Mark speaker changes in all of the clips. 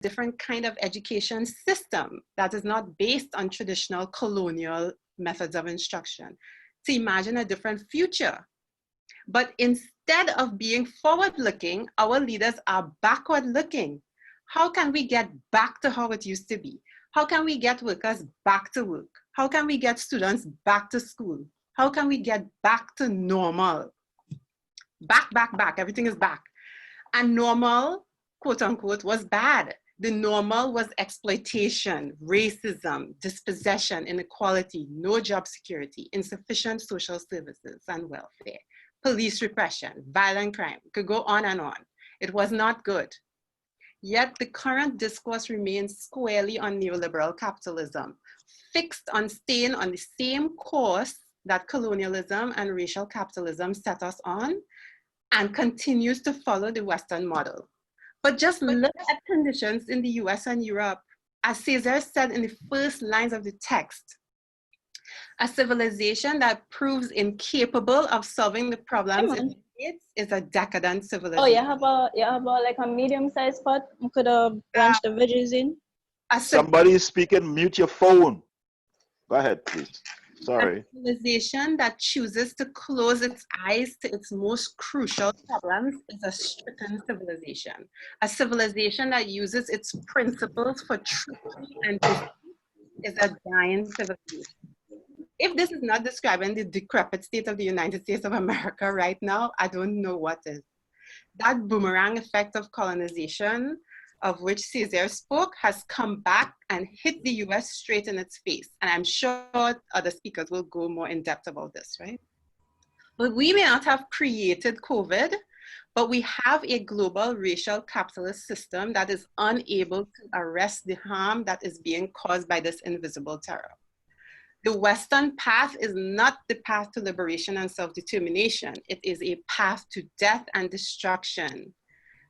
Speaker 1: different kind of education system that is not based on traditional colonial methods of instruction, to imagine a different future. But instead of being forward-looking, our leaders are backward-looking. How can we get back to how it used to be? How can we get workers back to work? How can we get students back to school? How can we get back to normal? Back, everything is back. And normal, quote unquote, was bad. The normal was exploitation, racism, dispossession, inequality, no job security, insufficient social services and welfare, police repression, violent crime. Could go on and on. It was not good. Yet the current discourse remains squarely on neoliberal capitalism, fixed on staying on the same course that colonialism and racial capitalism set us on, and continues to follow the Western model. But just look at conditions in the US and Europe. As Cesaire said in the first lines of the text, a civilization that proves incapable of solving the problems it creates is a decadent civilization.
Speaker 2: Oh, you have like a medium-sized pot? You could branch the veggies in?
Speaker 3: Somebody is speaking, mute your phone. Go ahead, please. Sorry.
Speaker 1: A civilization that chooses to close its eyes to its most crucial problems is a stricken civilization. A civilization that uses its principles for truth and deceit is a dying civilization. If this is not describing the decrepit state of the United States of America right now, I don't know what is. That boomerang effect of colonization, of which Cesaire spoke, has come back and hit the US straight in its face. And I'm sure other speakers will go more in depth about this, right? But we may not have created COVID, but we have a global racial capitalist system that is unable to arrest the harm that is being caused by this invisible terror. The Western path is not the path to liberation and self-determination. It is a path to death and destruction.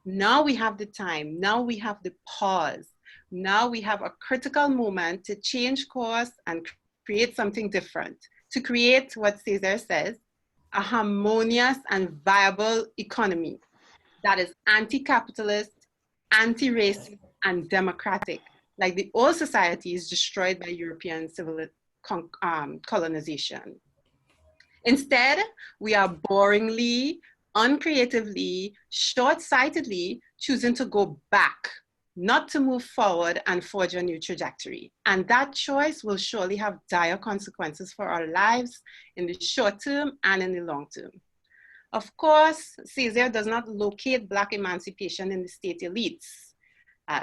Speaker 1: Now we have the time, now we have the pause. Now we have a critical moment to change course and create something different. To create what Cesaire says, a harmonious and viable economy that is anti-capitalist, anti-racist, and democratic, like the old societies destroyed by European colonization. Instead, we are boringly, uncreatively, short-sightedly choosing to go back, not to move forward and forge a new trajectory. And that choice will surely have dire consequences for our lives in the short term and in the long term. Of course, Cesaire does not locate Black emancipation in the state elites,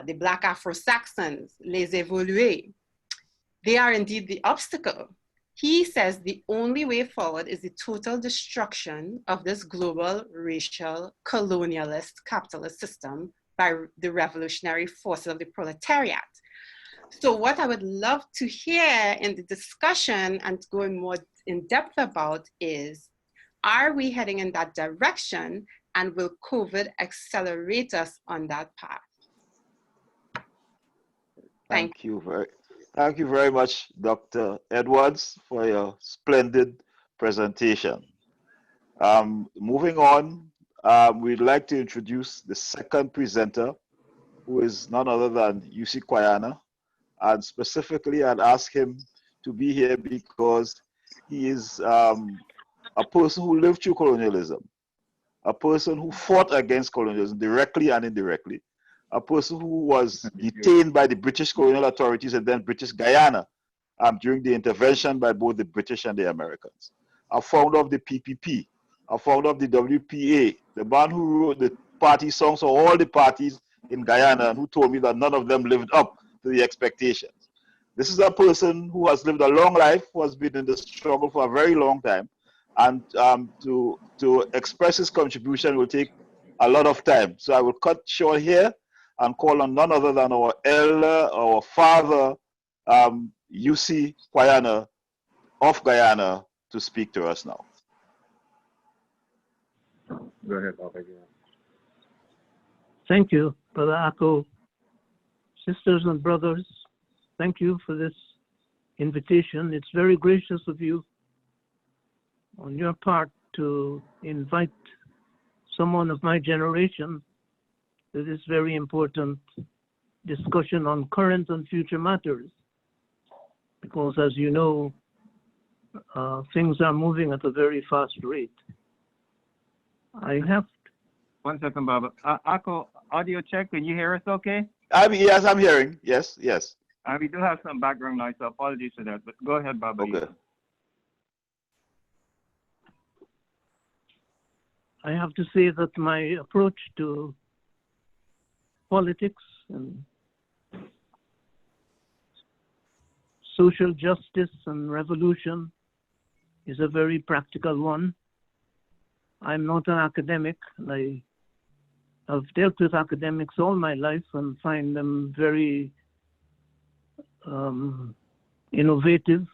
Speaker 1: the Black Afro-Saxons, les évolués. They are indeed the obstacle. He says the only way forward is the total destruction of this global, racial, colonialist, capitalist system by the revolutionary forces of the proletariat. So what I would love to hear in the discussion and going more in depth about is, are we heading in that direction, and will COVID accelerate us on that path?
Speaker 3: Thank you very much, Dr. Edwards, for your splendid presentation. Moving on, we'd like to introduce the second presenter, who is none other than Eusi Kwayana. And specifically, I'd ask him to be here because he is a person who lived through colonialism, a person who fought against colonialism directly and indirectly, a person who was detained by the British colonial authorities and then British Guyana during the intervention by both the British and the Americans. A founder of the PPP, a founder of the WPA, the man who wrote the party songs for all the parties in Guyana, and who told me that none of them lived up to the expectations. This is a person who has lived a long life, who has been in the struggle for a very long time, and to express his contribution will take a lot of time. So I will cut short here and call on none other than our elder, our father, Eusi Kwayana of Guyana, to speak to us now.
Speaker 4: Go ahead, Papa.
Speaker 5: Thank you, Brother Akko. Sisters and brothers, thank you for this invitation. It's very gracious of you on your part to invite someone of my generation to this very important discussion on current and future matters, because as you know, things are moving at a very fast rate. I have...
Speaker 4: One second, Baba. Akko, audio check, can you hear us okay?
Speaker 3: Yes, I'm hearing. Yes, yes.
Speaker 4: We do have some background noise, so apologies for that, but go ahead, Baba.
Speaker 3: Okay.
Speaker 5: I have to say that my approach to politics and social justice and revolution is a very practical one. I'm not an academic. I've dealt with academics all my life and find them very innovative,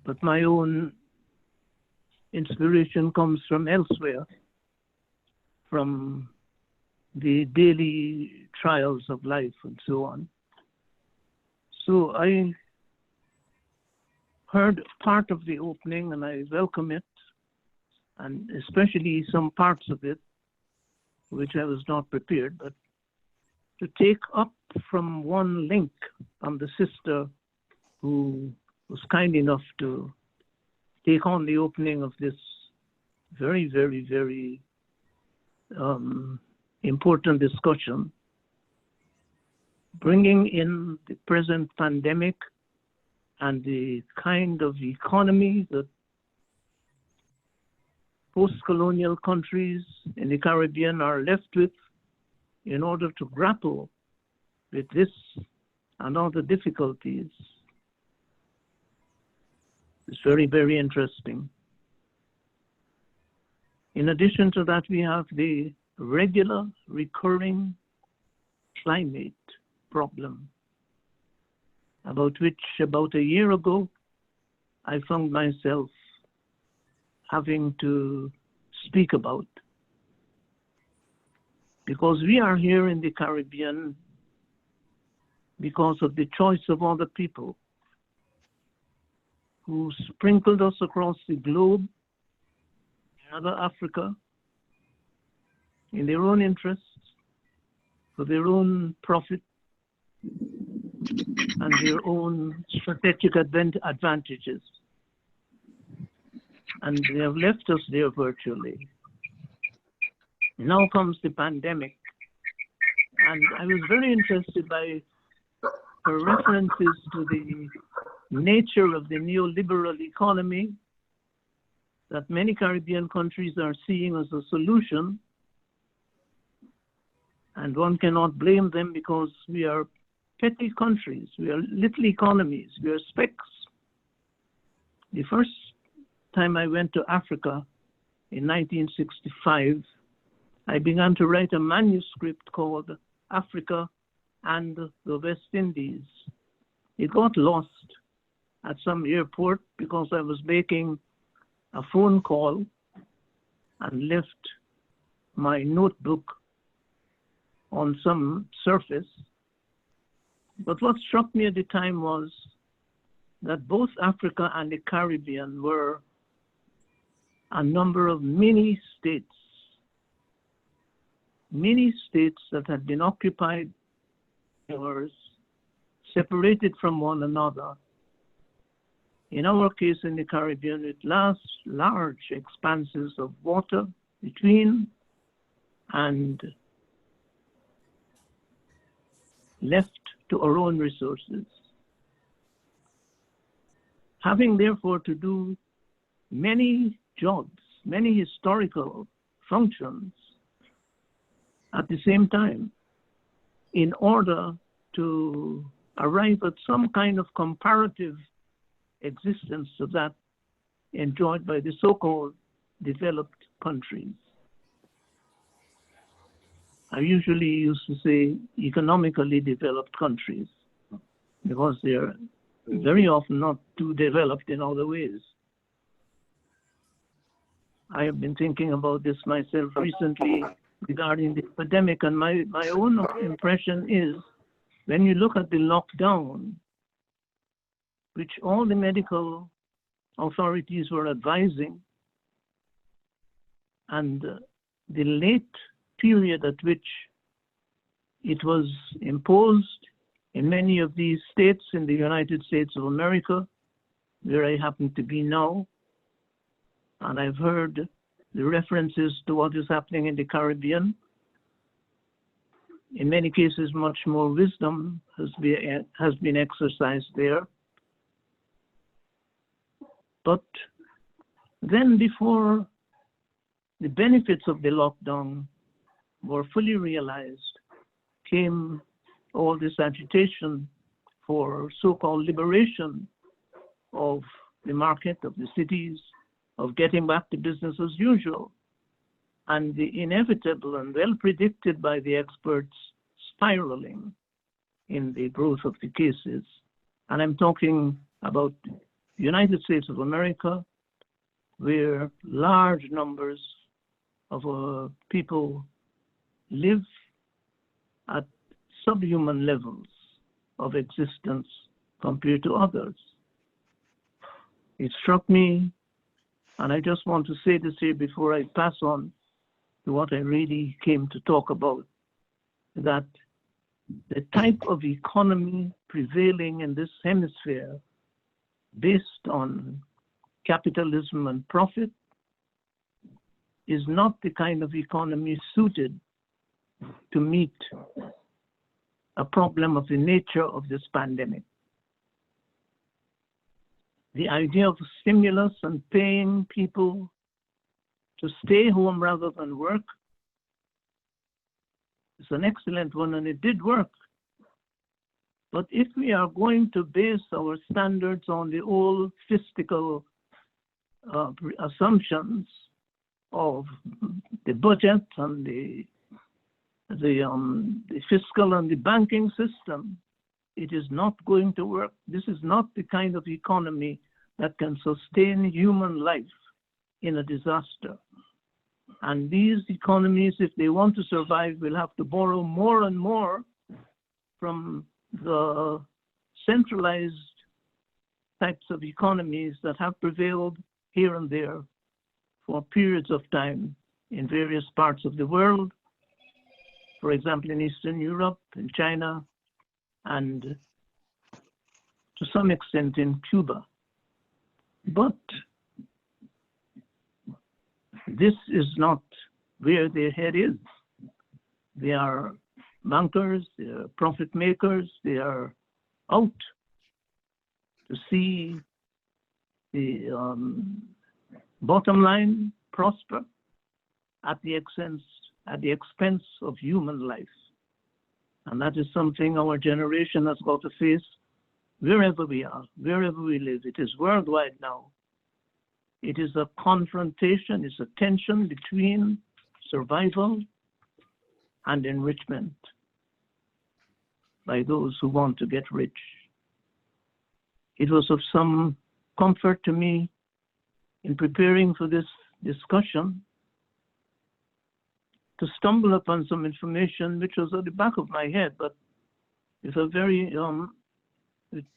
Speaker 5: but my own inspiration comes from elsewhere, from the daily trials of life and so on. So I heard part of the opening and I welcome it, and especially some parts of it, which I was not prepared, but to take up from one link on the sister who was kind enough to take on the opening of this very, very, very important discussion, bringing in the present pandemic and the kind of economy that post-colonial countries in the Caribbean are left with in order to grapple with this and other difficulties. It's very, very interesting. In addition to that, we have the regular, recurring climate problem, about which about a year ago, I found myself having to speak about. Because we are here in the Caribbean because of the choice of other people who sprinkled us across the globe, other Africa, in their own interests, for their own profit, and their own strategic advantages. And they have left us there virtually. Now comes the pandemic. And I was very interested by her references to the nature of the neoliberal economy that many Caribbean countries are seeing as a solution. And one cannot blame them because we are petty countries, we are little economies, we are specks. The first time I went to Africa in 1965, I began to write a manuscript called Africa and the West Indies. It got lost at some airport because I was making a phone call and left my notebook on some surface. But what struck me at the time was that both Africa and the Caribbean were a number of mini states that had been occupied or separated from one another. In our case in the Caribbean, it lasts large expanses of water between and left to our own resources. Having therefore to do many jobs, many historical functions at the same time in order to arrive at some kind of comparative existence of that enjoyed by the so-called developed countries. I usually used to say economically developed countries because they're very often not too developed in other ways. I have been thinking about this myself recently regarding the epidemic, and my own impression is when you look at the lockdown, which all the medical authorities were advising, and the late period at which it was imposed in many of these states in the United States of America, where I happen to be now. And I've heard the references to what is happening in the Caribbean. In many cases, much more wisdom has been exercised there. But then before the benefits of the lockdown were fully realized, came all this agitation for so-called liberation of the market, of the cities, of getting back to business as usual, and the inevitable and well predicted by the experts spiraling in the growth of the cases. And I'm talking about the United States of America, where large numbers of people live at subhuman levels of existence compared to others. It struck me, and I just want to say this here before I pass on to what I really came to talk about, that the type of economy prevailing in this hemisphere based on capitalism and profit is not the kind of economy suited to meet a problem of the nature of this pandemic. The idea of stimulus and paying people to stay home rather than work is an excellent one, and it did work. But if we are going to base our standards on the old fiscal assumptions of the budget and the fiscal and the banking system, it is not going to work. This is not the kind of economy that can sustain human life in a disaster. And these economies, if they want to survive, will have to borrow more and more from the centralized types of economies that have prevailed here and there for periods of time in various parts of the world, for example, in Eastern Europe, in China, and to some extent in Cuba. But this is not where their head is. They are bankers, they are profit makers, they are out to see the bottom line prosper at the expense of human life. And that is something our generation has got to face wherever we are, wherever we live. It is worldwide now. It is a confrontation, it's a tension between survival and enrichment by those who want to get rich. It was of some comfort to me in preparing for this discussion to stumble upon some information which was at the back of my head, but with a very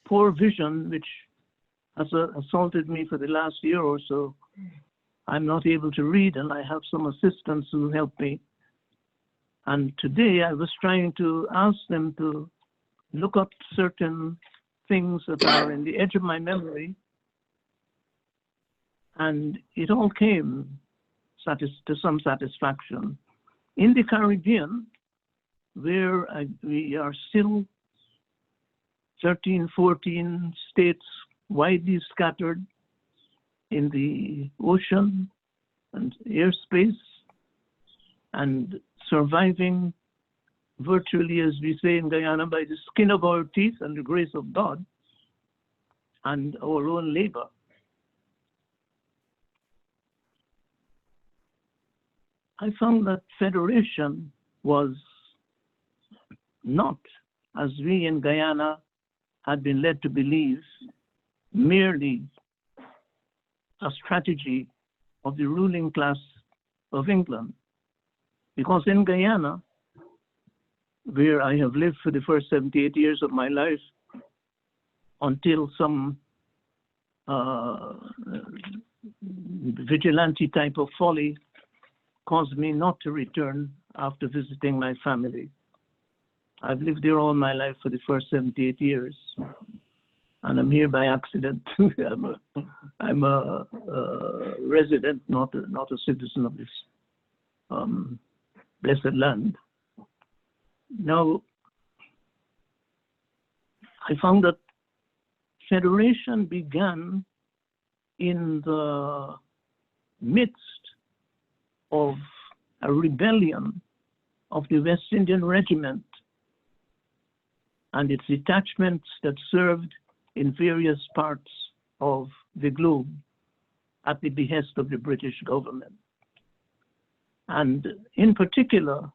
Speaker 5: poor vision which has assaulted me for the last year or so. I'm not able to read, and I have some assistants who help me. And today I was trying to ask them to look up certain things that are in the edge of my memory, and it all came to some satisfaction. In the Caribbean, where we are still 13, 14 states widely scattered in the ocean and airspace, and surviving virtually, as we say in Guyana, by the skin of our teeth and the grace of God and our own labor. I found that federation was not, as we in Guyana had been led to believe, merely a strategy of the ruling class of England. Because in Guyana, where I have lived for the first 78 years of my life, until some vigilante type of folly caused me not to return after visiting my family. I've lived there all my life for the first 78 years. And I'm here by accident. I'm a resident, not a citizen of this blessed land. Now, I found that federation began in the midst of a rebellion of the West Indian Regiment and its detachments that served in various parts of the globe at the behest of the British government. And in particular,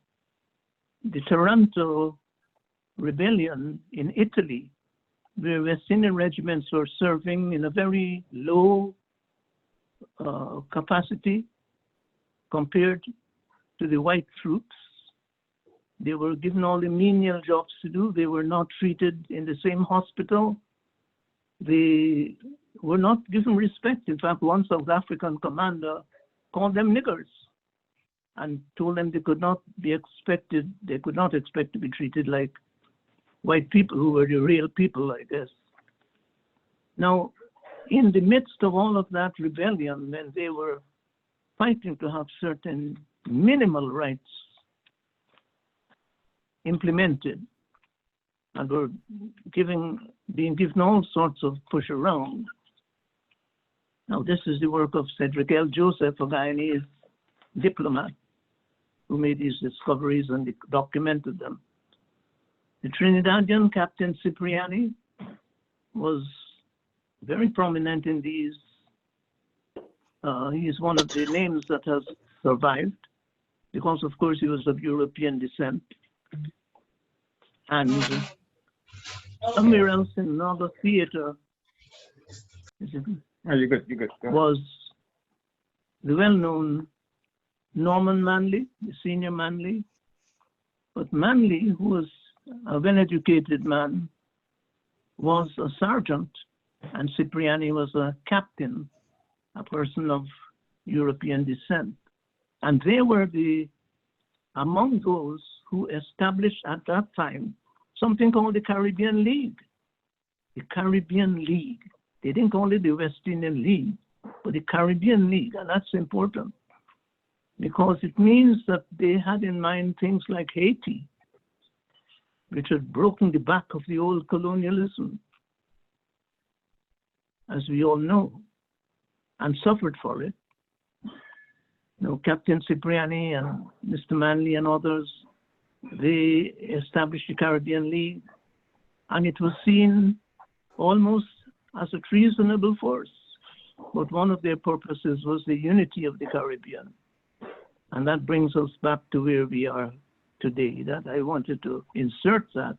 Speaker 5: the Taranto rebellion in Italy, where West Indian regiments were serving in a very low capacity compared to the white troops. They were given all the menial jobs to do. They were not treated in the same hospital. They were not given respect. In fact, one South African commander called them niggers and told them they could not expect to be treated like white people who were the real people, I guess. Now, in the midst of all of that rebellion, when they were fighting to have certain minimal rights implemented and were being given all sorts of push around. Now, this is the work of Cedric L. Joseph, a Guyanese diplomat who made these discoveries and documented them. The Trinidadian Captain Cipriani was very prominent in these. He is one of the names that has survived because, of course, he was of European descent. And somewhere else in another theater
Speaker 4: you're good.
Speaker 5: was the well-known Norman Manley, the senior Manley. But Manley, who was a well-educated man, was a sergeant, and Cipriani was a captain, a person of European descent. And they were among those who established at that time something called the Caribbean League. The Caribbean League. They didn't call it the West Indian League, but the Caribbean League, and that's important because it means that they had in mind things like Haiti, which had broken the back of the old colonialism, as we all know, and suffered for it. Captain Cipriani and Mr. Manley and others, they established the Caribbean League, and it was seen almost as a treasonable force. But one of their purposes was the unity of the Caribbean. And that brings us back to where we are today, that I wanted to insert that.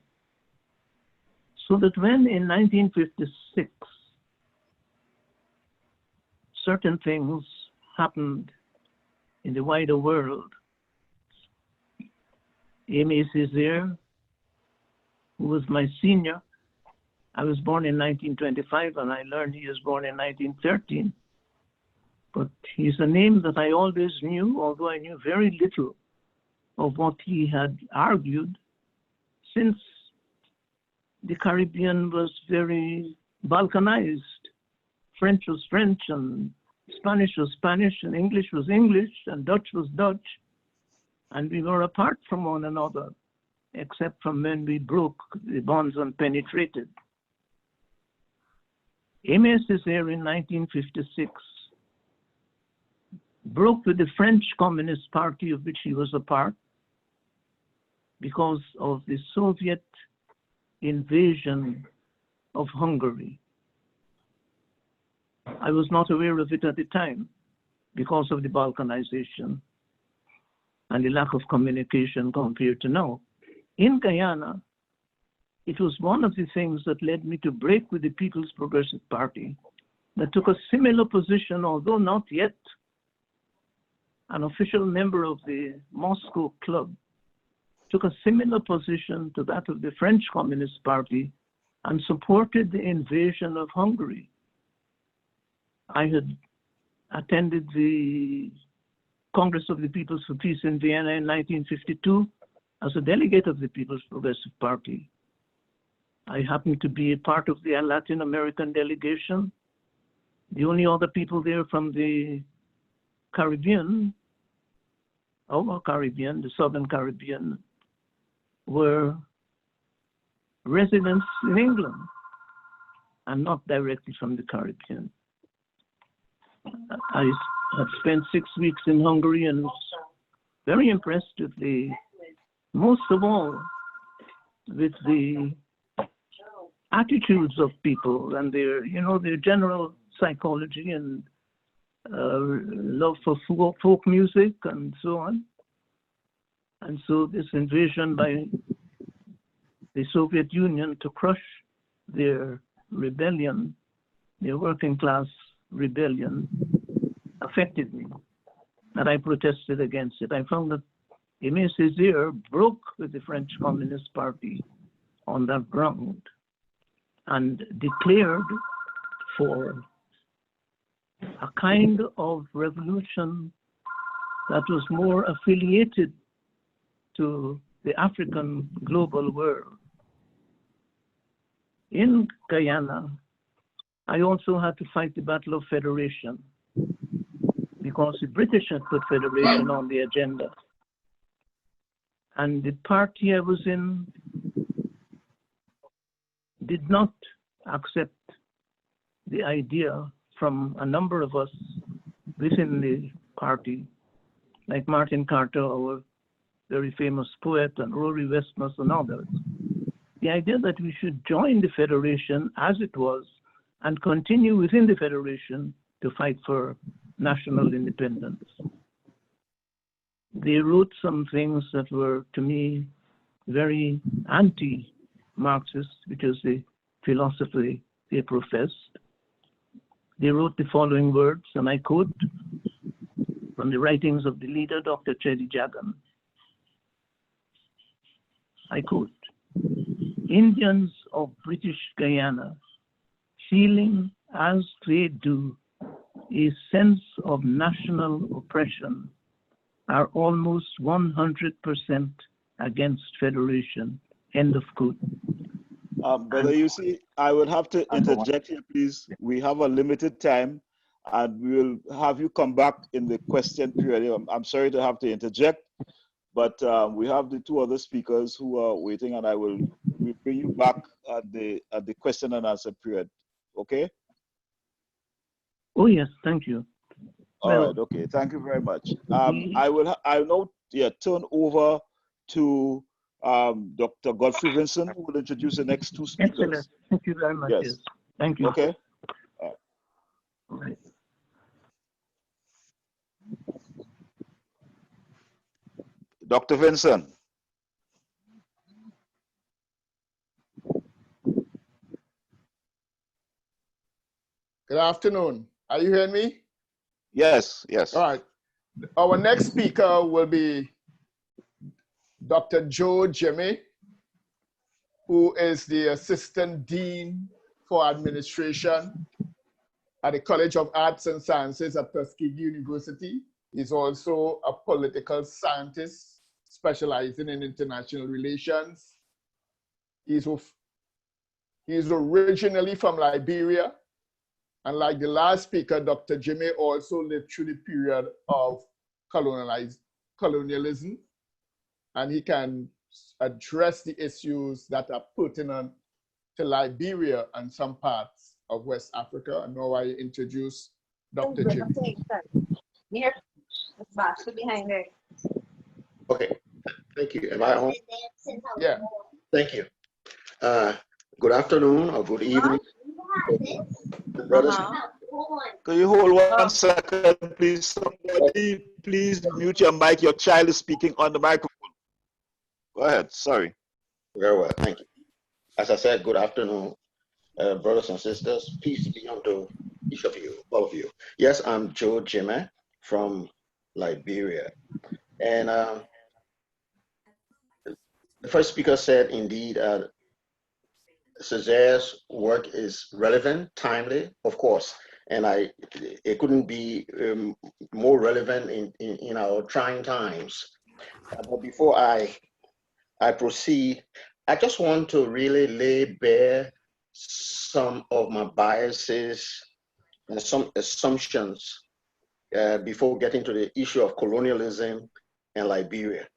Speaker 5: So that when in 1956, certain things happened in the wider world, Aime Cesaire, who was my senior, I was born in 1925 and I learned he was born in 1913. But he's a name that I always knew, although I knew very little of what he had argued, since the Caribbean was very balkanized. French was French and Spanish was Spanish and English was English and Dutch was Dutch. And we were apart from one another, except from when we broke the bonds and penetrated. Aime Cesaire in 1956 broke with the French Communist Party of which he was a part because of the Soviet invasion of Hungary. I was not aware of it at the time because of the balkanization and the lack of communication compared to now. In Guyana, it was one of the things that led me to break with the People's Progressive Party that took a similar position, although not yet an official member of the Moscow Club, took a similar position to that of the French Communist Party and supported the invasion of Hungary. I had attended the Congress of the Peoples for Peace in Vienna in 1952, as a delegate of the People's Progressive Party, I happen to be a part of the Latin American delegation. The only other people there from the Caribbean, our Caribbean, the Southern Caribbean, were residents in England and not directly from the Caribbean. I had spent 6 weeks in Hungary and was very impressed with most of all, with the attitudes of people and their general psychology and love for folk music and so on. And so this invasion by the Soviet Union to crush their rebellion, their working class rebellion, affected me. And I protested against it. I found that Aime Cesaire broke with the French Communist Party on that ground and declared for a kind of revolution that was more affiliated to the African global world. In Guyana, I also had to fight the battle of federation because the British had put federation on the agenda. And the party I was in did not accept the idea from a number of us within the party, like Martin Carter, our very famous poet, and Rory Westmus and others. The idea that we should join the federation as it was and continue within the federation to fight for national independence. They wrote some things that were, to me, very anti-Marxist, which is the philosophy they professed. They wrote the following words, and I quote from the writings of the leader, Dr. Chedi Jagan. I quote, "Indians of British Guyana, feeling as they do a sense of national oppression, are almost 100% against federation," end of quote.
Speaker 3: Brother Eusi, I would have to interject here, please. We have a limited time, and we will have you come back in the question period. I'm sorry to have to interject, but we have the two other speakers who are waiting, and we'll bring you back at the question and answer period. Okay?
Speaker 5: Oh yes, thank you.
Speaker 3: All right. Okay. Thank you very much. I'll now turn over to Dr. Godfrey Vincent, who will introduce the next two speakers.
Speaker 5: Excellent. Thank you very much.
Speaker 3: Yes.
Speaker 5: Thank you.
Speaker 3: Okay.
Speaker 5: All right.
Speaker 3: Dr. Vincent.
Speaker 6: Good afternoon. Are you hearing me?
Speaker 3: Yes, yes.
Speaker 6: All right. Our next speaker will be Dr. Jimmeh, who is the Assistant Dean for Administration at the College of Arts and Sciences at Tuskegee University. He's also a political scientist specializing in international relations. He's originally from Liberia. And like the last speaker, Dr. Jimmeh also lived through the period of colonialism, and he can address the issues that are pertinent to Liberia and some parts of West Africa. And now I introduce Dr. Jimmeh.
Speaker 7: Here, behind her.
Speaker 8: Okay, thank you. Am I on?
Speaker 6: Yeah.
Speaker 8: Thank you. Good afternoon or good evening, brothers.
Speaker 3: Can you hold 1 second, please? Somebody, please mute your mic. Your child is speaking on the microphone. Go ahead. Sorry.
Speaker 8: Very well. Thank you. As I said, good afternoon, brothers and sisters. Peace be unto each of you, all of you. Yes, I'm Jimmeh from Liberia. And the first speaker said, indeed, Cesaire's work is relevant, timely, of course, and it couldn't be more relevant in our trying times. But before I I proceed, I just want to really lay bare some of my biases and some assumptions before getting to the issue of colonialism and Liberia.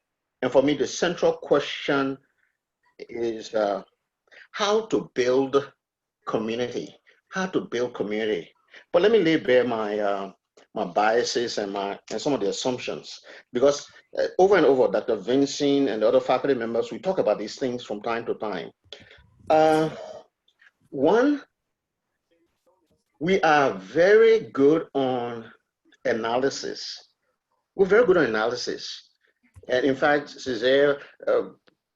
Speaker 8: And for me, the central question is how to build community, how to build community. But let me lay bare my my biases and some of the assumptions, because over and over, Dr. Vincent and the other faculty members, we talk about these things from time to time. One, we are very good on analysis. We're very good on analysis. And in fact, Cesaire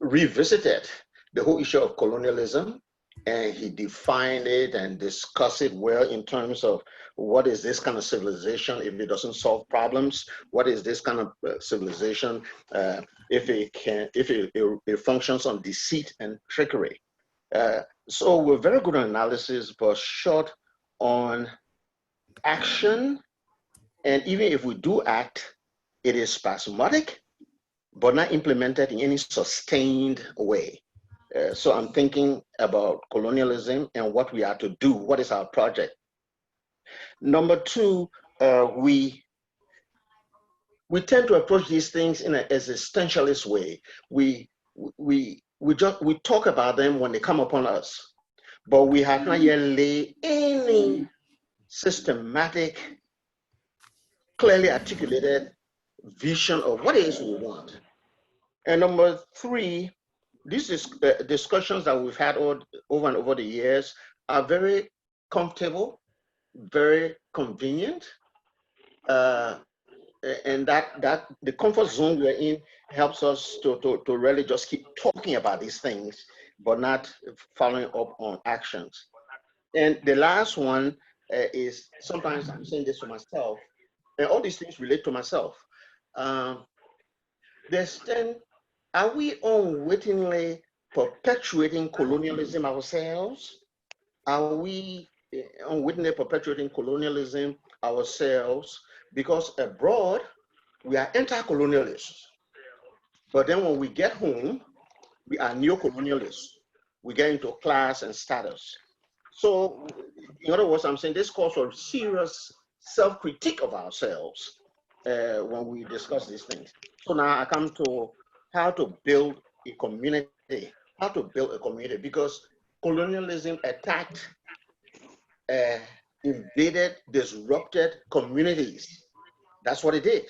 Speaker 8: revisited the whole issue of colonialism, and he defined it and discussed it well in terms of what is this kind of civilization if it doesn't solve problems? What is this kind of civilization if it functions on deceit and trickery? So we're very good on analysis, but short on action. And even if we do act, it is spasmodic, but not implemented in any sustained way. So I'm thinking about colonialism and what we are to do. What is our project? Number two, we tend to approach these things in an existentialist way. We talk about them when they come upon us, but we have not yet laid any systematic, clearly articulated vision of what it is we want. And number three, these discussions that we've had over and over the years are very comfortable, very convenient, and that the comfort zone we're in helps us to really just keep talking about these things, but not following up on actions. And the last one is, sometimes I'm saying this to myself, and all these things relate to myself. Are we unwittingly perpetuating colonialism ourselves? Are we unwittingly perpetuating colonialism ourselves? Because abroad, we are anti-colonialists. But then when we get home, we are neo-colonialists. We get into class and status. So in other words, I'm saying this calls for serious self-critique of ourselves when we discuss these things. So now I come to how to build a community, because colonialism attacked, invaded, disrupted communities. That's what it did.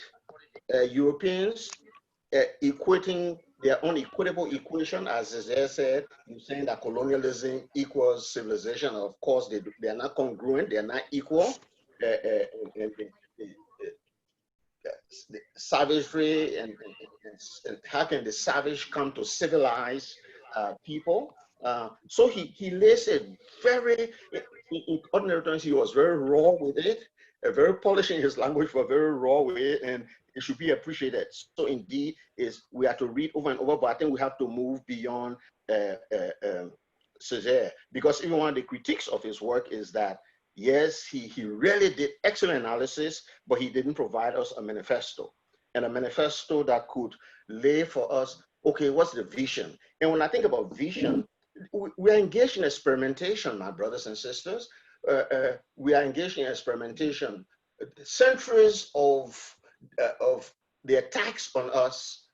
Speaker 8: Europeans equating their own equitable equation, as Cesaire said, saying that colonialism equals civilization. Of course, they are not congruent, they are not equal. The savagery and how can the savage come to civilize people? So he lays it very, in ordinary terms, he was very raw with it, very polished in his language, but very raw with it, and it should be appreciated. So indeed, we have to read over and over, but I think we have to move beyond Cesaire, because even one of the critiques of his work is that, yes, he really did excellent analysis, but he didn't provide us a manifesto, and a manifesto that could lay for us, okay, what's the vision? And when I think about vision, we're engaged in experimentation, my brothers and sisters. We are engaged in experimentation. Centuries of the attacks on us,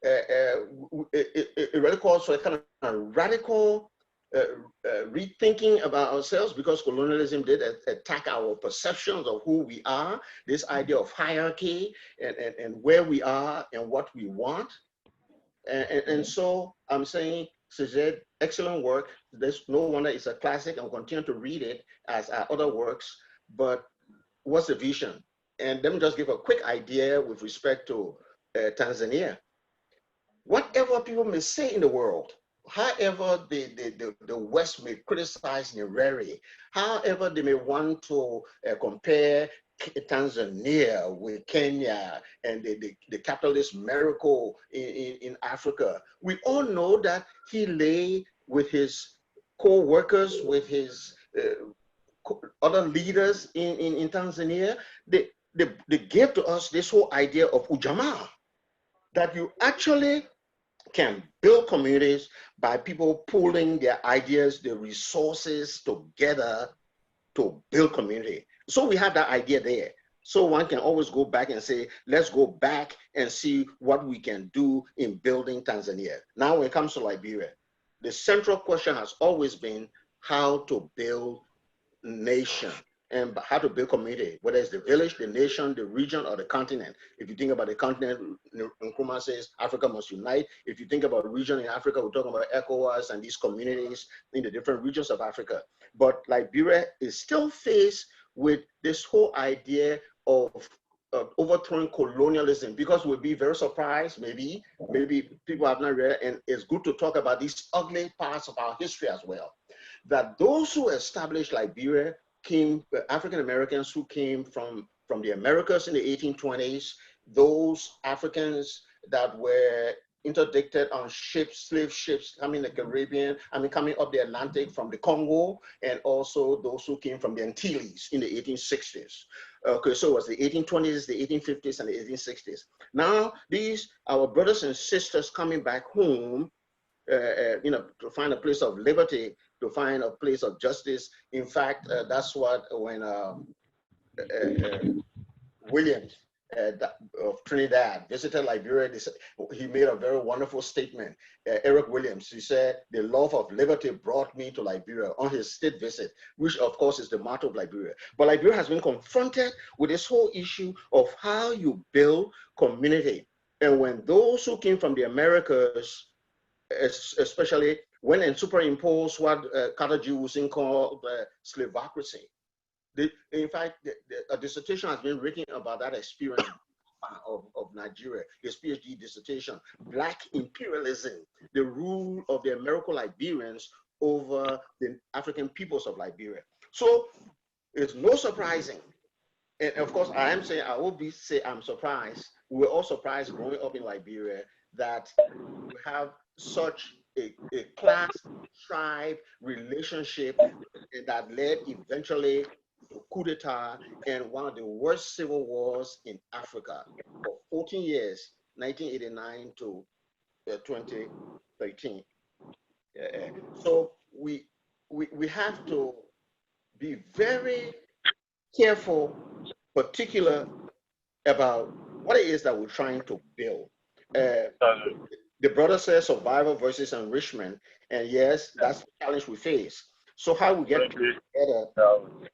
Speaker 8: it really calls for a kind of radical rethinking about ourselves, because colonialism did attack our perceptions of who we are, this idea of hierarchy and where we are and what we want. And so I'm saying, Cesaire, excellent work. There's no wonder it's a classic, and we'll continue to read it as other works, but what's the vision? And let me just give a quick idea with respect to Tanzania. Whatever people may say in the world, however the West may criticize Nyerere, however they may want to compare Tanzania with Kenya and the capitalist miracle in Africa, we all know that he lay with his co-workers, with his other leaders in Tanzania. They gave to us this whole idea of ujamaa, that you actually can build communities by people pooling their ideas, their resources together to build community. So we have that idea there. So one can always go back and say, let's go back and see what we can do in building Tanzania. Now, when it comes to Liberia, the central question has always been how to build nation and how to build community, whether it's the village, the nation, the region, or the continent. If you think about the continent, Nkrumah says Africa must unite. If you think about the region in Africa, we're talking about ECOWAS and these communities in the different regions of Africa. But Liberia is still faced with this whole idea of overthrowing colonialism, because we'll be very surprised, maybe people have not read it, and it's good to talk about these ugly parts of our history as well. That those who established Liberia came, African Americans who came from the Americas in the 1820s, those Africans that were interdicted on ships, slave ships coming the Caribbean, coming up the Atlantic from the Congo, and also those who came from the Antilles in the 1860s. Okay, so it was the 1820s, the 1850s, and the 1860s. Now, these, our brothers and sisters coming back home, to find a place of liberty, to find a place of justice. In fact, that's what when Williams of Trinidad visited Liberia, he made a very wonderful statement. Eric Williams, he said, the love of liberty brought me to Liberia on his state visit, which of course is the motto of Liberia. But Liberia has been confronted with this whole issue of how you build community. And when those who came from the Americas, especially went and superimposed what Carter G. Woodson called slavocracy. In fact, a dissertation has been written about that experience of Nigeria, his PhD dissertation, Black Imperialism, the rule of the Americo-Liberians over the African peoples of Liberia. So it's no surprising, and of course I am saying, I will say I'm surprised, we were all surprised growing up in Liberia that we have such a class, tribe relationship that led eventually to coup d'etat and one of the worst civil wars in Africa for 14 years, 1989 to 2013. So we have to be very careful, particular about what it is that we're trying to build. The brother says survival versus enrichment, and yes, that's the challenge we face. So how we get better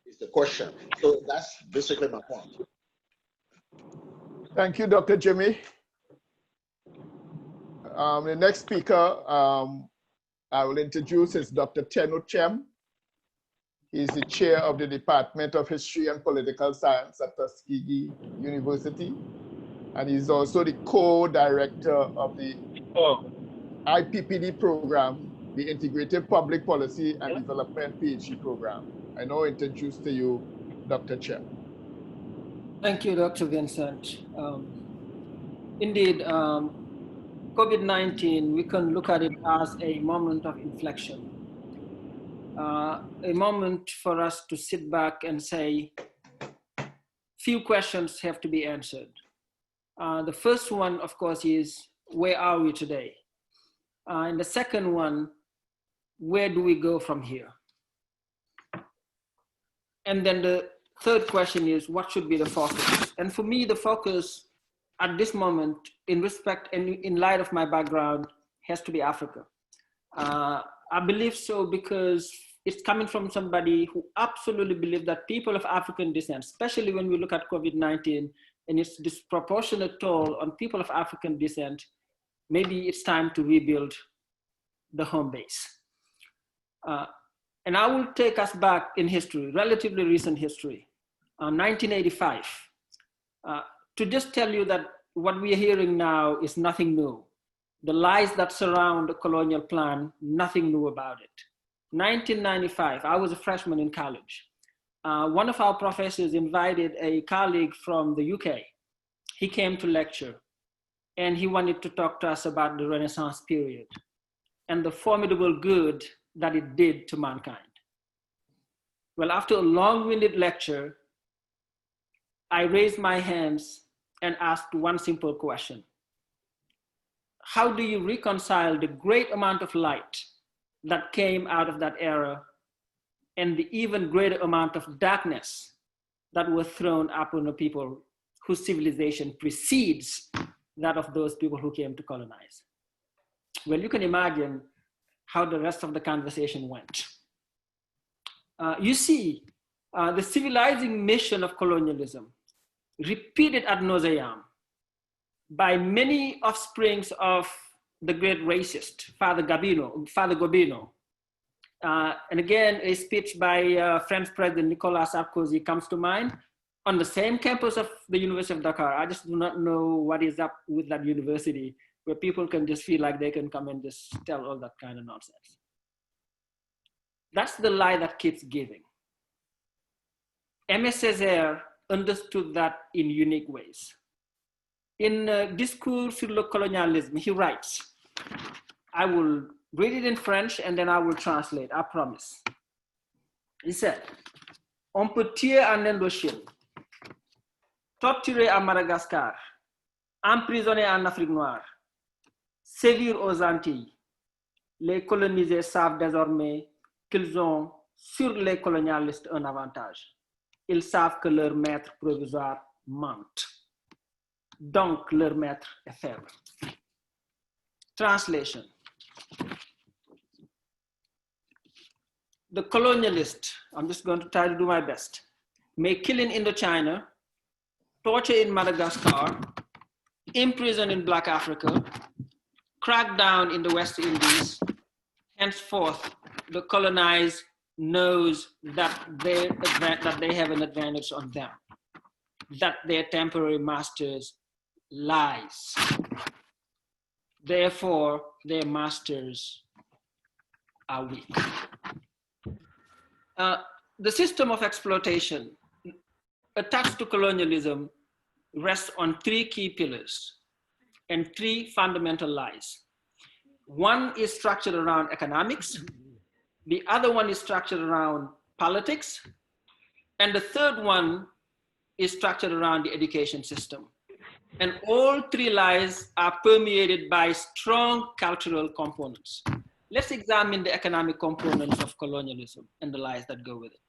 Speaker 8: is the question. So that's basically my point.
Speaker 6: Thank you, Dr. Jimmeh. The next speaker I will introduce is Dr. Thiam. He's the chair of the Department of History and Political Science at Tuskegee University. And he's also the co-director of the IPPD program, the Integrated Public Policy and Development PhD program. I now introduce to you Dr. Thiam.
Speaker 9: Thank you, Dr. Vincent. Indeed, COVID-19, we can look at it as a moment of inflection, a moment for us to sit back and say, few questions have to be answered. The first one, of course, is where are we today? And the second one, where do we go from here? And then the third question is, what should be the focus? And for me, the focus at this moment, in respect and in light of my background, has to be Africa. I believe so because it's coming from somebody who absolutely believes that people of African descent, especially when we look at COVID-19 and its disproportionate toll on people of African descent, maybe it's time to rebuild the home base. And I will take us back in history, relatively recent history, 1985, to just tell you that what we are hearing now is nothing new. The lies that surround the colonial plan, nothing new about it. 1995, I was a freshman in college. One of our professors invited a colleague from the UK. He came to lecture and he wanted to talk to us about the Renaissance period and the formidable good that it did to mankind. Well, after a long-winded lecture, I raised my hands and asked one simple question. how do you reconcile the great amount of light that came out of that era and the even greater amount of darkness that was thrown upon the people whose civilization precedes that of those people who came to colonize? Well, you can imagine how the rest of the conversation went. You see, the civilizing mission of colonialism, repeated ad nauseam by many offsprings of the great racist, Father Gobino. And again, a speech by French President Nicolas Sarkozy comes to mind on the same campus of the University of Dakar. I just do not know what is up with that university where people can just feel like they can come and just tell all that kind of nonsense. That's the lie that keeps giving. Aime Cesaire understood that in unique ways. In Discourse sur le colonialisme, he writes, I will read it in French and then I will translate, I promise. He said, on peut tuer en Indochine, torturer à Madagascar, emprisonner en Afrique noire, sévir aux Antilles. Les colonisés savent désormais qu'ils ont sur les colonialistes un avantage. Ils savent que leur maître provisoire ment. Donc leur maître est faible. Translation. The colonialist, I'm just going to try to do my best, may kill in Indochina, torture in Madagascar, imprison in Black Africa, crack down in the West Indies. Henceforth, the colonized knows that they have an advantage on them, that their temporary masters lies. Therefore, their masters are weak. The system of exploitation attached to colonialism rests on three key pillars and three fundamental lies. One is structured around economics, the other one is structured around politics, and the third one is structured around the education system. And all three lies are permeated by strong cultural components. Let's examine the economic components of colonialism and the lies that go with it.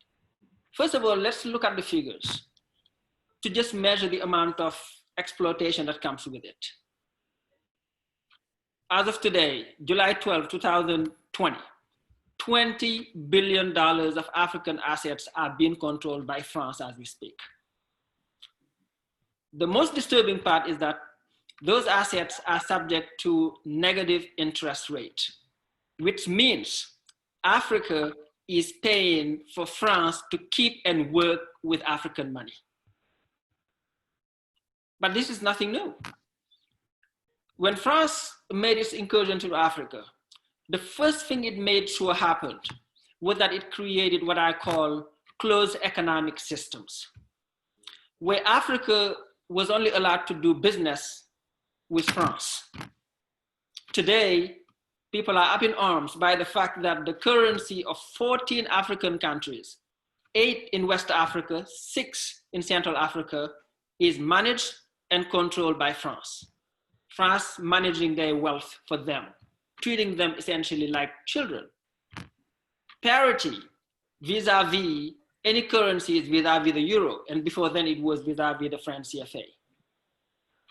Speaker 9: First of all, let's look at the figures to just measure the amount of exploitation that comes with it. As of today, July 12, 2020, $20 billion of African assets are being controlled by France as we speak. The most disturbing part is that those assets are subject to negative interest rate, which means Africa is paying for France to keep and work with African money. But this is nothing new. When France made its incursion to Africa, the first thing it made sure happened was that it created what I call closed economic systems, where Africa was only allowed to do business with France. Today, people are up in arms by the fact that the currency of 14 African countries, 8 in West Africa, 6 in Central Africa, is managed and controlled by France. France managing their wealth for them, treating them essentially like children. Parity vis-a-vis any currency is vis-a-vis the euro, and before then it was vis-a-vis the French CFA.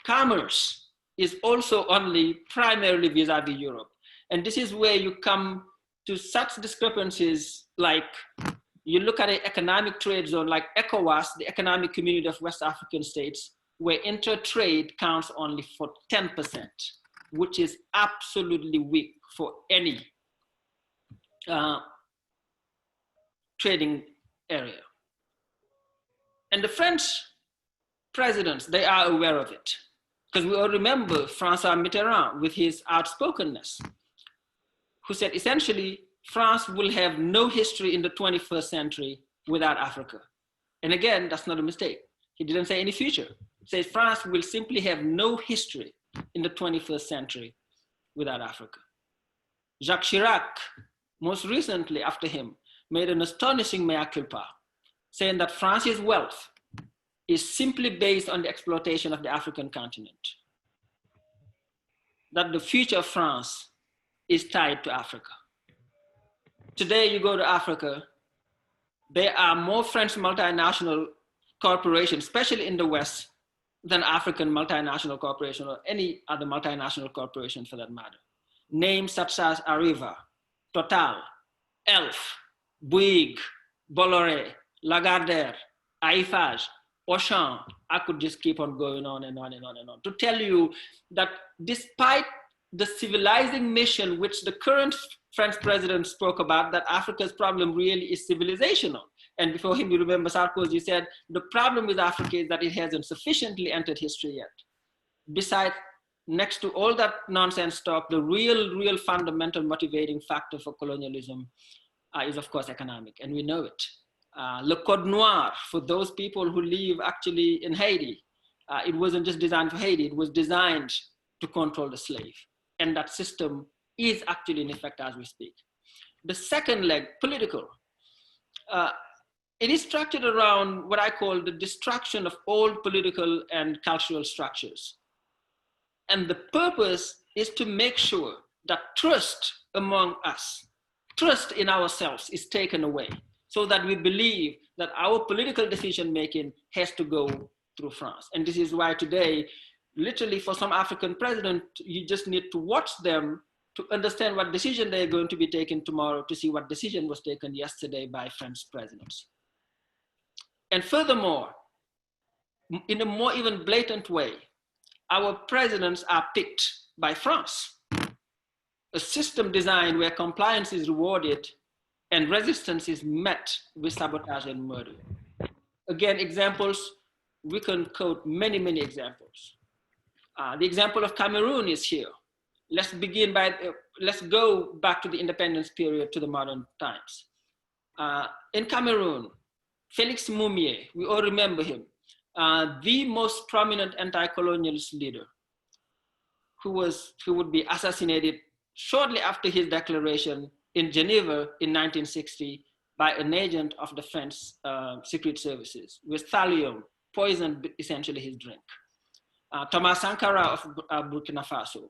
Speaker 9: Commerce is also only primarily vis-a-vis Europe. And this is where you come to such discrepancies, like you look at an economic trade zone like ECOWAS, the Economic Community of West African States, where inter-trade counts only for 10%, which is absolutely weak for any trading area. And the French presidents, they are aware of it. Because we all remember François Mitterrand with his outspokenness, who said essentially, France will have no history in the 21st century without Africa. And again, that's not a mistake. He didn't say any future. He said France will simply have no history in the 21st century without Africa. Jacques Chirac, most recently after him, made an astonishing mea culpa, saying that France's wealth is simply based on the exploitation of the African continent. that the future of France is tied to Africa. Today, you go to Africa, there are more French multinational corporations, especially in the West, than African multinational corporation or any other multinational corporation for that matter. Names such as Arriva, Total, Elf, Bouygues, Bolloré, Lagardère, Eiffage, Auchan, I could just keep on going on and on and on and on to tell you that despite the civilizing mission which the current French president spoke about, that Africa's problem really is civilizational. And before him, you remember Sarkozy said, the problem with Africa is that it hasn't sufficiently entered history yet. Besides, next to all that nonsense talk, the real fundamental motivating factor for colonialism is of course economic, and we know it. Le Code Noir, for those people who live actually in Haiti, it wasn't just designed for Haiti, it was designed to control the slave. And that system is actually in effect as we speak. The second leg, political, it is structured around what I call the destruction of old political and cultural structures. And the purpose is to make sure that trust among us, trust in ourselves is taken away, so that we believe that our political decision-making has to go through France. And this is why today, literally for some African president, you just need to watch them to understand what decision they're going to be taking tomorrow, to see what decision was taken yesterday by French presidents. And furthermore, in a more even blatant way, our presidents are picked by France. A system designed where compliance is rewarded and resistance is met with sabotage and murder. Again, examples, we can quote many, many examples. The example of Cameroon is here. Let's begin by, let's go back to the independence period to the modern times. In Cameroon, Félix Moumié, we all remember him, the most prominent anti-colonialist leader who would be assassinated shortly after his declaration in Geneva in 1960 by an agent of the French secret services with thallium, poisoned essentially his drink. Thomas Sankara of Burkina Faso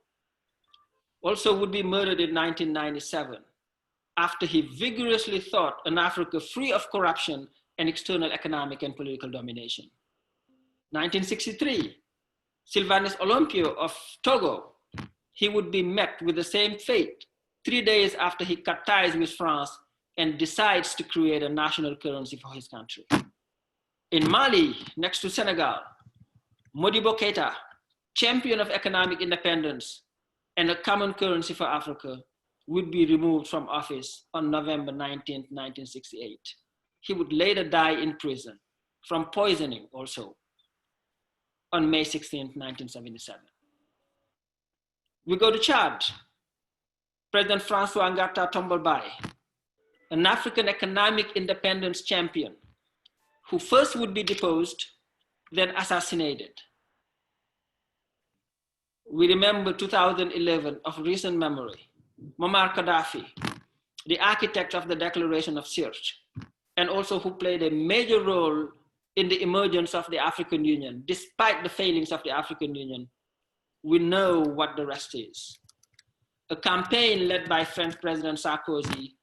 Speaker 9: also would be murdered in 1997 after he vigorously fought an Africa free of corruption and external economic and political domination. 1963, Sylvanus Olympio of Togo, he would be met with the same fate 3 days after he cut ties with France and decides to create a national currency for his country. In Mali, next to Senegal, Modibo Keita, champion of economic independence and a common currency for Africa, would be removed from office on November 19, 1968. He would later die in prison from poisoning also on May 16, 1977. We go to Chad. President Francois Ngata Tombalbaye, an African economic independence champion who first would be deposed, then assassinated. We remember 2011 of recent memory, Muammar Gaddafi, the architect of the Declaration of Search, and also who played a major role in the emergence of the African Union. Despite the failings of the African Union, we know what the rest is. A campaign led by French President Sarkozy,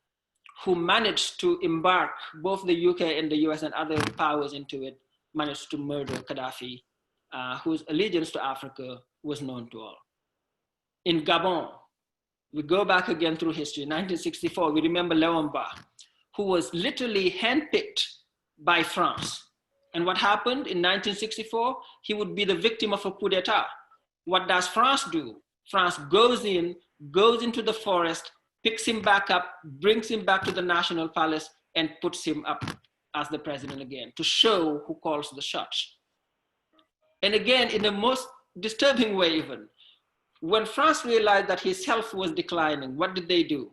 Speaker 9: who managed to embark both the UK and the US and other powers into it, managed to murder Gaddafi, whose allegiance to Africa was known to all. In Gabon, we go back again through history. 1964, we remember Léon Ba, who was literally handpicked by France. And what happened in 1964? He would be the victim of a coup d'etat. What does France do? France goes into the forest, picks him back up, brings him back to the National Palace, and puts him up as the president again to show who calls the shots. And again, in the most disturbing way even, when France realized that his health was declining, what did they do?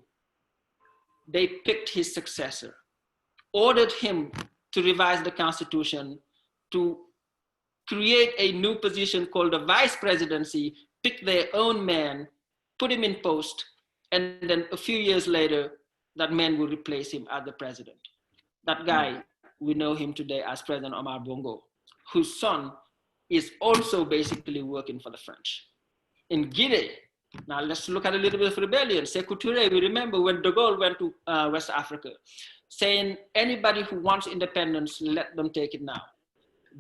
Speaker 9: They picked his successor, ordered him to revise the constitution, to create a new position called the vice presidency, pick their own man, put him in post, and then a few years later, that man will replace him as the president. That guy, we know him today as President Omar Bongo, whose son is also basically working for the French. In Guinea, Now let's look at a little bit of rebellion. Sekou Touré, we remember when de Gaulle went to West Africa, saying anybody who wants independence, let them take it now.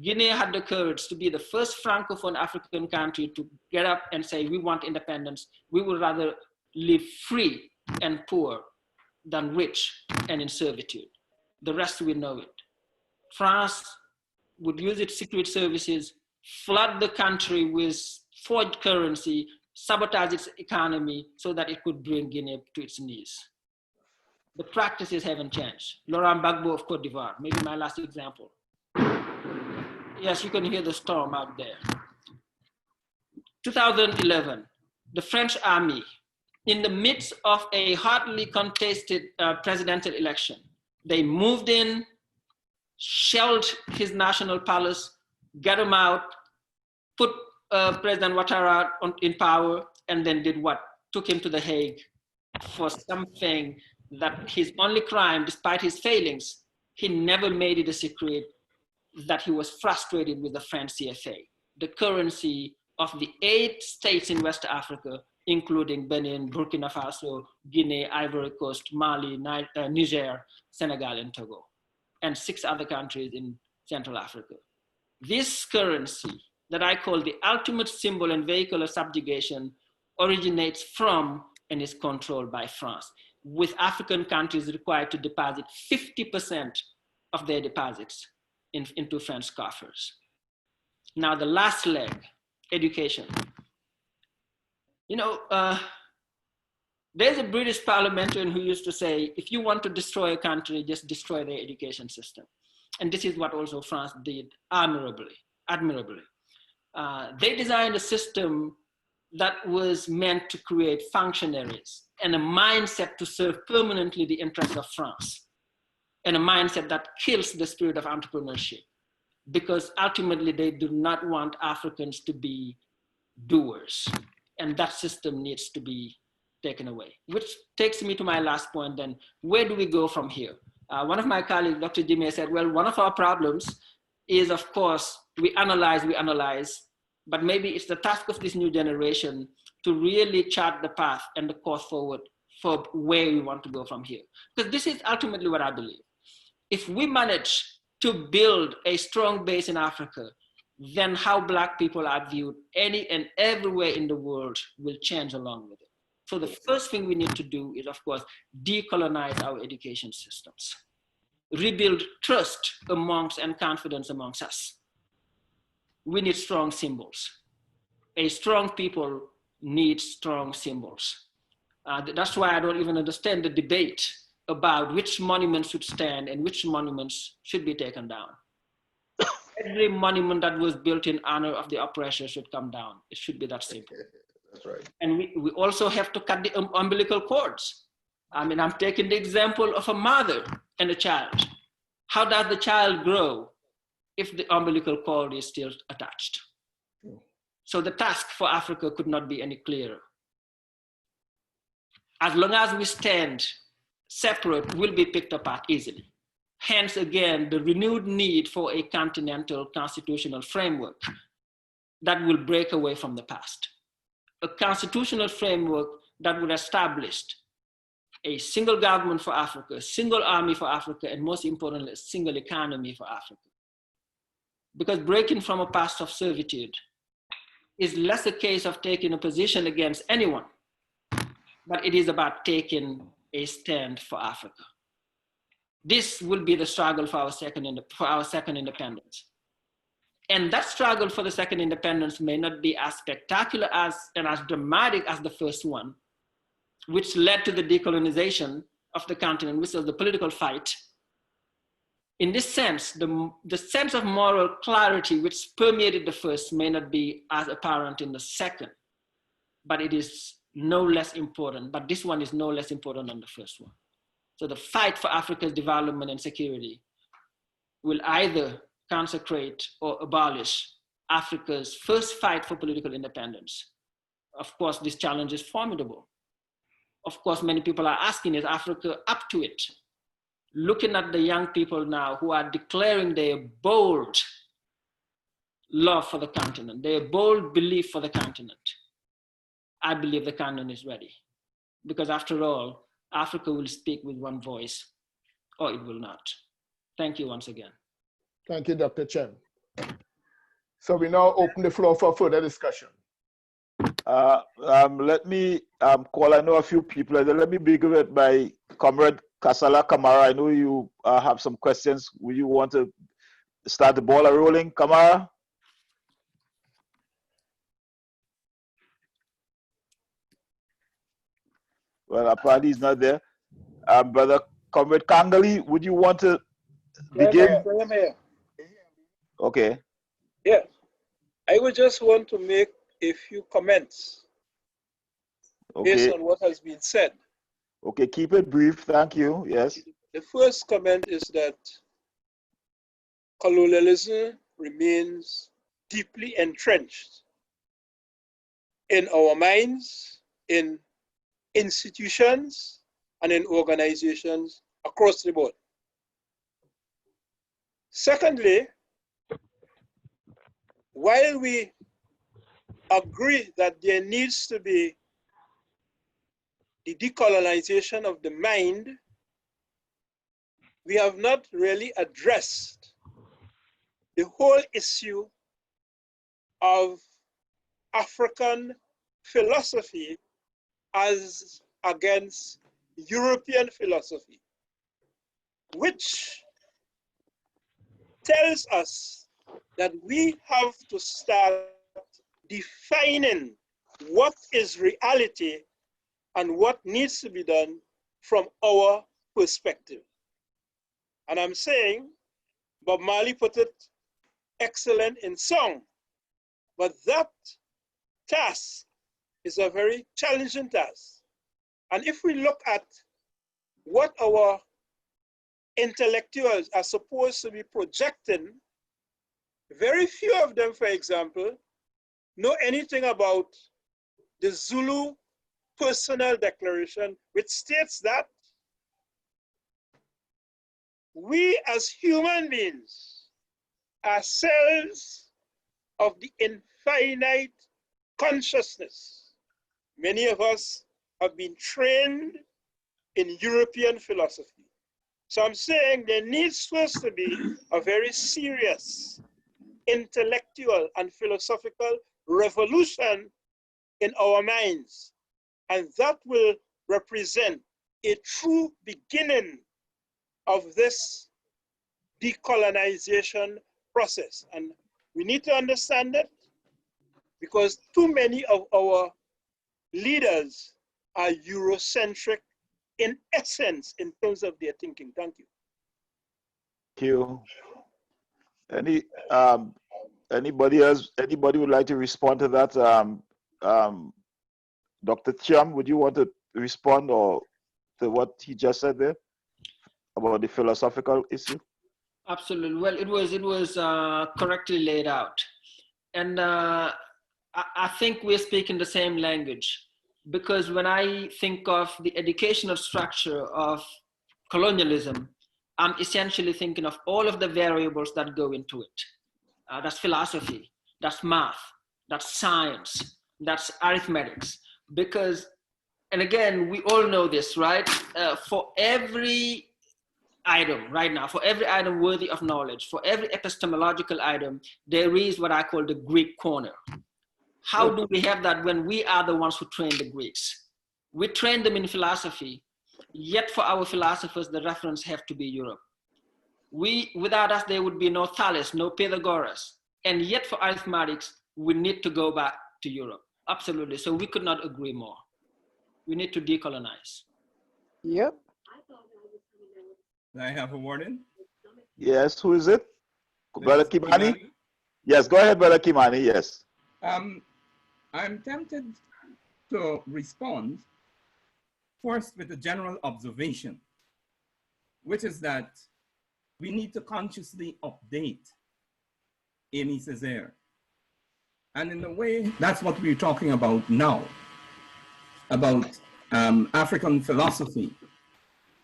Speaker 9: Guinea had the courage to be the first Francophone African country to get up and say, we want independence. We would rather live free and poor than rich and in servitude. The rest we know it. France would use its secret services, flood the country with forged currency, sabotage its economy so that it could bring Guinea to its knees. The practices haven't changed. Laurent Gbagbo of Cote d'Ivoire, maybe my last example. Yes, you can hear the storm out there. 2011, the French army, in the midst of a hotly contested presidential election, they moved in, shelled his national palace, got him out, put President Ouattara in power, and then did what? Took him to The Hague for something that his only crime, despite his failings, he never made it a secret that he was frustrated with the French CFA, the currency of the 8 states in West Africa, including Benin, Burkina Faso, Guinea, Ivory Coast, Mali, Niger, Senegal, and Togo, and 6 other countries in Central Africa. This currency that I call the ultimate symbol and vehicle of subjugation originates from and is controlled by France, with African countries required to deposit 50% of their deposits into French coffers. Now the last leg, education. You know, there's a British parliamentarian who used to say, if you want to destroy a country, just destroy their education system. And this is what also France did admirably. They designed a system that was meant to create functionaries and a mindset to serve permanently the interests of France, and a mindset that kills the spirit of entrepreneurship, because ultimately they do not want Africans to be doers. And that system needs to be taken away, which takes me to my last point then. Where do we go from here? One of my colleagues, Dr. Jimmeh, said, well, one of our problems is, of course, we analyze, but maybe it's the task of this new generation to really chart the path and the course forward for where we want to go from here. Because this is ultimately what I believe. If we manage to build a strong base in Africa, then how Black people are viewed any and everywhere in the world will change along with it. So the first thing we need to do is, of course, decolonize our education systems, rebuild trust amongst and confidence amongst us. We need strong symbols. A strong people need strong symbols. That's why I don't even understand the debate about which monuments should stand and which monuments should be taken down. Every monument that was built in honor of the oppressor should come down. It should be that simple.
Speaker 8: That's right.
Speaker 9: And we also have to cut the umbilical cords. I mean, I'm taking the example of a mother and a child. How does the child grow if the umbilical cord is still attached? So the task for Africa could not be any clearer. As long as we stand separate, we'll be picked apart easily. Hence, again, the renewed need for a continental constitutional framework that will break away from the past. A constitutional framework that would establish a single government for Africa, a single army for Africa, and most importantly, a single economy for Africa. Because breaking from a past of servitude is less a case of taking a position against anyone, but it is about taking a stand for Africa. This will be the struggle for our second independence. And that struggle for the second independence may not be as spectacular and as dramatic as the first one, which led to the decolonization of the continent, which was the political fight. In this sense, the sense of moral clarity which permeated the first may not be as apparent in the second, but it is no less important. But this one is no less important than the first one. So the fight for Africa's development and security will either consecrate or abolish Africa's first fight for political independence. Of course, this challenge is formidable. Of course, many people are asking, is Africa up to it? Looking at the young people now who are declaring their bold love for the continent, their bold belief for the continent. I believe the canon is ready. Because after all, Africa will speak with one voice, or it will not. Thank you once again.
Speaker 6: Thank you, Dr. Chen. So we now open the floor for further discussion.
Speaker 3: Let me call, I know a few people. Let me begin with my comrade Kasala Kamara. I know you have some questions. Will you want to start the ball rolling, Kamara? Well, apparently he's not there. Brother Comrade Kangali, would you want to begin?
Speaker 10: I'm here.
Speaker 3: Okay.
Speaker 10: Yes. I would just want to make a few comments based on what has been said.
Speaker 3: Okay, keep it brief. Thank you. Yes.
Speaker 10: The first comment is that colonialism remains deeply entrenched in our minds, in institutions, and in organizations across the board. Secondly, while we agree that there needs to be the decolonization of the mind, we have not really addressed the whole issue of African philosophy as against European philosophy, which tells us that we have to start defining what is reality and what needs to be done from our perspective. And I'm saying, Bob Marley put it excellent in song, but that task is a very challenging task. And if we look at what our intellectuals are supposed to be projecting, very few of them, for example, know anything about the Zulu Personal Declaration, which states that we as human beings are cells of the infinite consciousness. Many of us have been trained in European philosophy. So I'm saying there needs first to be a very serious intellectual and philosophical revolution in our minds. And that will represent a true beginning of this decolonization process. And we need to understand it because too many of our leaders are Eurocentric in essence in terms of their thinking. Thank you.
Speaker 3: Thank you. Anybody else? Anybody would like to respond to that? Dr. Thiam, would you want to respond or to what he just said there about the philosophical issue?
Speaker 9: Absolutely. Well, it was correctly laid out, and I think we're speaking the same language, because when I think of the educational structure of colonialism, I'm essentially thinking of all of the variables that go into it. That's philosophy, that's math, that's science, that's arithmetics. Because, and again, we all know this, right? For every item right now, for every item worthy of knowledge, for every epistemological item, there is what I call the Greek corner. How do we have that when we are the ones who train the Greeks? We train them in philosophy, yet for our philosophers, the reference have to be Europe. Without us, there would be no Thales, no Pythagoras. And yet for arithmetics, we need to go back to Europe. Absolutely. So we could not agree more. We need to decolonize.
Speaker 11: Yep.
Speaker 12: Can I have a warning?
Speaker 3: Yes, who is it? Brother Kimani? Yes, go ahead, Brother Kimani, yes.
Speaker 12: I'm tempted to respond first with a general observation, which is that we need to consciously update Aime Cesaire. And in a way, that's what we're talking about now, about African philosophy.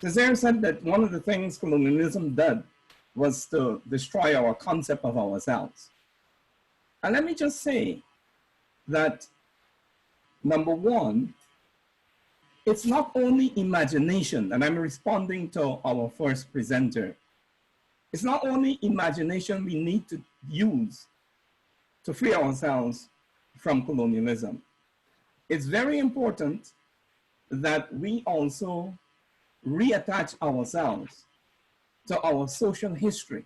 Speaker 12: Cesaire said that one of the things colonialism did was to destroy our concept of ourselves. And let me just say that Number one, it's not only imagination, and I'm responding to our first presenter. It's not only imagination we need to use to free ourselves from colonialism. It's very important that we also reattach ourselves to our social history,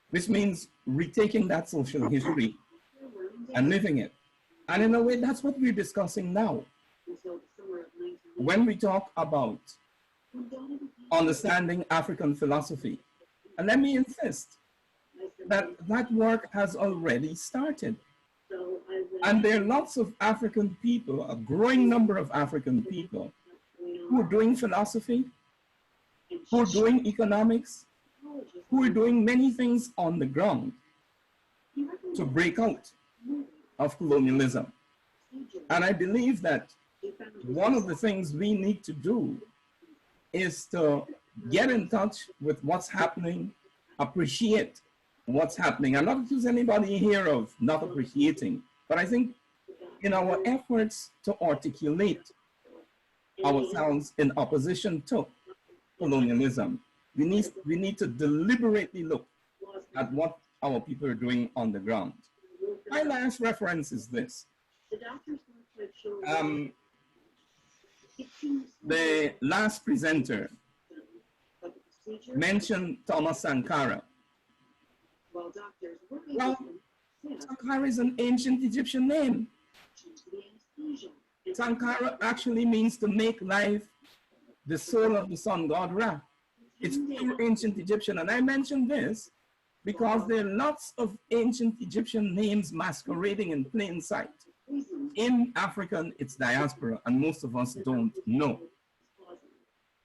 Speaker 12: which means retaking that social history and living it. And in a way, that's what we're discussing now. When we talk about understanding African philosophy, and let me insist that that work has already started. And there are lots of African people, a growing number of African people, who are doing philosophy, who are doing economics, who are doing many things on the ground to break out of colonialism. And I believe that one of the things we need to do is to get in touch with what's happening, appreciate what's happening. I'm not accusing anybody here of not appreciating, but I think in our efforts to articulate ourselves in opposition to colonialism, we need to deliberately look at what our people are doing on the ground. My last reference is this. The last presenter mentioned Thomas Sankara. Well, Sankara is an ancient Egyptian name. Sankara actually means to make life the soul of the sun god Ra. It's pure ancient Egyptian, and I mention this because there are lots of ancient Egyptian names masquerading in plain sight. In African, it's diaspora, and most of us don't know.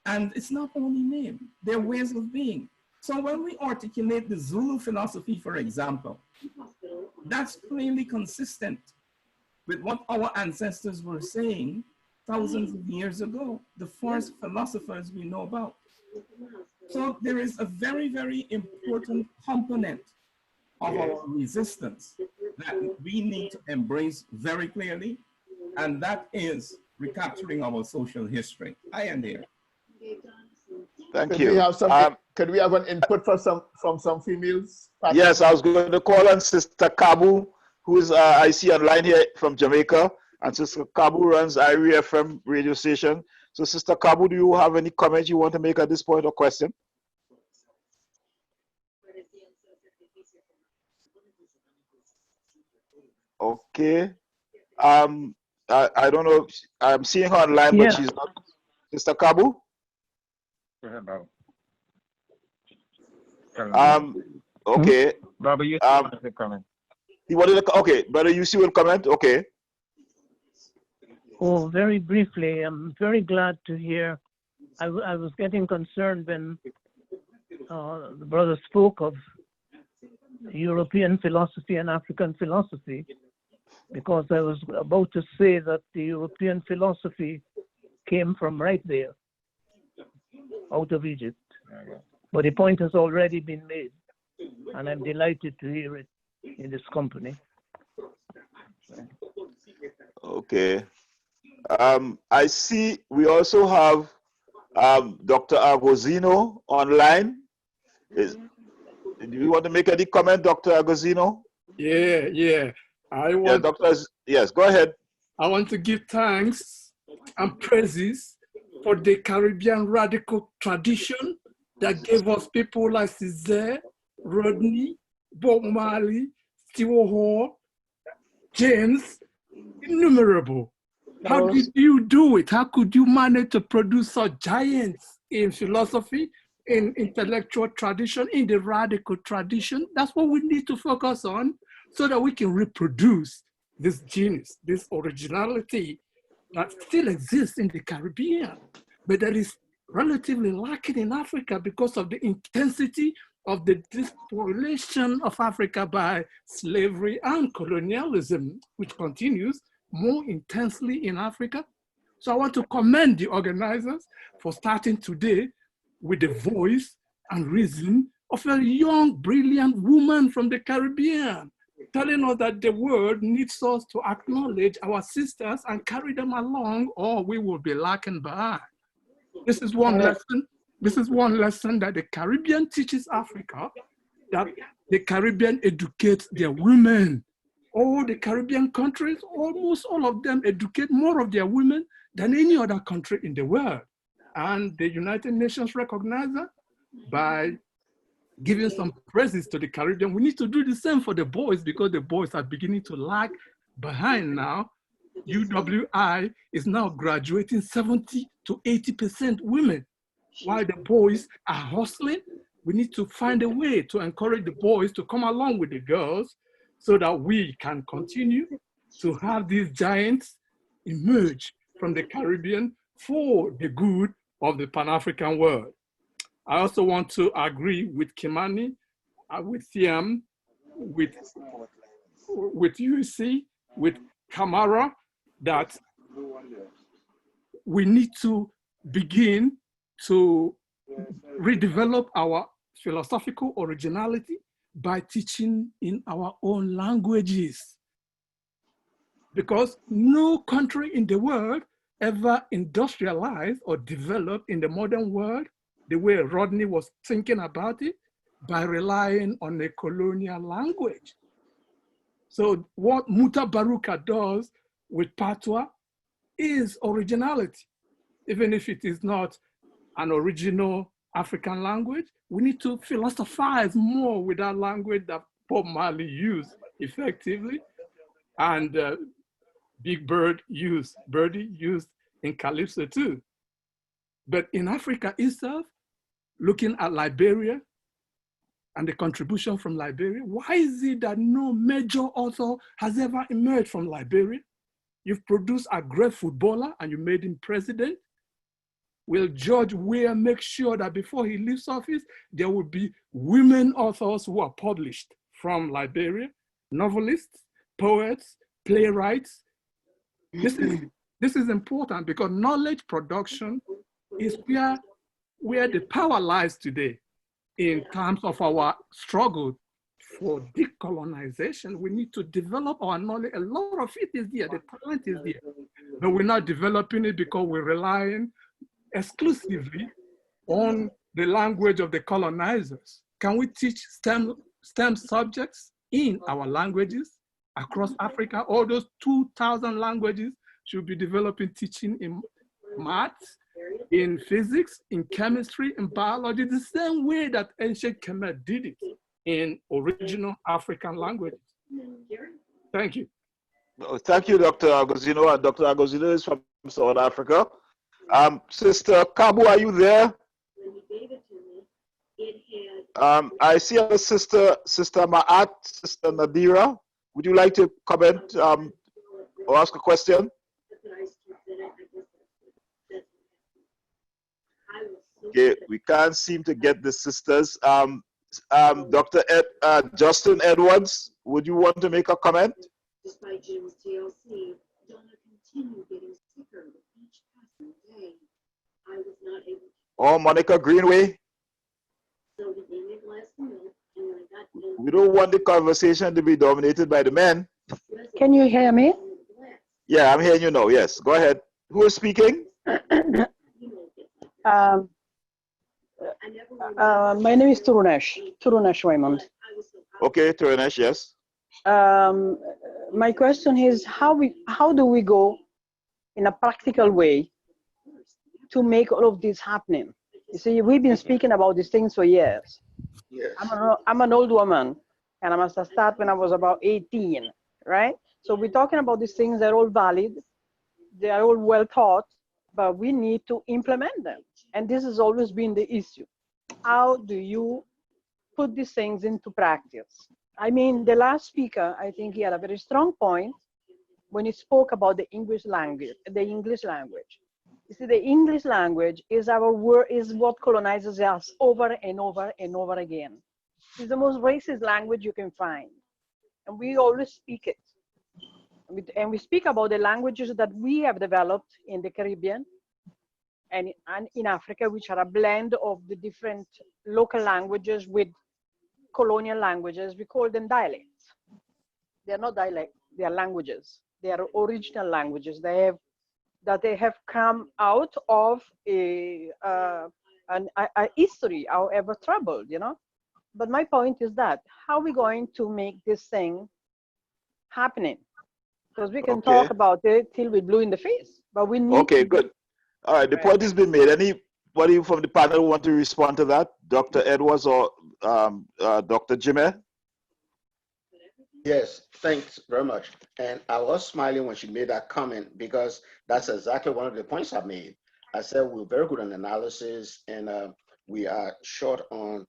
Speaker 12: And it's not only name, they're ways of being. So when we articulate the Zulu philosophy, for example, that's plainly consistent with what our ancestors were saying thousands of years ago, the first philosophers we know about. So there is a very, very important component of our resistance that we need to embrace very clearly, and that is recapturing our social history. I am there.
Speaker 3: Thank
Speaker 6: Could
Speaker 3: you.
Speaker 6: We have some, could we have an input from some females?
Speaker 3: Yes, I was going to call on Sister Kabu, who is I see online here from Jamaica, and Sister Kabu runs Irie FM radio station. So Sister Kabu, do you have any comments you want to make at this point or question? Okay. I don't know. I'm seeing her online, but she's not. Sister Kabu? Okay.
Speaker 4: Baba, you want to comment?
Speaker 3: He wanted to, okay, Brother Eusi will comment. Okay.
Speaker 5: Oh, very briefly, I'm very glad to hear. I was getting concerned when the brother spoke of European philosophy and African philosophy, because I was about to say that the European philosophy came from right there, out of Egypt. But the point has already been made, and I'm delighted to hear it in this company.
Speaker 3: Okay. I see we also have Dr. Agosino online. Do you want to make any comment, Dr. Agosino?
Speaker 11: Yeah.
Speaker 3: Yes, go ahead.
Speaker 11: I want to give thanks and praises for the Caribbean radical tradition that gave us people like Cesaire, Rodney, Bob Marley, Stewart Hall, James, innumerable. How did you do it? How could you manage to produce such giants in philosophy, in intellectual tradition, in the radical tradition? That's what we need to focus on so that we can reproduce this genius, this originality that still exists in the Caribbean, but that is relatively lacking in Africa because of the intensity of the despoilation of Africa by slavery and colonialism, which continues more intensely in Africa. So I want to commend the organizers for starting today with the voice and reason of a young, brilliant woman from the Caribbean. telling us that the world needs us to acknowledge our sisters and carry them along, or we will be lacking behind. This is one lesson. This is one lesson that the Caribbean teaches Africa, that the Caribbean educates their women. All the Caribbean countries, almost all of them educate more of their women than any other country in the world. And the United Nations recognize that by giving some praises to the Caribbean. We need to do the same for the boys, because the boys are beginning to lag behind now. UWI is now graduating 70 to 80% women, while the boys are hustling. We need to find a way to encourage the boys to come along with the girls so that we can continue to have these giants emerge from the Caribbean for the good of the Pan-African world. I also want to agree with Kimani, with Thiam, with Eusi, with Kamara, that we need to begin to redevelop our philosophical originality by teaching in our own languages. Because no country in the world ever industrialized or developed in the modern world the way Rodney was thinking about it, by relying on a colonial language. So what Muta Baruka does with Patois is originality. Even if it is not an original African language, we need to philosophize more with that language that Bob Marley used effectively, and Big Birdie used in Calypso too. But in Africa itself, looking at Liberia and the contribution from Liberia, why is it that no major author has ever emerged from Liberia? You've produced a great footballer and you made him president. Will George Weah make sure that before he leaves office, there will be women authors who are published from Liberia, novelists, poets, playwrights? This is important, because knowledge production is where the power lies today in terms of our struggle for decolonization. We need to develop our knowledge. A lot of it is there, the talent is there, but we're not developing it because we're relying exclusively on the language of the colonizers. Can we teach STEM subjects in our languages across Africa? All those 2,000 languages should be developing teaching in maths, in physics, in chemistry, in biology, the same way that ancient Kemet did it in original African languages. Thank you.
Speaker 3: Thank you, Dr. Agosino. And Dr. Agosino is from South Africa. Sister Kabu, are you there? I see a sister Ma'at, Sister Nadira. Would you like to comment or ask a question? Okay, we can't seem to get the sisters. Dr. Justin Edwards, would you want to make a comment?
Speaker 13: Despite Jim's TLC, Donna continued getting sicker with each passing day. I was not able to.
Speaker 3: Oh, Monica Greenway.
Speaker 13: So the day made last milk, and when I got milk,
Speaker 3: We don't want the conversation to be dominated by the men.
Speaker 14: Can you hear me?
Speaker 3: Yeah, I'm hearing you now. Yes, go ahead. Who is speaking?
Speaker 14: My name is Turunesh Raymond.
Speaker 3: Okay, Turunesh, yes.
Speaker 14: My question is, how do we go in a practical way to make all of this happening? You see, we've been speaking about these things for years.
Speaker 8: Yes.
Speaker 14: I'm an old woman, and I must have started when I was about 18, right? So we're talking about these things, they're all valid, they are all well thought, but we need to implement them. And this has always been the issue. How do you put these things into practice? I mean, the last speaker, I think he had a very strong point when he spoke about the English language. You see, the English language is our word, is what colonizes us over and over and over again. It's the most racist language you can find. And we always speak it. And we speak about the languages that we have developed in the Caribbean and in Africa, which are a blend of the different local languages with colonial languages. We call them dialects. They are not dialect, they are languages. They are original languages. They have come out of a history, however troubled, you know. But my point is that how are we going to make this thing happening? Because we can talk about it till we blue in the face, but we need
Speaker 3: Okay, good. All right, the point has been made. Anybody from the panel want to respond to that? Dr. Edwards or Dr. Jimmeh?
Speaker 8: Yes, thanks very much. And I was smiling when she made that comment because that's exactly one of the points I made. I said we're very good on analysis and we are short on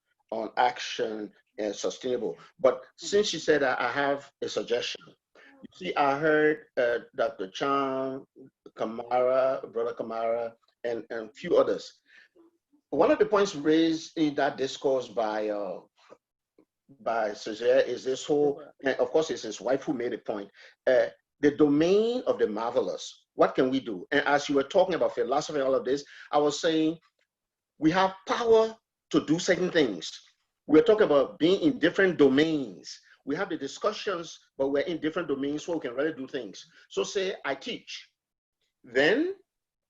Speaker 8: action and sustainable. But since she said that, I have a suggestion. You see, I heard Dr. Thiam, Kamara, Brother Kamara, and a few others. One of the points raised in that discourse by Cesaire is this whole, and of course it's his wife who made a point, the domain of the marvelous. What can we do? And as you were talking about philosophy and all of this, I was saying we have power to do certain things. We're talking about being in different domains. We have the discussions, but we're in different domains so we can really do things. So say I teach. Then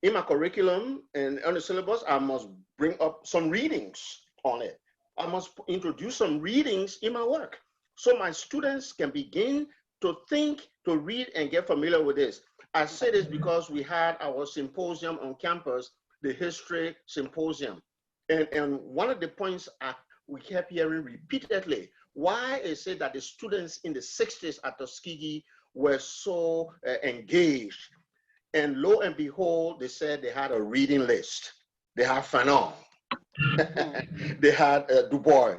Speaker 8: in my curriculum and on the syllabus, I must bring up some readings on it. I must introduce some readings in my work so my students can begin to think, to read, and get familiar with this. I say this because we had our symposium on campus, the history symposium. And one of the points we kept hearing repeatedly, why is it that the students in the 60s at Tuskegee were so engaged? And lo and behold, they said they had a reading list. They had Fanon. They had Du Bois.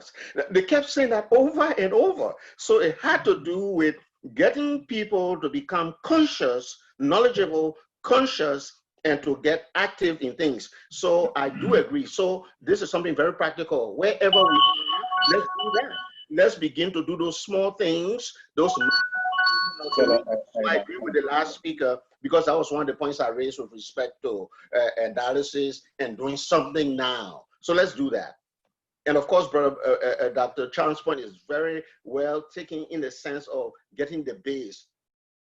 Speaker 8: They kept saying that over and over. So it had to do with getting people to become conscious, knowledgeable, conscious, and to get active in things. So I do agree. So this is something very practical. Wherever we are, let's do that. Let's begin to do those small things, those. So I agree with the last speaker because that was one of the points I raised with respect to analysis and doing something now. So let's do that. And of course, Brother, Dr. Thiam's point is very well taken in the sense of getting the base.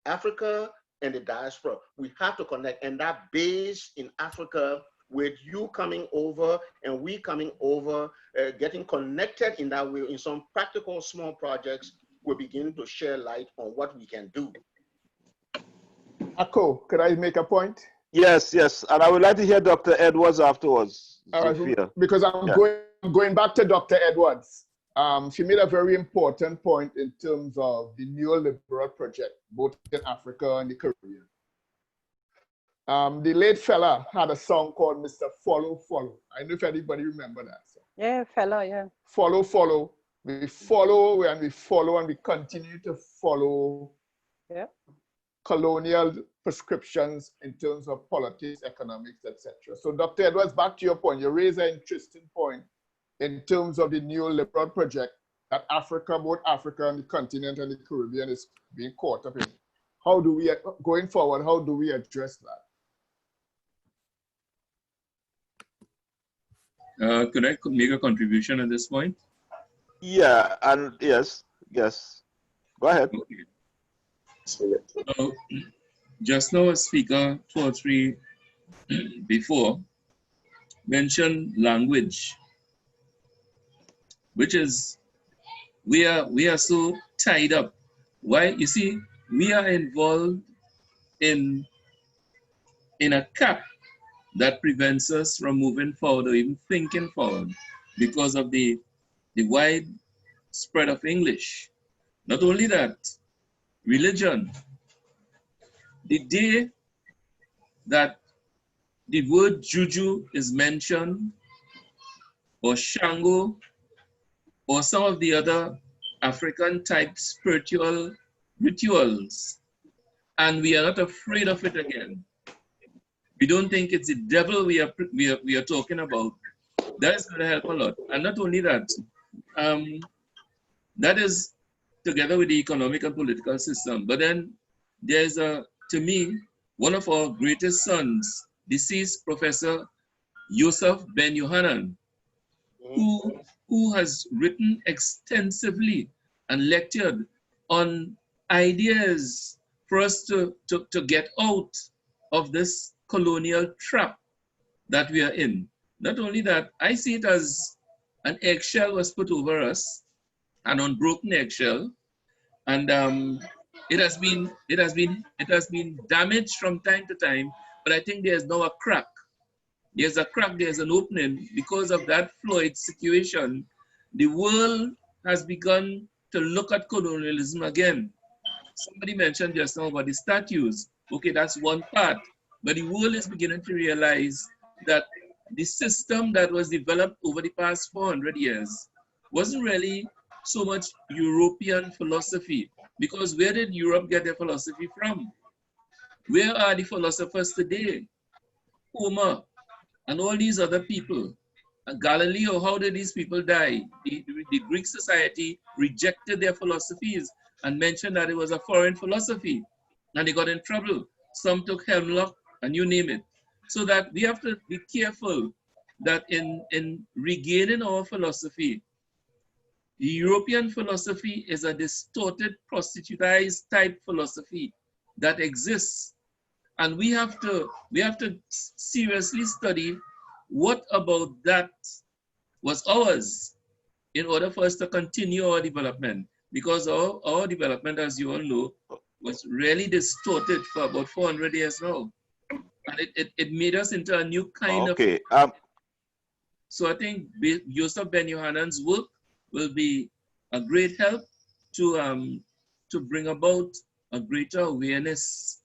Speaker 8: Africa and the diaspora, we have to connect, and that base in Africa with you coming over and we coming over, getting connected in that way in some practical small projects will begin to share light on what we can do.
Speaker 6: Akko, could I make a point?
Speaker 3: Yes, yes, and I would like to hear Dr. Edwards afterwards.
Speaker 6: Right, because I'm going back to Dr. Edwards. She made a very important point in terms of the neoliberal project, both in Africa and the Caribbean. The late fella had a song called Mr. Follow, Follow. I don't know if anybody remember that song.
Speaker 14: Yeah, fella, yeah.
Speaker 6: Follow, follow. We follow and we follow and we continue to follow colonial prescriptions in terms of politics, economics, etc. So Dr. Edwards, back to your point, you raise an interesting point in terms of the neoliberal project that Africa, both Africa and the continent and the Caribbean is being caught up in. How do we, going forward, how do we address that?
Speaker 15: Could I make a contribution at this point?
Speaker 3: Yeah, and yes. Go ahead.
Speaker 15: Okay. So, just now a speaker, 2 or 3 before, mentioned language, which is, we are so tied up. Why? You see, we are involved in a cap that prevents us from moving forward or even thinking forward because of the wide spread of English. Not only that, religion. The day that the word juju is mentioned, or Shango, or some of the other African type spiritual rituals, and we are not afraid of it again. We don't think it's the devil we are talking about. That is going to help a lot. And not only that, that is together with the economic and political system. But then there's to me, one of our greatest sons, deceased Professor Yusuf Ben Yohanan, who has written extensively and lectured on idea is for us to get out of this colonial trap that we are in. Not only that, I see it as an eggshell was put over us, an unbroken eggshell, and it has been damaged from time to time. But I think there's now a crack. There's a crack. There's an opening because of that fluid situation. The world has begun to look at colonialism again. Somebody mentioned just now about the statues. Okay, that's one part. But the world is beginning to realize that the system that was developed over the past 400 years wasn't really so much European philosophy. Because where did Europe get their philosophy from? Where are the philosophers today? Homer and all these other people. Galileo, how did these people die? The Greek society rejected their philosophies and mentioned that it was a foreign philosophy, and they got in trouble. Some took hemlock, and you name it. So that we have to be careful that in regaining our philosophy, the European philosophy is a distorted, prostitutized type philosophy that exists. And we have to seriously study what about that was ours in order for us to continue our development. Because our development, as you all know, was really distorted for about 400 years now. And it made us into a new kind of... So I think Joseph Ben Yohanan's work will be a great help to bring about a greater awareness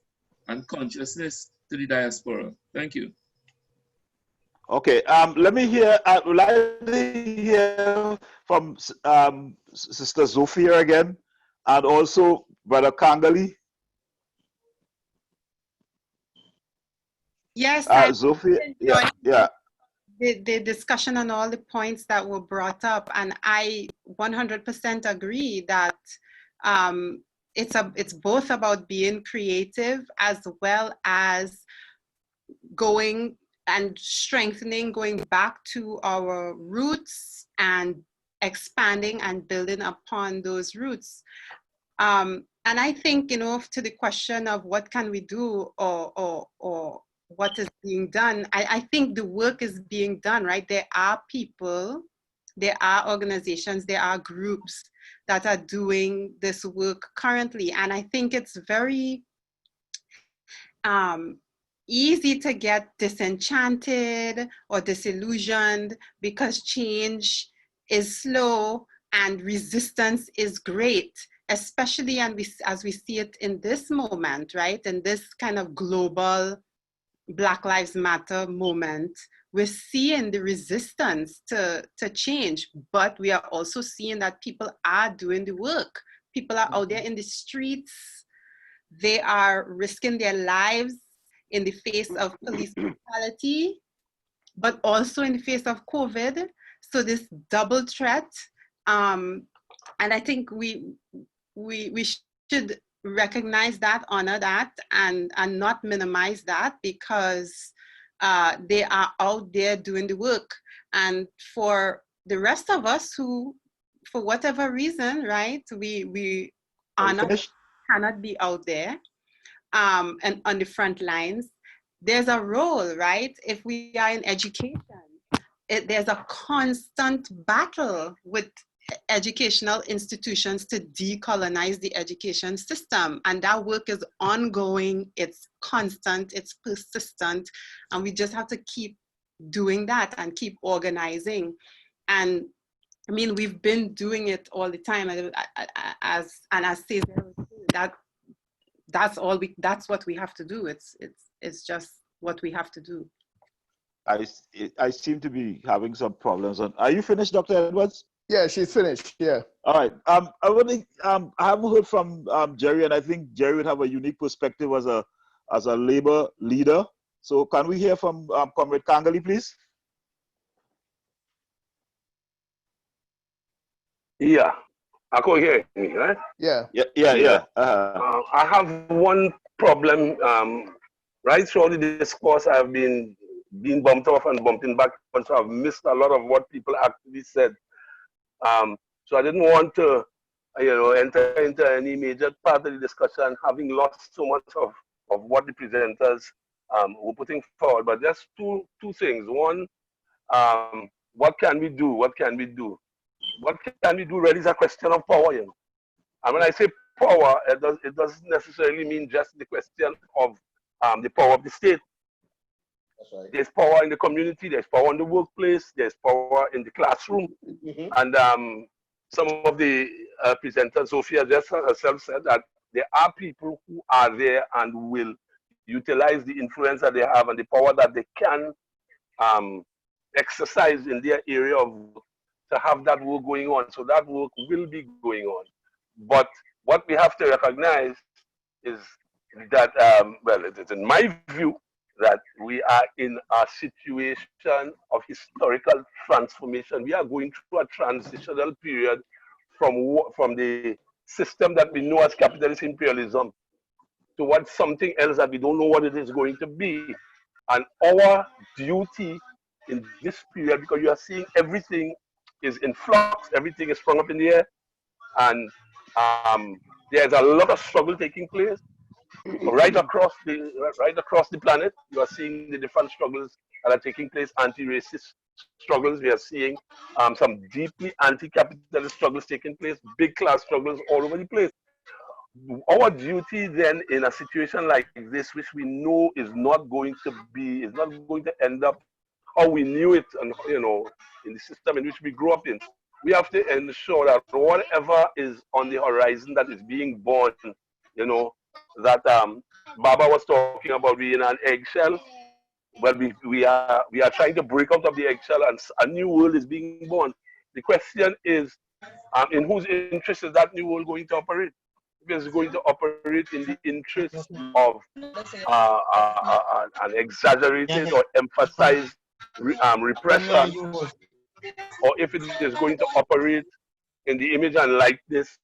Speaker 15: and consciousness to the diaspora. Thank you.
Speaker 3: Okay, let me hear, I'd like to hear from Sister Zophia again, and also Brother Kangali.
Speaker 1: Yes,
Speaker 3: Zophia, yeah.
Speaker 1: The discussion on all the points that were brought up, and I 100% agree that it's both about being creative as well as going and strengthening, going back to our roots and expanding and building upon those roots. And I think, you know, to the question of what can we do or what is being done, I think the work is being done, right? There are people, there are organizations, there are groups that are doing this work currently. And I think it's very easy to get disenchanted or disillusioned because change is slow and resistance is great, especially as we see it in this moment, right? In this kind of global Black Lives Matter moment, we're seeing the resistance to change, but we are also seeing that people are doing the work. People are out there in the streets. They are risking their lives in the face of police brutality, but also in the face of COVID. So this double threat, and I think we should recognize that, honor that, and not minimize that, because they are out there doing the work. And for the rest of us who, for whatever reason, right, we cannot be out there and on the front lines, there's a role, right? If we are in education, there's a constant battle with educational institutions to decolonize the education system. And that work is ongoing, it's constant, it's persistent, and we just have to keep doing that and keep organizing. And I mean, we've been doing it all the time, as Cesaire was saying, that's what we have to do. It's just what we have to do.
Speaker 3: I seem to be having some problems. Are you finished, Dr. Edwards?
Speaker 6: Yeah, she's finished. Yeah.
Speaker 3: All right. I haven't heard from Jerry, and I think Jerry would have a unique perspective as a labor leader. So can we hear from Comrade Kangali, please?
Speaker 16: Yeah. I could hear me, right?
Speaker 6: Yeah.
Speaker 3: Yeah.
Speaker 16: I have one problem. Right through the discourse, I've been being bumped off and bumping back, and so I've missed a lot of what people actually said. So I didn't want to enter into any major part of the discussion, having lost so much of what the presenters were putting forward. But just two things. One, what can we do? What can we do? What can we do really is a question of power. And when I say power, it doesn't necessarily mean just the question of the power of the state.
Speaker 8: That's right.
Speaker 16: There's power in the community, there's power in the workplace, there's power in the classroom. And some of the presenters, Zophia just herself said that there are people who are there and will utilize the influence that they have and the power that they can exercise in their area of work to have that work going on. So that work will be going on. But what we have to recognize is that, well, it is in my view, that we are in a situation of historical transformation. We are going through a transitional period from the system that we know as capitalist imperialism towards something else that we don't know what it is going to be. And our duty in this period, because you are seeing everything is in flux, everything is sprung up in the air, and there's a lot of struggle taking place. Right across the planet, you are seeing the different struggles that are taking place, anti-racist struggles. We are seeing some deeply anti-capitalist struggles taking place, big class struggles all over the place. Our duty then in a situation like this, which we know is not going to end up how we knew it, and in the system in which we grew up in, we have to ensure that whatever is on the horizon that is being born, that Baba was talking about being an eggshell. Well, we are trying to break out of the eggshell, and a new world is being born. The question is, in whose interest is that new world going to operate? If it's going to operate in the interest of an exaggerated or emphasized repression, or if it is going to operate in the image and likeness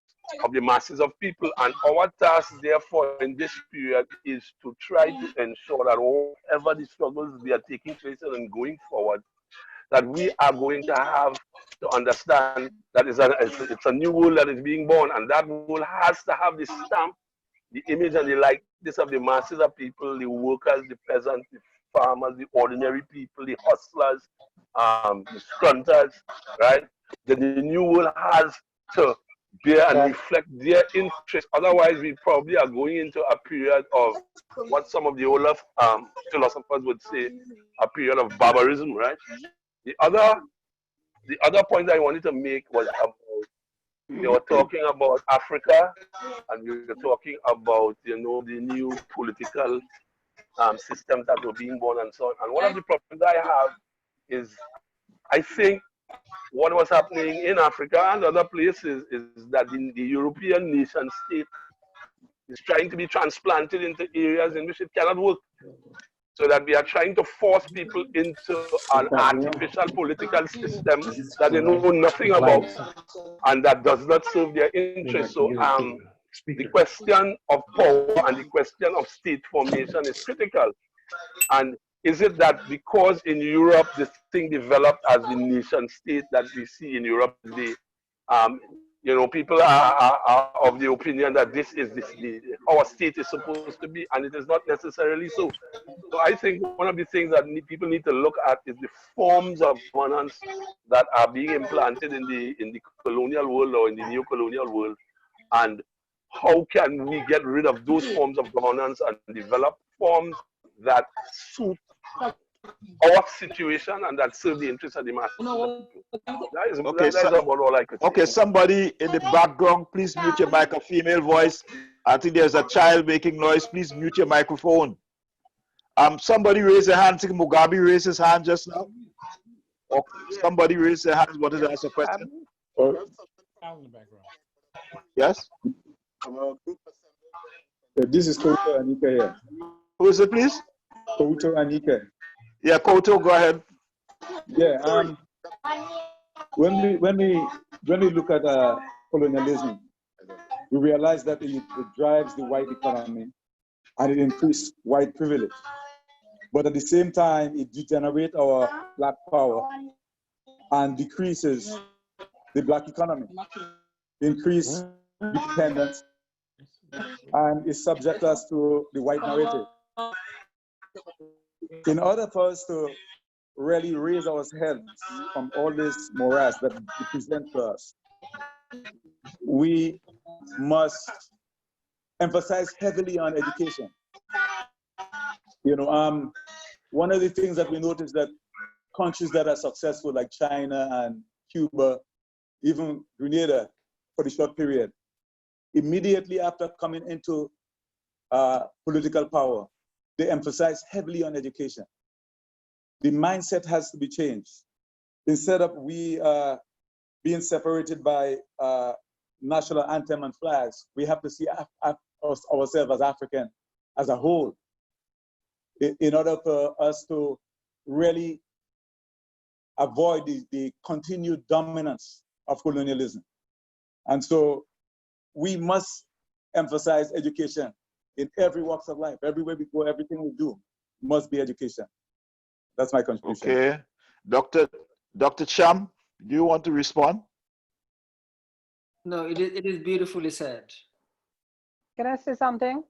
Speaker 16: of the masses of people. And our task, therefore, in this period is to try to ensure that whatever the struggles we are taking place in and going forward, that we are going to have to understand that it's a new world that is being born, and that world has to have the stamp, the image and the likeness of the masses of people, the workers, the peasants, the farmers, the ordinary people, the hustlers, the scrunters, right? That the new world has to bear and reflect their interests. Otherwise, we probably are going into a period of what some of the older philosophers would say, a period of barbarism, right? The other point I wanted to make was about, they were talking about Africa, and we were talking about, the new political systems that were being born and so on. And one of the problems I have is, I think what was happening in Africa and other places is that the European nation state is trying to be transplanted into areas in which it cannot work. So that we are trying to force people into an artificial political system that they know nothing about and that does not serve their interests. So the question of power and the question of state formation is critical. And is it that because in Europe this thing developed as the nation state that we see in Europe, people are of the opinion that this is our state is supposed to be, and it is not necessarily so. So I think one of the things that people need to look at is the forms of governance that are being implanted in the colonial world or in the neo-colonial world, and how can we get rid of those forms of governance and develop forms that suit our situation and that serve the interests of the masses. That is about all I could say.
Speaker 3: Okay, somebody in the background, please mute your mic, a female voice. I think there's a child making noise. Please mute your microphone. Somebody raised their hand. I think Mugabe raised his hand just now. Or somebody raised their hand. Wanted to ask a question. Yes?
Speaker 17: This is Koto Anika here.
Speaker 3: Who is it, please?
Speaker 17: Koto Anika.
Speaker 3: Yeah, Koto, go ahead.
Speaker 17: Yeah, when we look at colonialism, we realize that it drives the white economy and it increases white privilege. But at the same time, it degenerates our black power and decreases the black economy, increase dependence and is subject us to the white narrative. In order for us to really raise our heads from all this morass that it presents to us, we must emphasize heavily on education. You know, one of the things that we notice that countries that are successful like China and Cuba, even Grenada for the short period, immediately after coming into political power, they emphasize heavily on education. The mindset has to be changed. Instead of we being separated by national anthem and flags, we have to see ourselves as African as a whole in order for us to really avoid the continued dominance of colonialism. And so we must emphasize education in every walks of life. Everywhere we go, everything we do must be education. That's my contribution.
Speaker 3: Okay. Dr. Thiam, do you want to respond?
Speaker 9: No, it is beautifully said.
Speaker 14: Can I say something?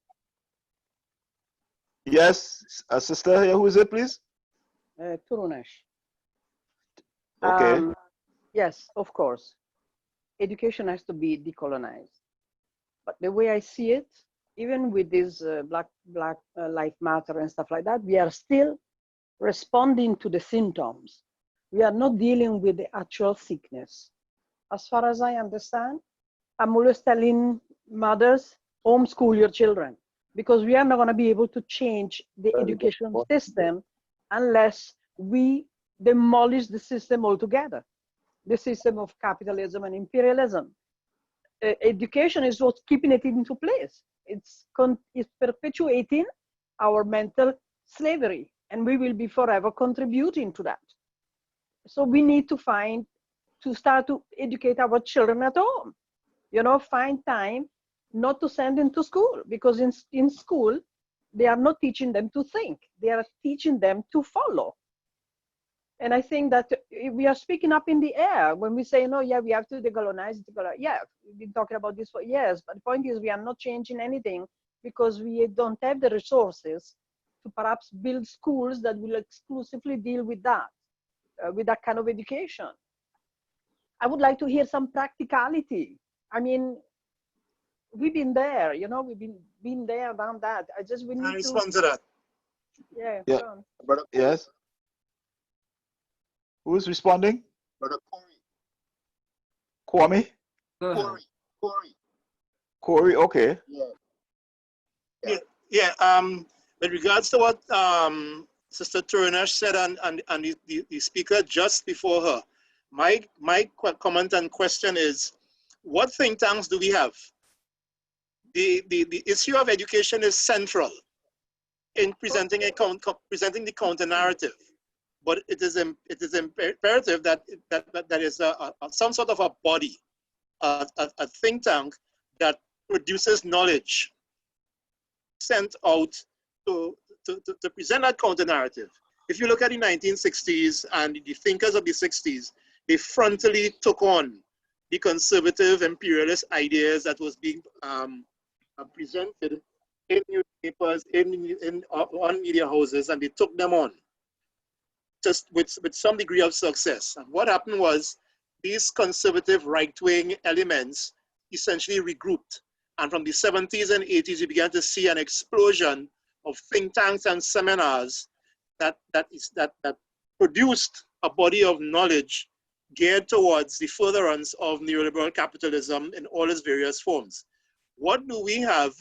Speaker 3: Yes, a sister here. Who is it, please?
Speaker 14: Turunesh.
Speaker 3: Okay.
Speaker 14: Yes, of course. Education has to be decolonized. But the way I see it, even with this Black Lives Matter and stuff like that, we are still responding to the symptoms. We are not dealing with the actual sickness. As far as I understand, I'm always telling mothers, homeschool your children, because we are not going to be able to change the education system unless we demolish the system altogether, the system of capitalism and imperialism. Education is what's keeping it into place. It's perpetuating our mental slavery, and we will be forever contributing to that. So we need to start to educate our children at home. You know, find time not to send them to school, because in school, they are not teaching them to think. They are teaching them to follow. And I think that we are speaking up in the air when we say, no, yeah, we have to decolonize. Yeah, we've been talking about this for years, but the point is we are not changing anything because we don't have the resources to perhaps build schools that will exclusively deal with that kind of education. I would like to hear some practicality. I mean, we've been there, you know, we've been there, done that. We need to
Speaker 10: respond to that.
Speaker 14: Yeah.
Speaker 3: Yes. Who is responding?
Speaker 8: Brother
Speaker 3: Kwame? Corey, okay.
Speaker 10: With regards to what Sister Thierno said and the speaker just before her, my comment and question is, what think tanks do we have? The issue of education is central in presenting the counter narrative, but it is imperative that there is some sort of a body, a think tank that produces knowledge sent out to present that counter narrative. If you look at the 1960s and the thinkers of the 60s, they frontally took on the conservative imperialist ideas that was being presented in newspapers, on media houses, and they took them on, just with some degree of success. And what happened was these conservative right-wing elements essentially regrouped. And from the 70s and 80s, you began to see an explosion of think tanks and seminars that produced a body of knowledge geared towards the furtherance of neoliberal capitalism in all its various forms. What do we have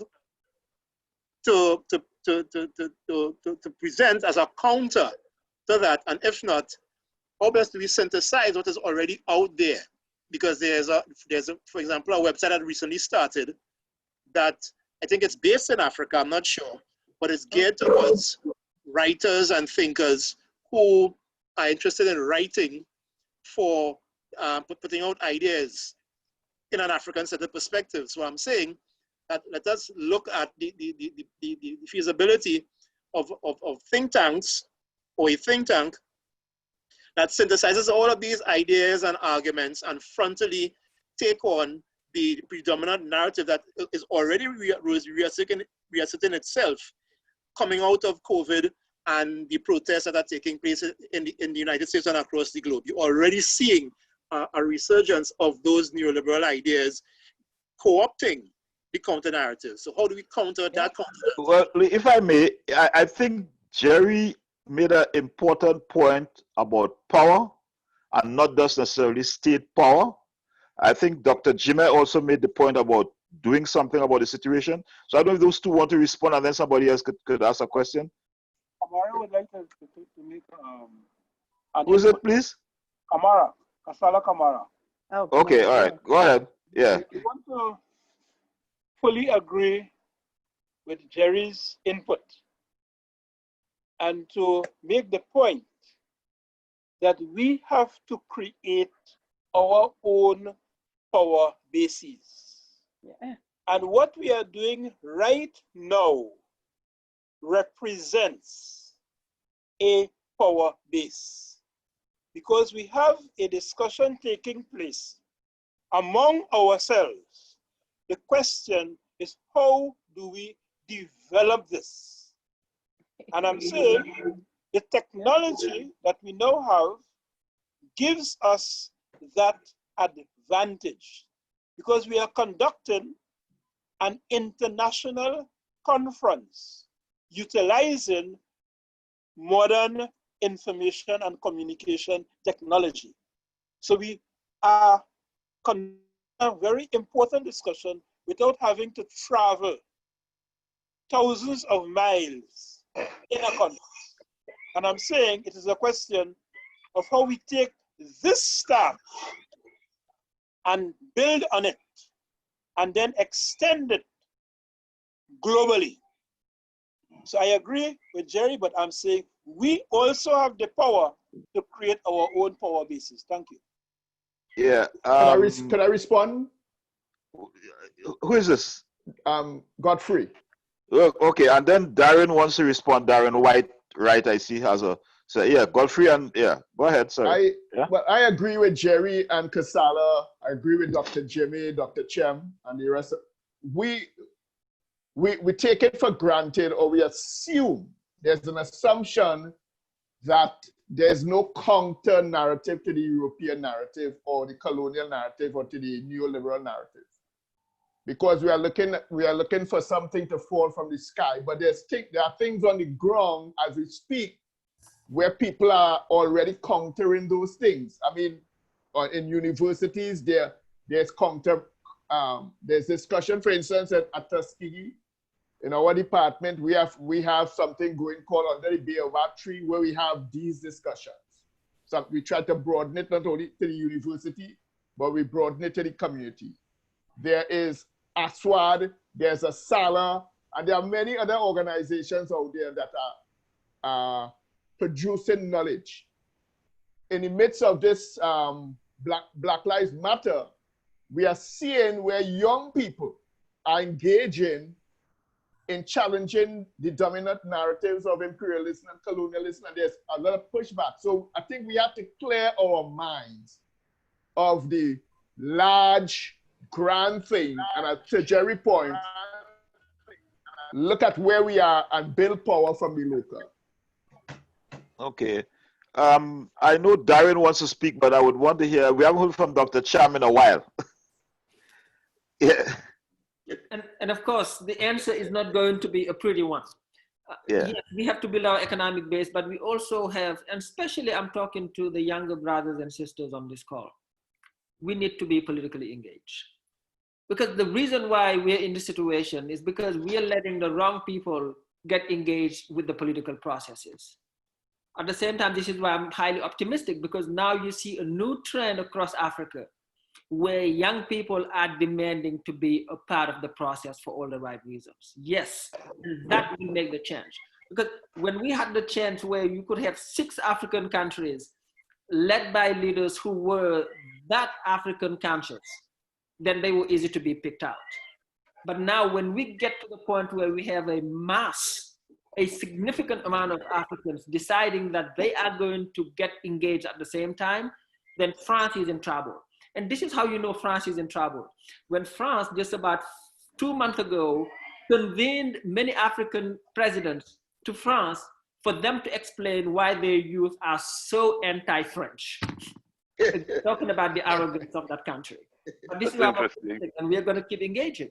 Speaker 10: to present as a counter to that? And if not, how best do we synthesize what is already out there? Because there's for example, a website that recently started that I think it's based in Africa, I'm not sure, but it's geared towards writers and thinkers who are interested in writing for putting out ideas in an African-centered perspective. So I'm saying that let us look at the feasibility of think tanks, or a think tank that synthesizes all of these ideas and arguments and frontally take on the predominant narrative that is already reasserting itself coming out of COVID and the protests that are taking place in the United States and across the globe. You're already seeing a resurgence of those neoliberal ideas co-opting the counter-narrative. So how do we counter that counter-narrative?
Speaker 3: Well, if I may, I think Jerry made an important point about power and not just necessarily state power. I think Dr. Jimmeh also made the point about doing something about the situation. So I don't know if those two want to respond and then somebody else could ask a question.
Speaker 18: Kamara would like to make
Speaker 3: Who is it, please?
Speaker 18: Kamara, Kasala Kamara.
Speaker 14: Oh,
Speaker 3: okay, all right, go ahead. Yeah.
Speaker 18: We want to fully agree with Jerry's input and to make the point that we have to create our own power bases.
Speaker 14: Yeah.
Speaker 18: And what we are doing right now represents a power base, because we have a discussion taking place among ourselves. The question is, how do we develop this? And I'm saying the technology that we now have gives us that advantage, because we are conducting an international conference utilizing modern information and communication technology. So we are conducting a very important discussion without having to travel thousands of miles in a conference. And I'm saying it is a question of how we take this start and build on it and then extend it globally. So I agree with Jerry, but I'm saying we also have the power to create our own power bases. Thank you.
Speaker 3: Yeah.
Speaker 6: Can I respond?
Speaker 3: Who is this?
Speaker 6: Godfrey.
Speaker 3: Okay, and then Darren wants to respond. Darren White, right? I see has a. So yeah, Godfrey and yeah, go ahead. Sorry.
Speaker 6: Well, I agree with Jerry and Kasala. I agree with Dr. Jimmeh, Dr. Thiam, and the rest. We take it for granted, or we assume there's an assumption that there's no counter narrative to the European narrative or the colonial narrative or to the neoliberal narrative, because we are looking for something to fall from the sky. But there are things on the ground as we speak where people are already countering those things. I mean, in universities, there's discussion, for instance, at Tuskegee. In our department, we have something going called Under the Baobab Tree, where we have these discussions. So we try to broaden it not only to the university, but we broaden it to the community. There is ASWAD, there's a SALA, and there are many other organizations out there that are producing knowledge. In the midst of this Black Lives Matter, we are seeing where young people are engaging in challenging the dominant narratives of imperialism and colonialism, and there's a lot of pushback. So I think we have to clear our minds of the large, grand thing, and to Jerry's point, look at where we are and build power from the local.
Speaker 3: Okay. I know Darren wants to speak, but I would want to hear, we haven't heard from Dr. Thiam in a while. Yeah.
Speaker 9: And of course, the answer is not going to be a pretty one. Yes, we have to build our economic base, but we also have, and especially I'm talking to the younger brothers and sisters on this call, we need to be politically engaged. Because the reason why we're in this situation is because we are letting the wrong people get engaged with the political processes. At the same time, this is why I'm highly optimistic, because now you see a new trend across Africa where young people are demanding to be a part of the process for all the right reasons. Yes, that will make the change. Because when we had the chance where you could have 6 African countries led by leaders who were that African conscious, then they were easy to be picked out. But now when we get to the point where we have a significant amount of Africans deciding that they are going to get engaged at the same time, then France is in trouble. And this is how you know France is in trouble. When France, just about 2 months ago, convened many African presidents to France for them to explain why their youth are so anti-French. Talking about the arrogance of that country. But this is our politics, and we are going to keep engaging.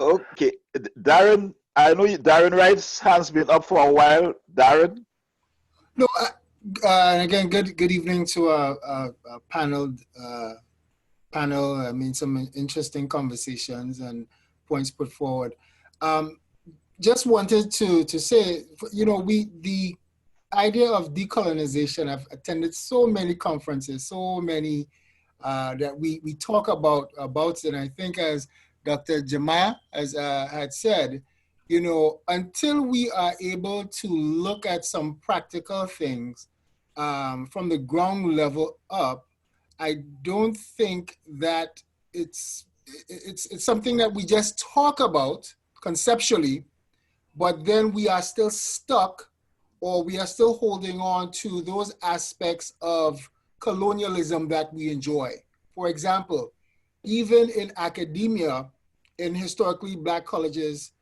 Speaker 3: Okay, Darren, I know Darren Wright's hand's been up for a while. Darren?
Speaker 19: No, again, good evening to our panel. I mean, some interesting conversations and points put forward. Just wanted to say, you know, the idea of decolonization, I've attended so many conferences, so many that we talk about it. And I think as Dr. Jimmeh had said, you know, until we are able to look at some practical things from the ground level up, I don't think that it's something that we just talk about conceptually, but then we are still stuck, or we are still holding on to those aspects of colonialism that we enjoy. For example, even in academia, in historically Black colleges,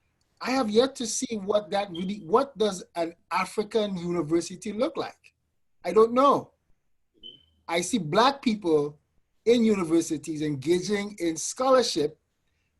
Speaker 19: I have yet to see what does an African university look like? I don't know. I see Black people in universities engaging in scholarship,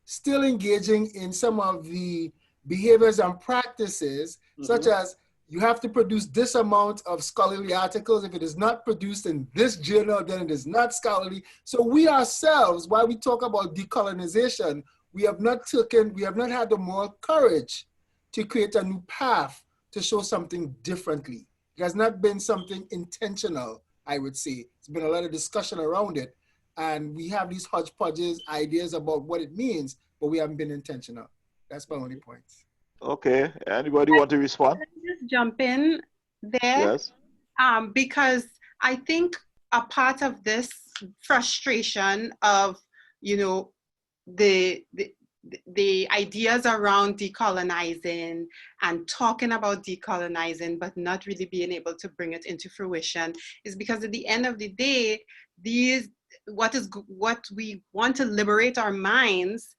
Speaker 19: still engaging in some of the behaviors and practices, such as you have to produce this amount of scholarly articles. If it is not produced in this journal, then it is not scholarly. So we ourselves, while we talk about decolonization, we have not had the moral courage to create a new path to show something differently. It has not been something intentional, I would say. It's been a lot of discussion around it. And we have these hodgepodges ideas about what it means, but we haven't been intentional. That's my only point.
Speaker 3: Okay, anybody want to respond?
Speaker 1: Can I just jump in there?
Speaker 3: Yes.
Speaker 1: Because I think a part of this frustration of, you know, the ideas around decolonizing and talking about decolonizing, but not really being able to bring it into fruition, is because at the end of the day, what we want to liberate our minds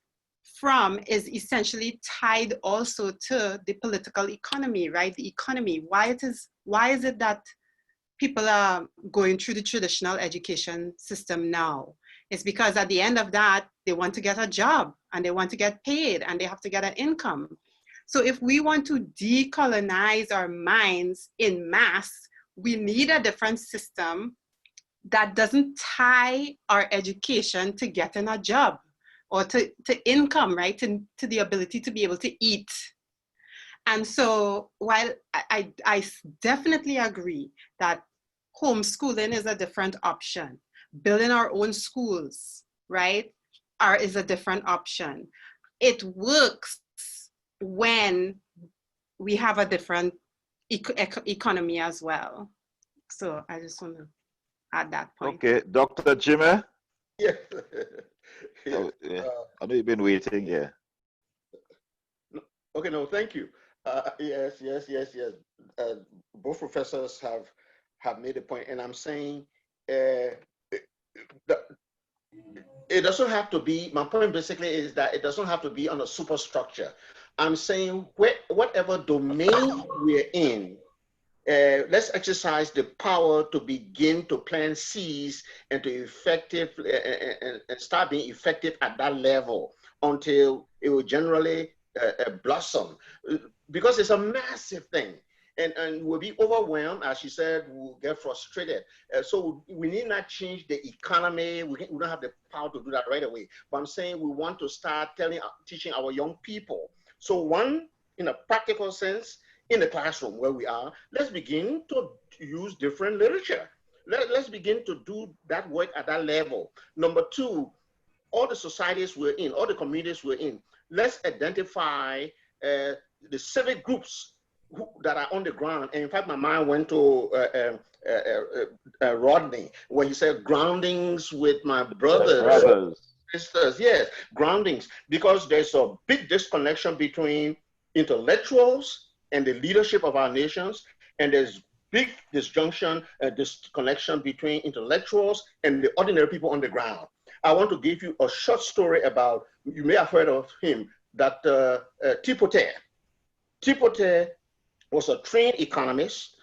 Speaker 1: from is essentially tied also to the political economy, right? The economy. Why is it that people are going through the traditional education system now? It's because at the end of that, they want to get a job and they want to get paid and they have to get an income. So if we want to decolonize our minds in mass, we need a different system that doesn't tie our education to getting a job or to income, right? To the ability to be able to eat. And so while I definitely agree that homeschooling is a different option, building our own schools, right, is a different option. It works when we have a different economy as well. So I just want to add that point.
Speaker 3: Okay, Dr. Jimmeh?
Speaker 8: Yes.
Speaker 3: Oh, yeah. I know you've been waiting, yeah.
Speaker 8: Okay, no, thank you. Yes. Both professors have made a point, and I'm saying it doesn't have to be, my point basically is that it doesn't have to be on a superstructure. I'm saying whatever domain we're in, let's exercise the power to begin to plant seeds and to start being effective at that level until it will generally blossom, because it's a massive thing. And we'll be overwhelmed, as she said, we'll get frustrated. So we need not change the economy. We don't have the power to do that right away. But I'm saying we want to start teaching our young people. So one, in a practical sense, in the classroom where we are, let's begin to use different literature. Let's begin to do that work at that level. Number two, all the societies we're in, all the communities we're in, let's identify the civic groups that are on the ground. And in fact, my mind went to Rodney when he said groundings with my brothers. Sisters, yes, groundings, because there's a big disconnection between intellectuals and the leadership of our nations, and there's big disjunction, disconnection between intellectuals and the ordinary people on the ground. I want to give you a short story about, you may have heard of him, that Tipote. Tipote was a trained economist,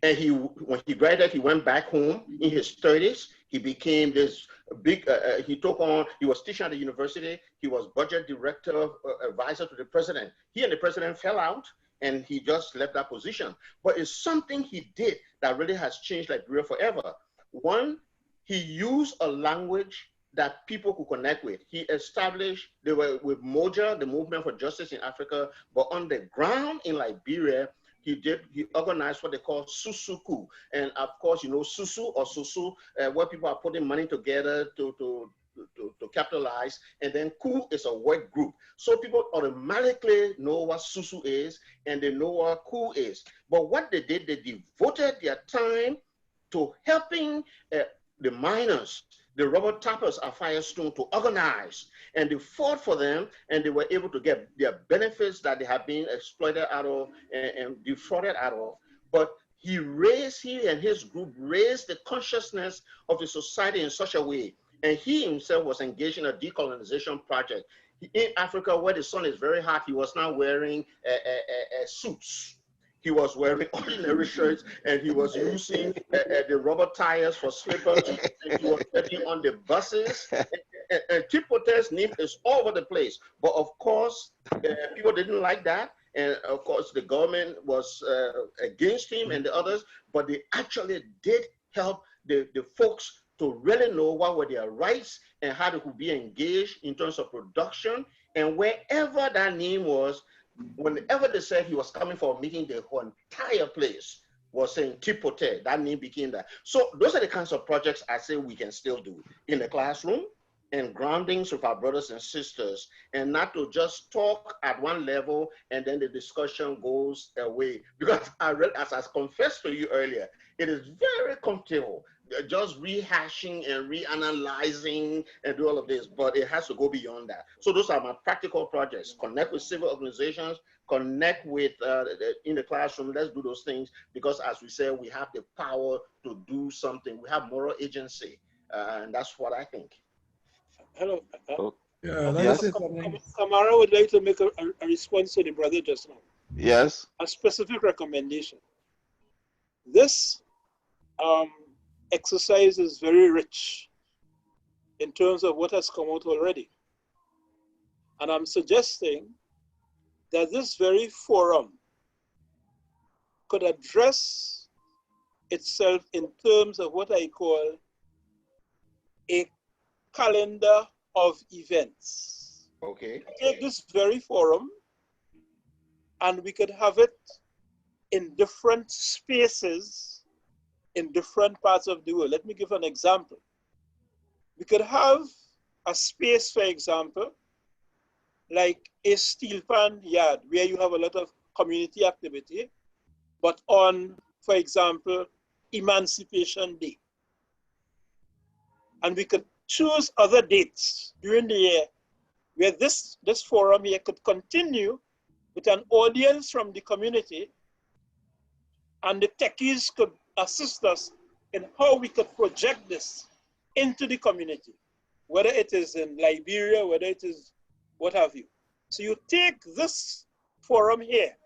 Speaker 8: and when he graduated, he went back home in his 30s. He became this big, he was teaching at the university. He was budget director, advisor to the president. He and the president fell out, and he just left that position. But it's something he did that really has changed Liberia forever. One, he used a language that people could connect with. He established, they were with Moja, the Movement for Justice in Africa, but on the ground in Liberia, he organized what they call Susuku. And of course, you know, Susu or Susu, where people are putting money together to capitalize, and then Ku is a work group. So people automatically know what Susu is, and they know what Ku is. But what they did, they devoted their time to helping the miners, the rubber tappers at Firestone, to organize, and they fought for them, and they were able to get their benefits that they have been exploited out of and defrauded out of. But he and his group raised the consciousness of the society in such a way, and he himself was engaged in a decolonization project. In Africa, where the sun is very hot, he was now wearing suits. He was wearing ordinary shirts, and he was using the rubber tires for slippers, and he was getting on the buses. And Tipote's name is all over the place. But of course, people didn't like that. And of course, the government was against him and the others, but they actually did help the folks to really know what were their rights and how they could be engaged in terms of production. And wherever that name was, whenever they said he was coming for a meeting, the whole entire place was saying Tipote. That name became that. So those are the kinds of projects I say we can still do in the classroom and groundings with our brothers and sisters, and not to just talk at one level and then the discussion goes away. Because as I confessed to you earlier, it is very comfortable just rehashing and reanalyzing and do all of this, but it has to go beyond that. So those are my practical projects. Connect with civil organizations, connect with in the classroom. Let's do those things, because as we say, we have the power to do something. We have moral agency, and that's what I think.
Speaker 10: Hello.
Speaker 17: Yeah,
Speaker 10: yes. Kamara would like to make a response to the brother just now.
Speaker 3: Yes.
Speaker 10: A specific recommendation. This exercise is very rich in terms of what has come out already. And I'm suggesting that this very forum could address itself in terms of what I call a calendar of events.
Speaker 8: Okay.
Speaker 10: Take this very forum and we could have it in different spaces in different parts of the world. Let me give an example. We could have a space, for example, like a steel pan yard where you have a lot of community activity, but on, for example, Emancipation Day. And we could choose other dates during the year where this forum here could continue with an audience from the community, and the techies could assist us in how we could project this into the community, whether it is in Liberia, whether it is what have you. So you take this forum here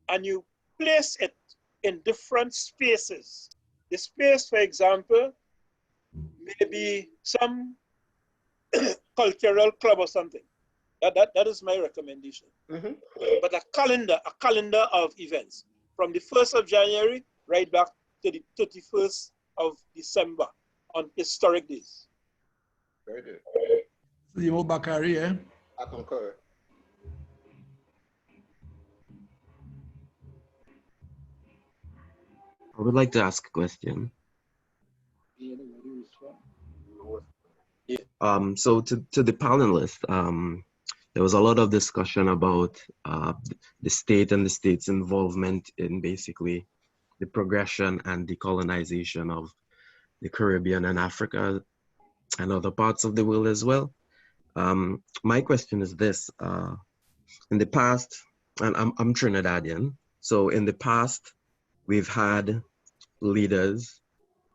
Speaker 10: and you place it in different spaces. The space, for example, maybe some cultural club or something. That is my recommendation.
Speaker 8: Mm-hmm.
Speaker 10: But a calendar of events from the 1st of January right back to the 31st of December on historic days.
Speaker 8: Very good.
Speaker 11: Limo Bakari, eh?
Speaker 8: I concur.
Speaker 20: I would like to ask a question. So to the panelists, there was a lot of discussion about the state and the state's involvement in basically the progression and decolonization of the Caribbean and Africa and other parts of the world as well. My question is this: in the past, and I'm Trinidadian, so in the past, we've had leaders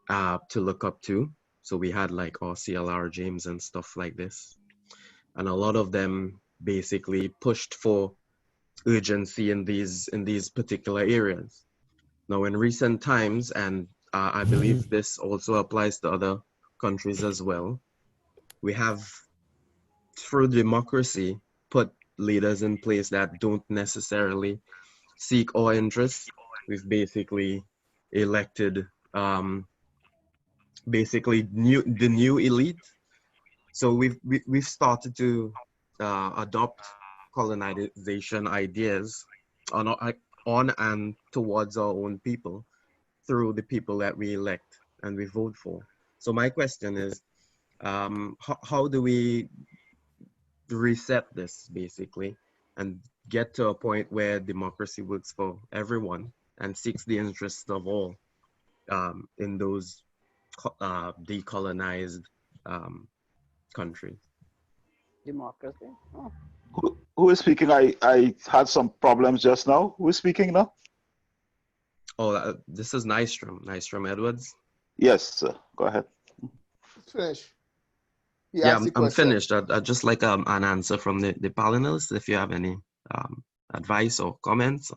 Speaker 20: to look up to. So we had like CLR James and stuff like this. And a lot of them basically pushed for urgency in these particular areas. Now, in recent times, and I believe this also applies to other countries as well, we have, through democracy, put leaders in place that don't necessarily seek our interests. We've basically elected basically the new elite. So we've started to adopt colonization ideas on and towards our own people through the people that we elect and we vote for. So my question is, how do we reset this basically and get to a point where democracy works for everyone and seeks the interests of all in those decolonized countries?
Speaker 14: Democracy. Oh.
Speaker 3: Who is speaking? I had some problems just now. Who is speaking now?
Speaker 20: Oh, this is Nystrom Edwards.
Speaker 3: Yes, sir. Go ahead.
Speaker 6: Finish.
Speaker 20: Yeah, I'm finished. I'd just like an answer from the panelists if you have any advice or comments.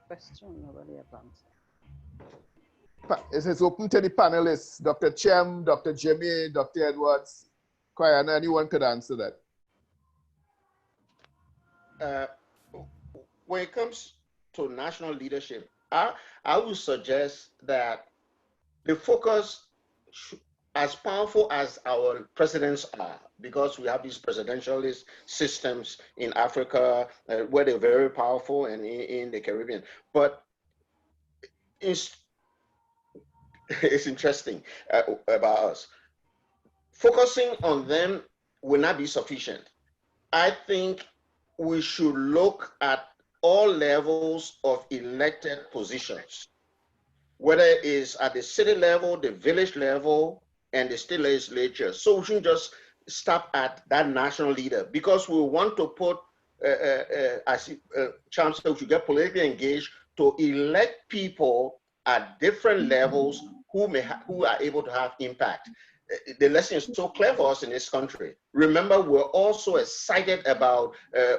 Speaker 14: Question, nobody has answered.
Speaker 6: It is open to the panelists, Dr. Thiam, Dr. Jimmeh, Dr. Edwards, Kwayana, anyone could answer
Speaker 8: that. When it comes to national leadership, I would suggest that the focus, as powerful as our presidents are, because we have these presidentialist systems in Africa where they're very powerful, and in the Caribbean, but it's interesting about us. Focusing on them will not be sufficient. I think we should look at all levels of elected positions, whether it is at the city level, the village level, and the state legislature. So we shouldn't just stop at that national leader, because we want to put, as Thiam said, we should get politically engaged to elect people at different levels who are able to have impact. The lesson is so clear for us in this country. Remember, we're also excited about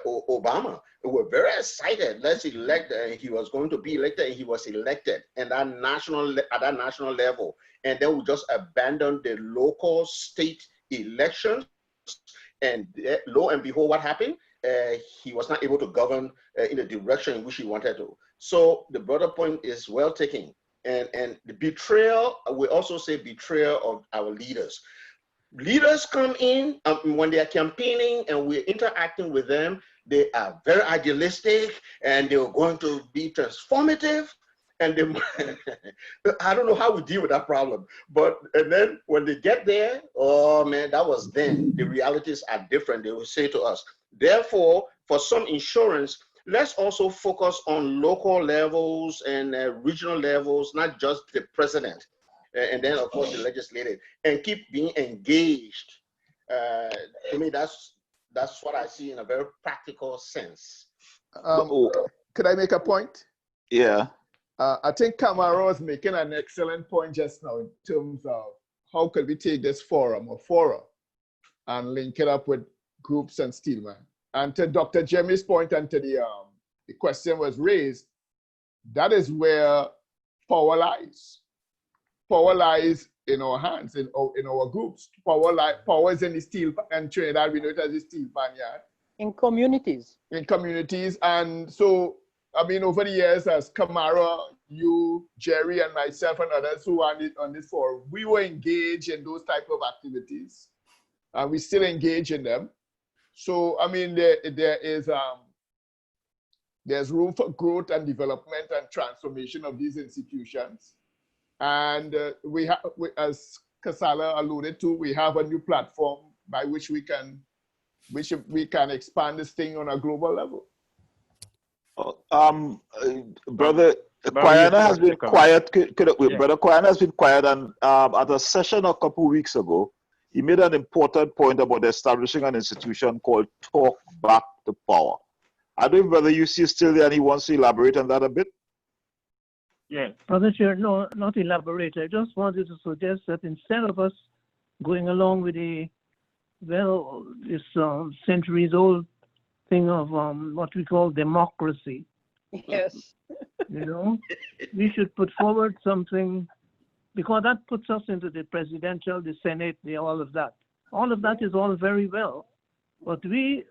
Speaker 8: Obama. We're very excited. Let's elect. He was going to be elected, and he was elected, and at that national level. And then we just abandoned the local state elections. And lo and behold, what happened? He was not able to govern in the direction in which he wanted to. So the broader point is well taken. And the betrayal, we also say betrayal of our leaders. Leaders come in when they are campaigning and we're interacting with them, they are very idealistic and they're going to be transformative. And they, I don't know how we deal with that problem. And then when they get there, oh man, that was then. The realities are different, they will say to us. Therefore, for some insurance, let's also focus on local levels and regional levels, not just the president, and then of course the legislative, and keep being engaged. To me, that's what I see in a very practical sense.
Speaker 6: Could I make a point?
Speaker 3: Yeah.
Speaker 6: I think Cameroon was making an excellent point just now in terms of how could we take this forum or fora and link it up with groups and Steelman. And to Dr. Jimmeh's point and to the question was raised, that is where power lies. Power lies in our hands, in our groups. Power is in the steel, and Trinidad, we know it as the steel vineyard.
Speaker 14: In communities.
Speaker 6: In communities. And so, I mean, over the years, as Kamara, you, Jerry, and myself and others who are on this forum, we were engaged in those type of activities. And we still engage in them. So, I mean, there's room for growth and development and transformation of these institutions. And as Kasala alluded to, we have a new platform by which we can expand this thing on a global level.
Speaker 3: Brother Kwayana has been quiet. Brother Kwayana has been quiet, and at a session a couple of weeks ago, he made an important point about establishing an institution called Talk Back to Power. I don't know if Brother Eusi is still there and he wants to elaborate on that a bit.
Speaker 5: Yes. Brother Chair, no, not elaborate. I just wanted to suggest that instead of us going along with this centuries-old thing of what we call democracy.
Speaker 14: Yes.
Speaker 5: We should put forward something, because that puts us into the presidential, the Senate, all of that. All of that is all very well, but this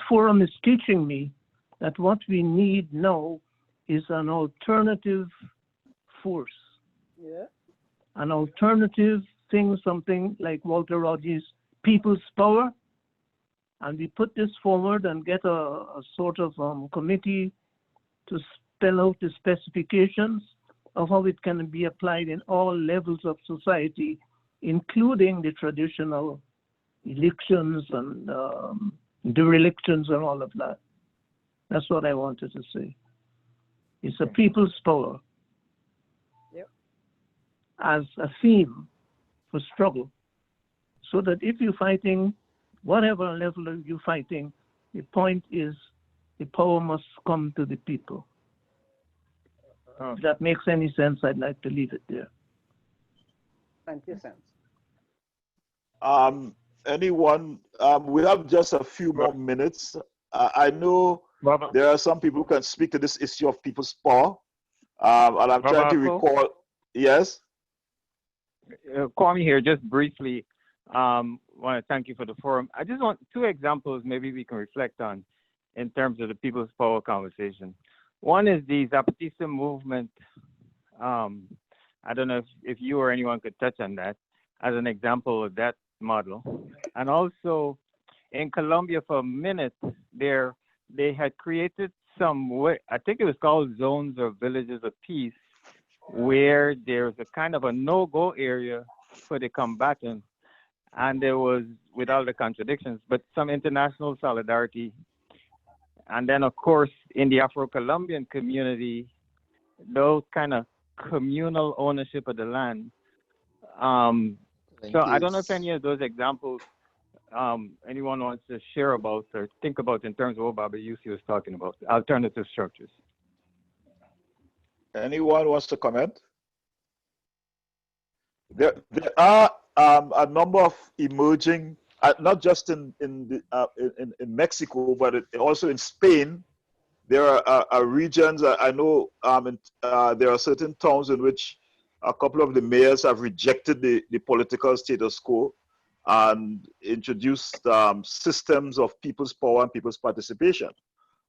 Speaker 5: forum is teaching me that what we need now is an alternative force.
Speaker 14: Yeah.
Speaker 5: An alternative thing, something like Walter Rodgers' people's power, and we put this forward and get a sort of committee to spell out the specifications of how it can be applied in all levels of society, including the traditional elections and derelictions and all of that. That's what I wanted to say. It's a people's power.
Speaker 14: Yep.
Speaker 5: As a theme for struggle, so that if you're fighting, whatever level you're fighting, the point is the power must come to the people. If that makes any sense, I'd like to leave it there.
Speaker 14: Thank you, sense.
Speaker 3: Anyone? We have just a few more minutes. I know there are some people who can speak to this issue of people's power, and I'm trying to recall. Yes.
Speaker 4: Kwame here, just briefly. Want to thank you for the forum. I just want 2 examples maybe we can reflect on in terms of the people's power conversation. One is the Zapatista movement. I don't know if you or anyone could touch on that as an example of that model. And also in Colombia for a minute there, they had created some way, I think it was called zones or villages of peace, where there's a kind of a no-go area for the combatants. And there was, with all the contradictions, but some international solidarity. And then, of course, in the Afro-Colombian community, those kind of communal ownership of the land. So I don't know if any of those examples anyone wants to share about or think about in terms of what Baba Eusi was talking about, alternative structures.
Speaker 3: Anyone wants to comment? There are a number of emerging, not just in Mexico, but also in Spain. There are regions. I know there are certain towns in which a couple of the mayors have rejected the political status quo and introduced systems of people's power and people's participation.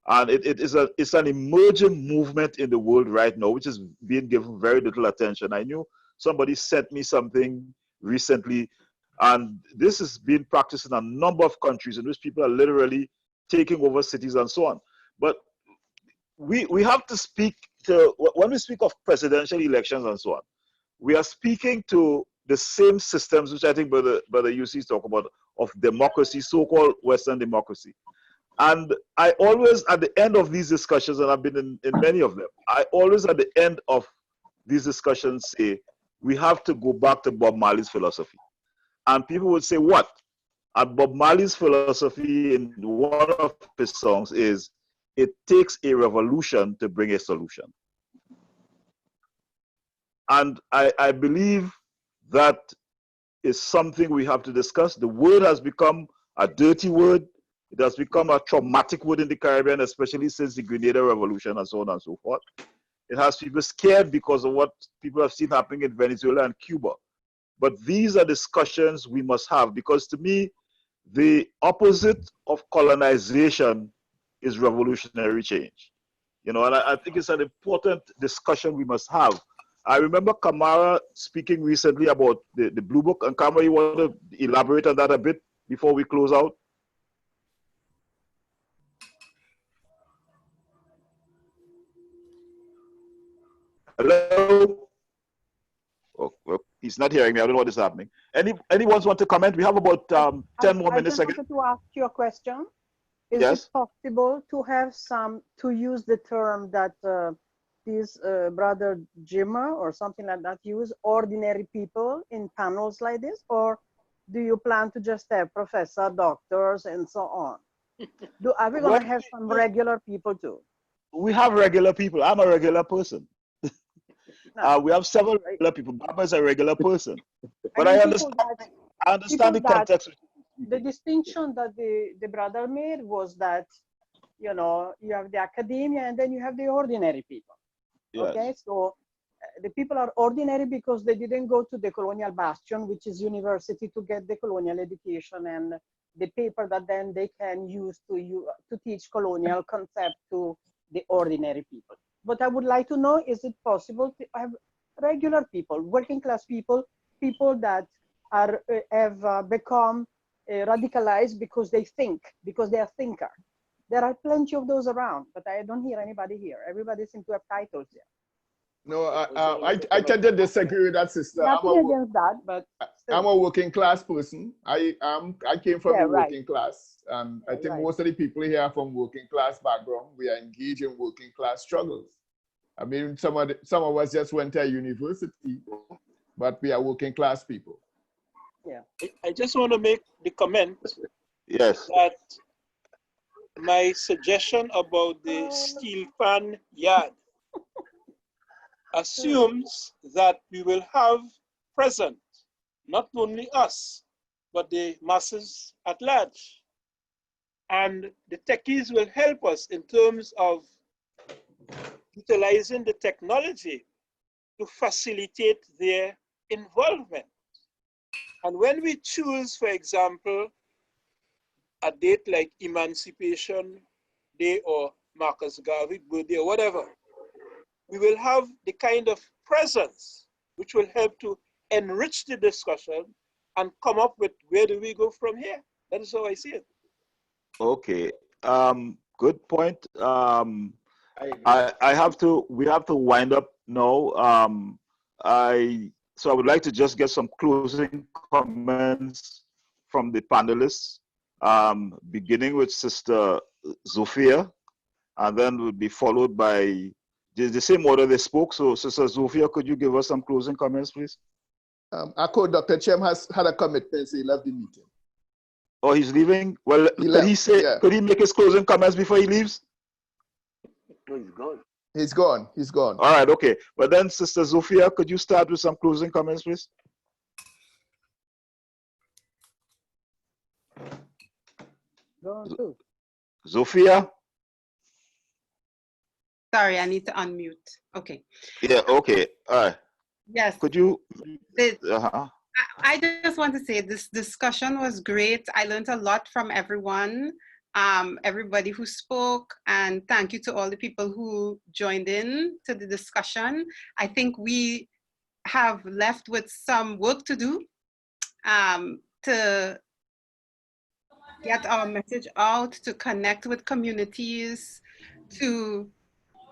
Speaker 3: And it's an emerging movement in the world right now, which is being given very little attention. I knew somebody sent me something recently, and this is being practiced in a number of countries in which people are literally taking over cities and so on. But we have to speak to, when we speak of presidential elections and so on, we are speaking to the same systems which I think Brother Eusi talk about, of democracy, so-called Western democracy. And I always, at the end of these discussions, and I've been in many of them, I always at the end of these discussions say, we have to go back to Bob Marley's philosophy. And people would say, what? And Bob Marley's philosophy in one of his songs is, it takes a revolution to bring a solution. And I believe that is something we have to discuss. The word has become a dirty word. It has become a traumatic word in the Caribbean, especially since the Grenada Revolution and so on and so forth. It has people scared because of what people have seen happening in Venezuela and Cuba. But these are discussions we must have, because to me, the opposite of colonization is revolutionary change. You know, and I think it's an important discussion we must have. I remember Kamara speaking recently about the Blue Book. And Kamara, you want to elaborate on that a bit before we close out? Hello? Oh, well, he's not hearing me. I don't know what is happening. Anyone want to comment? We have about 10 more minutes again.
Speaker 14: I just wanted to ask you a question. Is it possible to have to use the term that this brother Jimmeh or something like that use, ordinary people, in panels like this? Or do you plan to just have professor, doctors, and so on? Are we going to have some regular people too?
Speaker 3: We have regular people. I'm a regular person. We have several regular people. Baba is a regular person. But I understand the context.
Speaker 14: The distinction that the brother made was that, you know, you have the academia and then you have the ordinary people.
Speaker 3: Yes.
Speaker 14: Okay, so the people are ordinary because they didn't go to the colonial bastion, which is university, to get the colonial education and the paper that then they can use to teach colonial concept to the ordinary people. What I would like to know, is it possible to have regular people, working class people, people that have become radicalized because they think, because they are thinker. There are plenty of those around, but I don't hear anybody here. Everybody seems to have titles here.
Speaker 6: No, I tend to disagree with that, sister.
Speaker 14: Nothing against that, but still.
Speaker 6: I'm a working class person. I came from the working class. I think most of the people here are from working class background. We are engaged in working class struggles. I mean, some of us just went to a university, but we are working class people.
Speaker 14: Yeah.
Speaker 10: I just want to make the comment
Speaker 3: that
Speaker 10: my suggestion about the steel pan yard assumes that we will have present not only us, but the masses at large. And the techies will help us in terms of utilizing the technology to facilitate their involvement. And when we choose, for example, a date like Emancipation Day or Marcus Garvey birthday or whatever, we will have the kind of presence which will help to enrich the discussion and come up with where do we go from here. That is how I see it.
Speaker 3: Okay. Good point. We have to wind up now. So I would like to just get some closing comments from the panelists, beginning with Sister Zophia, and then will be followed by the same order they spoke. So Sister Zophia, could you give us some closing comments, please?
Speaker 6: Dr. Thiam has had a commitment, so he left the meeting.
Speaker 3: Oh, he's leaving? Well, could he make his closing comments before he leaves?
Speaker 6: No, he's gone. He's gone. He's gone.
Speaker 3: All right, okay. But then, Sister Zophia, could you start with some closing comments, please?
Speaker 14: Go on too.
Speaker 3: Zophia?
Speaker 1: Sorry, I need to unmute. Okay.
Speaker 3: Yeah, okay. All right.
Speaker 1: Yes.
Speaker 3: Could you?
Speaker 1: I just want to say this discussion was great. I learned a lot from everyone, everybody who spoke, and thank you to all the people who joined in to the discussion. I think we have left with some work to do to get our message out, to connect with communities, to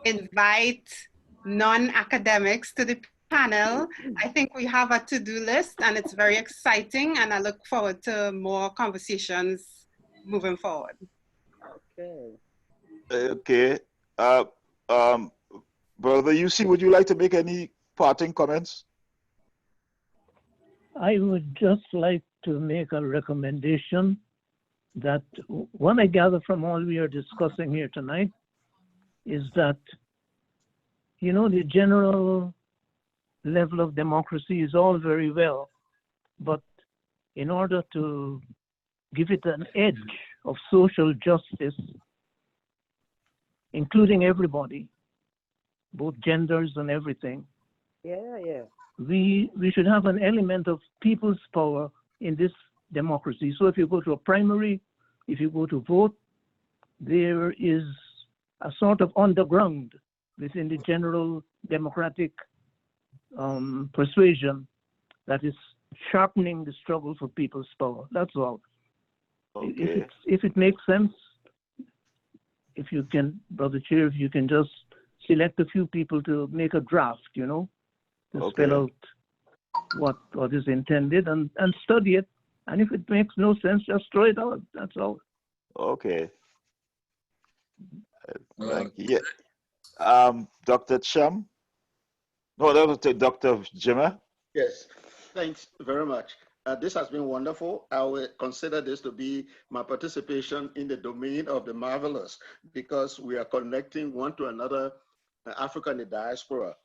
Speaker 1: invite non-academics to the panel. I think we have a to-do list and it's very exciting, and I look forward to more conversations moving forward.
Speaker 14: Okay.
Speaker 3: Okay. Brother Eusi, would you like to make any parting comments?
Speaker 5: I would just like to make a recommendation that what I gather from all we are discussing here tonight is that, you know, the general level of democracy is all very well, but in order to give it an edge of social justice, including everybody, both genders and everything, we should have an element of people's power in this democracy. So if you go to a primary, if you go to vote, there is a sort of underground within the general democratic persuasion that is sharpening the struggle for people's power. That's all.
Speaker 3: Okay.
Speaker 5: If it makes sense, if you can, Brother Chair, if you can just select a few people to make a draft, you know, to spell out what is intended and study it. And if it makes no sense, just throw it out. That's all.
Speaker 3: Okay. Thank you. Yeah. Dr. Thiam? No, that was Dr. Jimmeh.
Speaker 8: Yes, thanks very much. This has been wonderful. I will consider this to be my participation in the domain of the marvelous, because we are connecting one to another, Africa and the diaspora.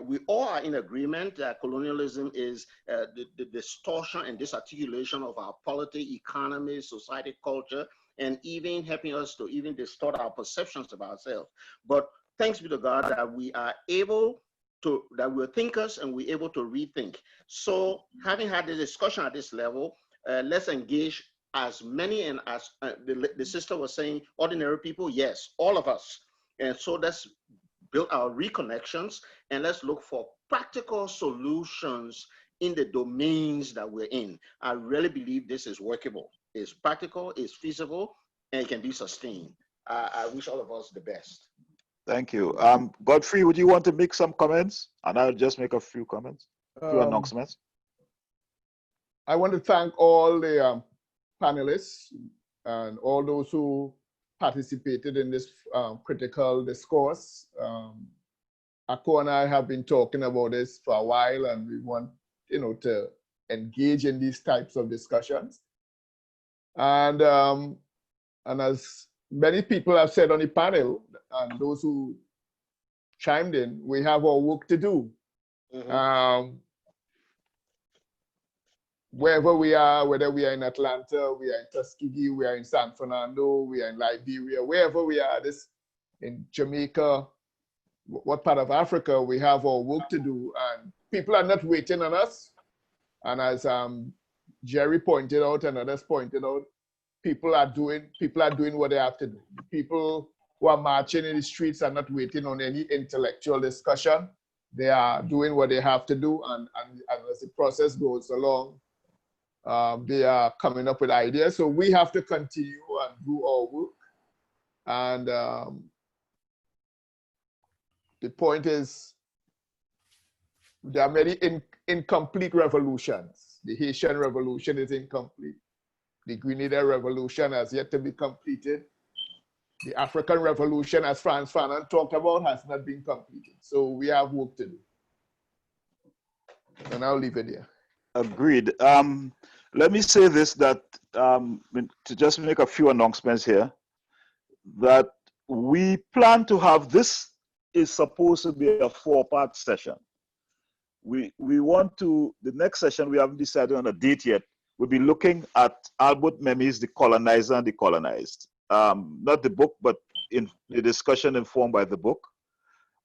Speaker 8: We all are in agreement that colonialism is the distortion and disarticulation of our polity, economy, society, culture, and even helping us to even distort our perceptions of ourselves. But thanks be to God that we are able to, that we're thinkers and we're able to rethink. So having had the discussion at this level, let's engage as many, and as the sister was saying, ordinary people, yes, all of us. And so let's build our reconnections and let's look for practical solutions in the domains that we're in. I really believe this is workable. It's practical, it's feasible, and it can be sustained. I wish all of us the best.
Speaker 3: Thank you. Godfrey, would you want to make some comments? And I'll just make a few comments, a few announcements.
Speaker 6: I want to thank all the panelists and all those who participated in this critical discourse. Ako and I have been talking about this for a while, and we want, to engage in these types of discussions. And as many people have said on the panel, and those who chimed in, we have our work to do. Wherever we are, whether we are in Atlanta, we are in Tuskegee, we are in San Fernando, we are in Liberia, wherever we are, in Jamaica, what part of Africa, we have our work to do, and people are not waiting on us. And as Jerry pointed out and others pointed out, people are doing what they have to do. People who are marching in the streets are not waiting on any intellectual discussion. They are doing what they have to do, and as the process goes along, they are coming up with ideas. So we have to continue and do our work. And the point is, there are many incomplete revolutions. The Haitian Revolution is incomplete. The Grenada Revolution has yet to be completed. The African Revolution, as Frantz Fanon talked about, has not been completed. So we have work to do. And I'll leave it there.
Speaker 3: Agreed. Let me say this, that to just make a few announcements here, that we plan to have, this is supposed to be a 4-part session. We want to, the next session, we haven't decided on a date yet. We'll be looking at Albert Memmi's The Colonizer and the Colonized. Not the book, but in the discussion informed by the book.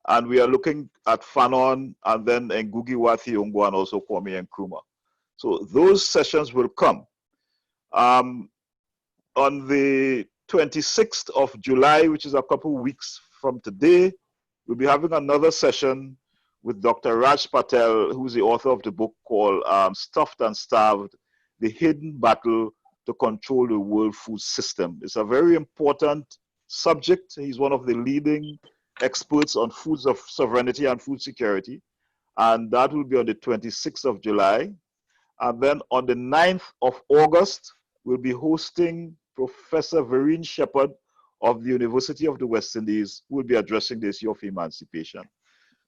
Speaker 3: And we are looking at Fanon, and then Ngugi wa Thiong'o, and also Kwame Nkrumah. So those sessions will come. On the 26th of July, which is a couple weeks from today, we'll be having another session with Dr. Raj Patel, who's the author of the book called Stuffed and Starved, The Hidden Battle to Control the World Food System. It's a very important subject. He's one of the leading experts on foods of sovereignty and food security. And that will be on the 26th of July. And then on the 9th of August, we'll be hosting Professor Vereen Shepherd of the University of the West Indies, who will be addressing the issue of emancipation.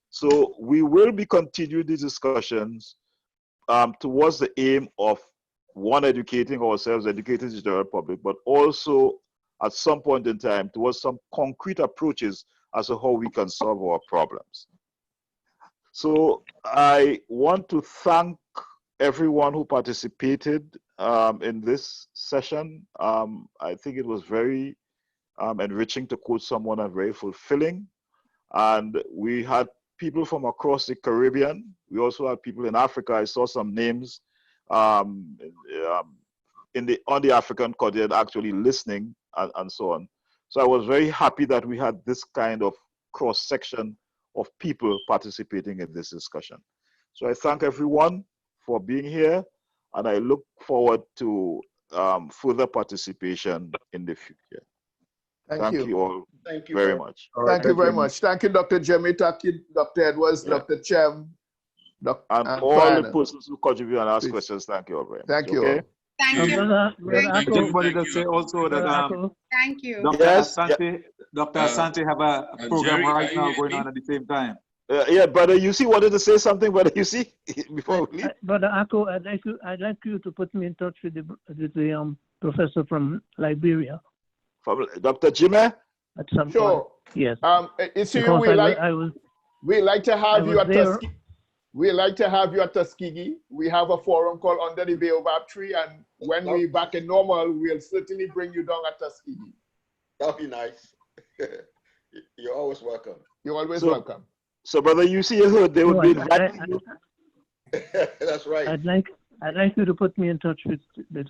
Speaker 3: So we will be continuing these discussions towards the aim of, one, educating ourselves, educating the general public, but also at some point in time towards some concrete approaches as to how we can solve our problems. So I want to thank everyone who participated in this session. I think it was very enriching, to quote someone, and very fulfilling. And we had people from across the Caribbean. We also had people in Africa. I saw some names on the African continent actually listening, and so on. So I was very happy that we had this kind of cross-section of people participating in this discussion. So I thank everyone for being here, and I look forward to further participation in the future. Thank you all very much.
Speaker 6: Thank you very much. Thank you, Dr. Jimmeh. Thank you, Dr. Edwards, Dr. Thiam,
Speaker 3: and all the persons who contribute and ask questions. Thank you all very much.
Speaker 6: Thank you.
Speaker 3: Okay?
Speaker 1: Thank you.
Speaker 17: I just wanted to say also that
Speaker 1: Thank you.
Speaker 17: Dr. Asante have a program right now going on at the same time.
Speaker 3: Yeah, brother, Eusi wanted to say something, brother Eusi, before we leave.
Speaker 5: Brother Akko, I'd like you to put me in touch with the professor from Liberia.
Speaker 3: From Dr. Jimmeh?
Speaker 5: At some
Speaker 6: Sure.
Speaker 5: point. Yes.
Speaker 6: It's you.
Speaker 5: Because
Speaker 6: We like to have you at
Speaker 5: there.
Speaker 6: Tuskegee. We like to have you at Tuskegee. We have a forum called Under the Baobab Tree, and when we're back in normal, we'll certainly bring you down at Tuskegee.
Speaker 8: That'd be nice. You're always welcome.
Speaker 6: You're always welcome.
Speaker 3: So, brother, you see, they would be inviting you.
Speaker 8: That's right.
Speaker 5: I'd like you to put me in touch with this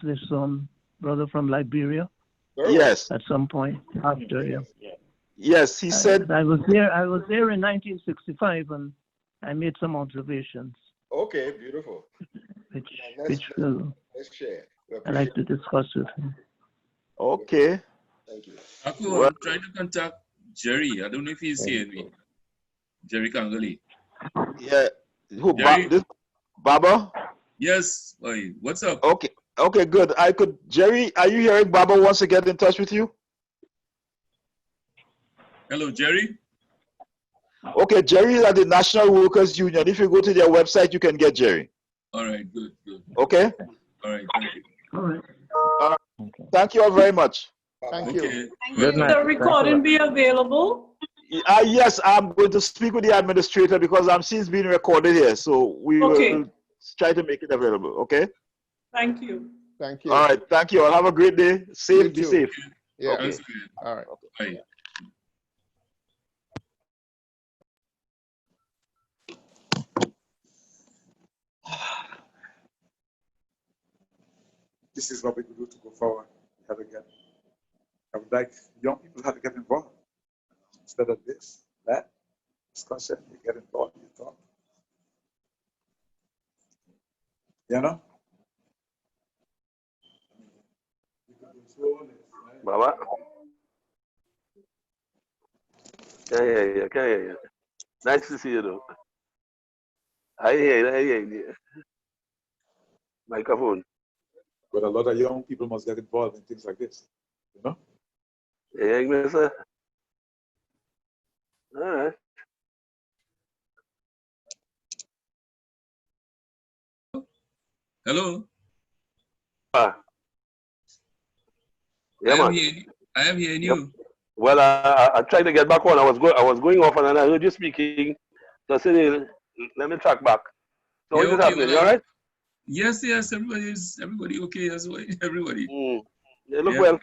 Speaker 5: brother from Liberia.
Speaker 3: Yes.
Speaker 5: At some point after, yeah.
Speaker 3: Yes, he said.
Speaker 5: I was there in 1965, and I made some observations.
Speaker 8: Okay, beautiful.
Speaker 5: Which
Speaker 8: let's share.
Speaker 5: I like to discuss with him.
Speaker 3: Okay.
Speaker 8: Thank you.
Speaker 15: Akko, I'm trying to contact Jerry. I don't know if he's hearing me. Jerry Kangali.
Speaker 3: Yeah. Who?
Speaker 15: Jerry?
Speaker 3: Baba?
Speaker 15: Yes. Oi, what's up?
Speaker 3: Okay. Okay, good. Jerry, are you hearing Baba wants to get in touch with you?
Speaker 15: Hello, Jerry.
Speaker 3: Okay, Jerry is at the National Workers Union. If you go to their website, you can get Jerry.
Speaker 15: All right, good.
Speaker 3: Okay?
Speaker 15: All right, thank you.
Speaker 5: All right.
Speaker 3: Thank you all very much.
Speaker 6: Thank you.
Speaker 21: Will the recording be available?
Speaker 3: Yes, I'm going to speak with the administrator because I'm seeing it's being recorded here. So we will try to make it available. Okay?
Speaker 21: Thank you.
Speaker 6: Thank you.
Speaker 3: All right. Thank you all. Have a great day. Safe. Be safe.
Speaker 6: Yeah.
Speaker 3: Okay.
Speaker 6: All right.
Speaker 15: Bye.
Speaker 17: This is what we could do to go forward. I would like young people have to get involved. Instead of this, that discussion, you get involved, you talk. You know?
Speaker 16: Baba? Yeah. Nice to see you, though. I hear you. Microphone.
Speaker 17: But a lot of young people must get involved in things like this, you know?
Speaker 16: Yeah, sir. All right.
Speaker 15: Hello.
Speaker 16: Yeah, man.
Speaker 15: I am hearing you.
Speaker 16: Well, I tried to get back on. I was going off, and then I heard you speaking. So I said, let me track back. So what is happening? You all right?
Speaker 15: Yes. Everybody okay as well. Everybody.
Speaker 16: You look well.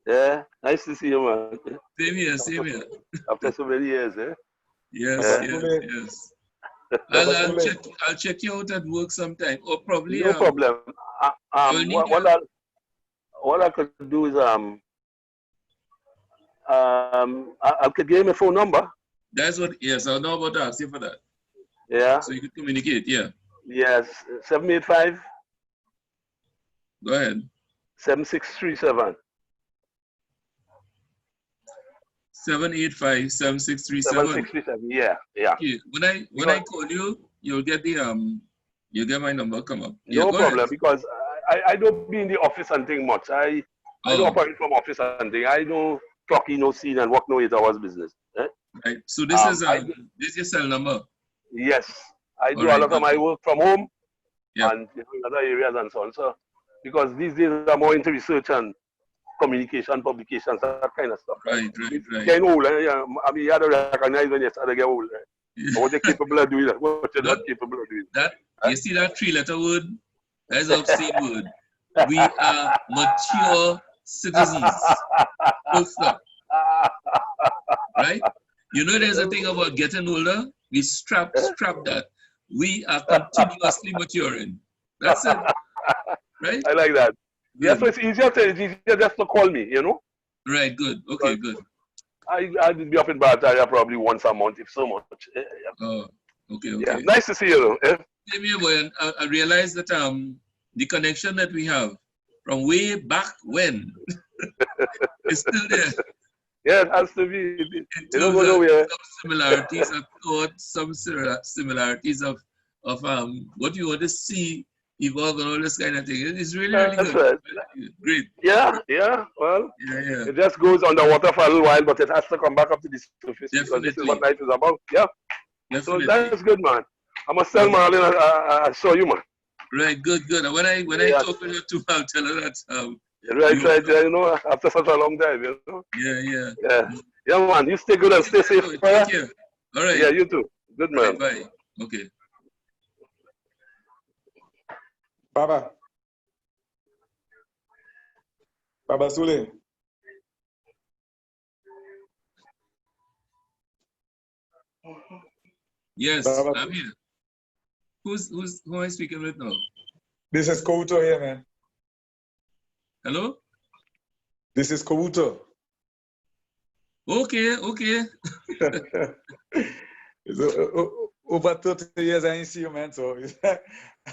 Speaker 16: Yeah, nice to see you, man.
Speaker 15: Same here.
Speaker 16: After so many years, eh?
Speaker 15: Yes. I'll check you out at work sometime, or probably.
Speaker 16: No problem. What I could do is I could give him a phone number.
Speaker 15: That's what. Yes, I know about to ask you for that.
Speaker 16: Yeah.
Speaker 15: So you could communicate. Yeah.
Speaker 16: Yes, 785.
Speaker 15: Go ahead.
Speaker 16: 7637.
Speaker 15: 785-7637.
Speaker 16: 7637. Yeah.
Speaker 15: Okay. When I call you, you'll get my number come up. Yeah,
Speaker 16: no problem,
Speaker 15: ahead.
Speaker 16: because I don't be in the office and thing much. I don't operate from office and thing. I don't clock in, no scene, and work no 8 hours business. Eh?
Speaker 15: Right. So this is your cell number.
Speaker 16: Yes, I do
Speaker 15: All right,
Speaker 16: a lot of my work from home,
Speaker 15: yeah,
Speaker 16: and in other areas and so on. So because these days I'm more into research and communication, publications, that kind of stuff.
Speaker 15: Right.
Speaker 16: Getting old, yeah. I mean, you have to recognize when you start to get old. But what you're capable of doing, what you're not capable of doing.
Speaker 15: You see that 3-letter word? That's our same word. We are mature citizens. Full stop. Right? You know, there's a thing about getting older. We strap that. We are continuously maturing. That's it. Right?
Speaker 16: I like that. Yeah, so it's easier just to call me, you know?
Speaker 15: Right, good. Okay, good.
Speaker 16: I'll be up in Barataria probably once a month, if so much.
Speaker 15: Oh, okay.
Speaker 16: Yeah, nice to see you, though.
Speaker 15: Same here, boy. I realized that the connection that we have from way back when is still there.
Speaker 16: Yeah, it has to be.
Speaker 15: Some similarities of thought, some similarities of what you want to see evolve and all this kind of thing. It's really, really
Speaker 16: That's
Speaker 15: good.
Speaker 16: right.
Speaker 15: Great.
Speaker 16: Yeah, yeah. Well,
Speaker 15: Yeah.
Speaker 16: it just goes underwater for a little while, but it has to come back up to the surface because this is what
Speaker 15: Definitely.
Speaker 16: life is about. Yeah. So
Speaker 15: Definitely.
Speaker 16: that's good, man. I must tell Marlene I saw you, man.
Speaker 15: Right, good. And when I talk with her too, I'll tell her that.
Speaker 16: Right, yeah, you know, after such a long time, you know. Yeah, man. You stay good and stay safe.
Speaker 15: Take care. All right.
Speaker 16: Yeah, you too. Good, man.
Speaker 15: Bye. Okay.
Speaker 17: Baba Sule.
Speaker 15: Yes,
Speaker 17: Baba.
Speaker 15: I'm here. Who am I speaking with now?
Speaker 17: This is Kouto here, man.
Speaker 15: Hello?
Speaker 17: This is Kouto.
Speaker 15: Okay.
Speaker 17: Over 30 years I ain't see you, man. So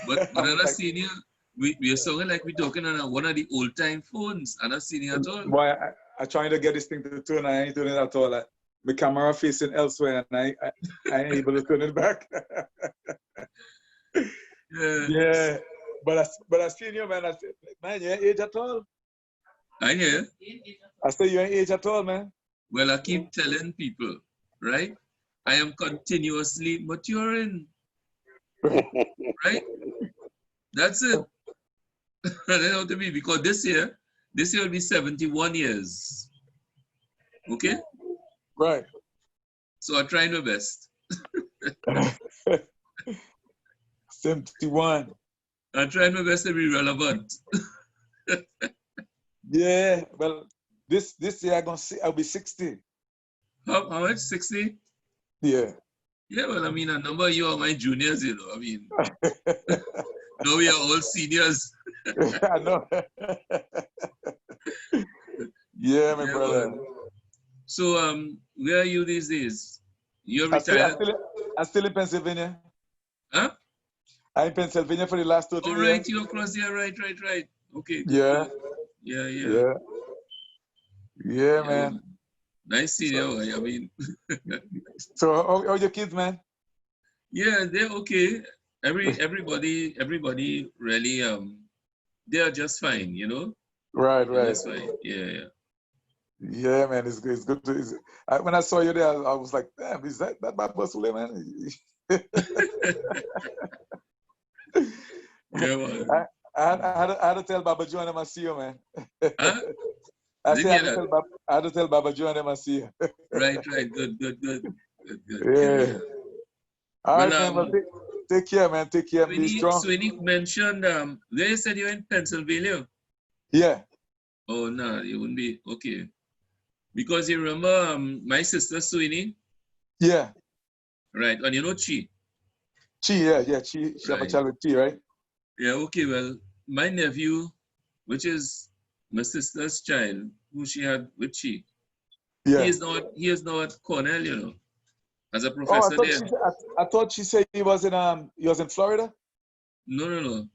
Speaker 15: but I'm not seeing you. We're sounding like we're talking on one of the old time phones. I'm not seeing you at all.
Speaker 17: Boy, I'm trying to get this thing to turn. I ain't doing it at all. Like, my camera facing elsewhere, and I ain't able to turn it back. Yeah, but I seen you, man. Man, you ain't age at all.
Speaker 15: I hear.
Speaker 17: I say you ain't age at all, man.
Speaker 15: Well, I keep telling people, right? I am continuously maturing. Right? That's it. That's how to be, because this year will be 71 years. Okay?
Speaker 17: Right.
Speaker 15: So I'm trying my best.
Speaker 17: 71.
Speaker 15: I'm trying my best to be relevant.
Speaker 17: Yeah, well, this year I'll be 60.
Speaker 15: How much? 60?
Speaker 17: Yeah.
Speaker 15: Yeah, well, I mean, a number of you are my juniors, you know. I mean, no, we are all seniors.
Speaker 17: I know. Yeah, my brother.
Speaker 15: Well, so, where are you these days? You're retired?
Speaker 17: I'm still in Pennsylvania.
Speaker 15: Huh?
Speaker 17: I'm in Pennsylvania for the last 30 years.
Speaker 15: All right, you're across there, right. Okay.
Speaker 17: Yeah.
Speaker 15: Yeah.
Speaker 17: Yeah, man.
Speaker 15: Nice seeing you. I mean.
Speaker 17: So, how are your kids, man?
Speaker 15: Yeah, they're okay. Everybody really, they are just fine, you know?
Speaker 17: Right.
Speaker 15: That's fine. Yeah.
Speaker 17: Yeah, man, it's good to. When I saw you there, I was like, damn, is that Baba Sule, man?
Speaker 15: Yeah, man.
Speaker 17: I had to tell Baba Joe and them I see you, man.
Speaker 15: Huh?
Speaker 17: I had to tell Baba Joe and them I see you.
Speaker 15: Right. Good.
Speaker 17: Yeah. All right, man. Well, take care, man. Take care. Be strong.
Speaker 15: Sweeney mentioned, where you said you're in Pennsylvania?
Speaker 17: Yeah.
Speaker 15: Oh, no, you wouldn't be. Okay. Because you remember my sister Sweeney?
Speaker 17: Yeah.
Speaker 15: Right. And you know Chi?
Speaker 17: Chi, yeah. She have a child with Chi, right?
Speaker 15: Yeah, okay. Well, my nephew, which is my sister's child, who she had with Chi,
Speaker 17: yeah.
Speaker 15: he is now at Cornell, you know, as a professor there.
Speaker 17: I thought she said he was in Florida?
Speaker 15: No.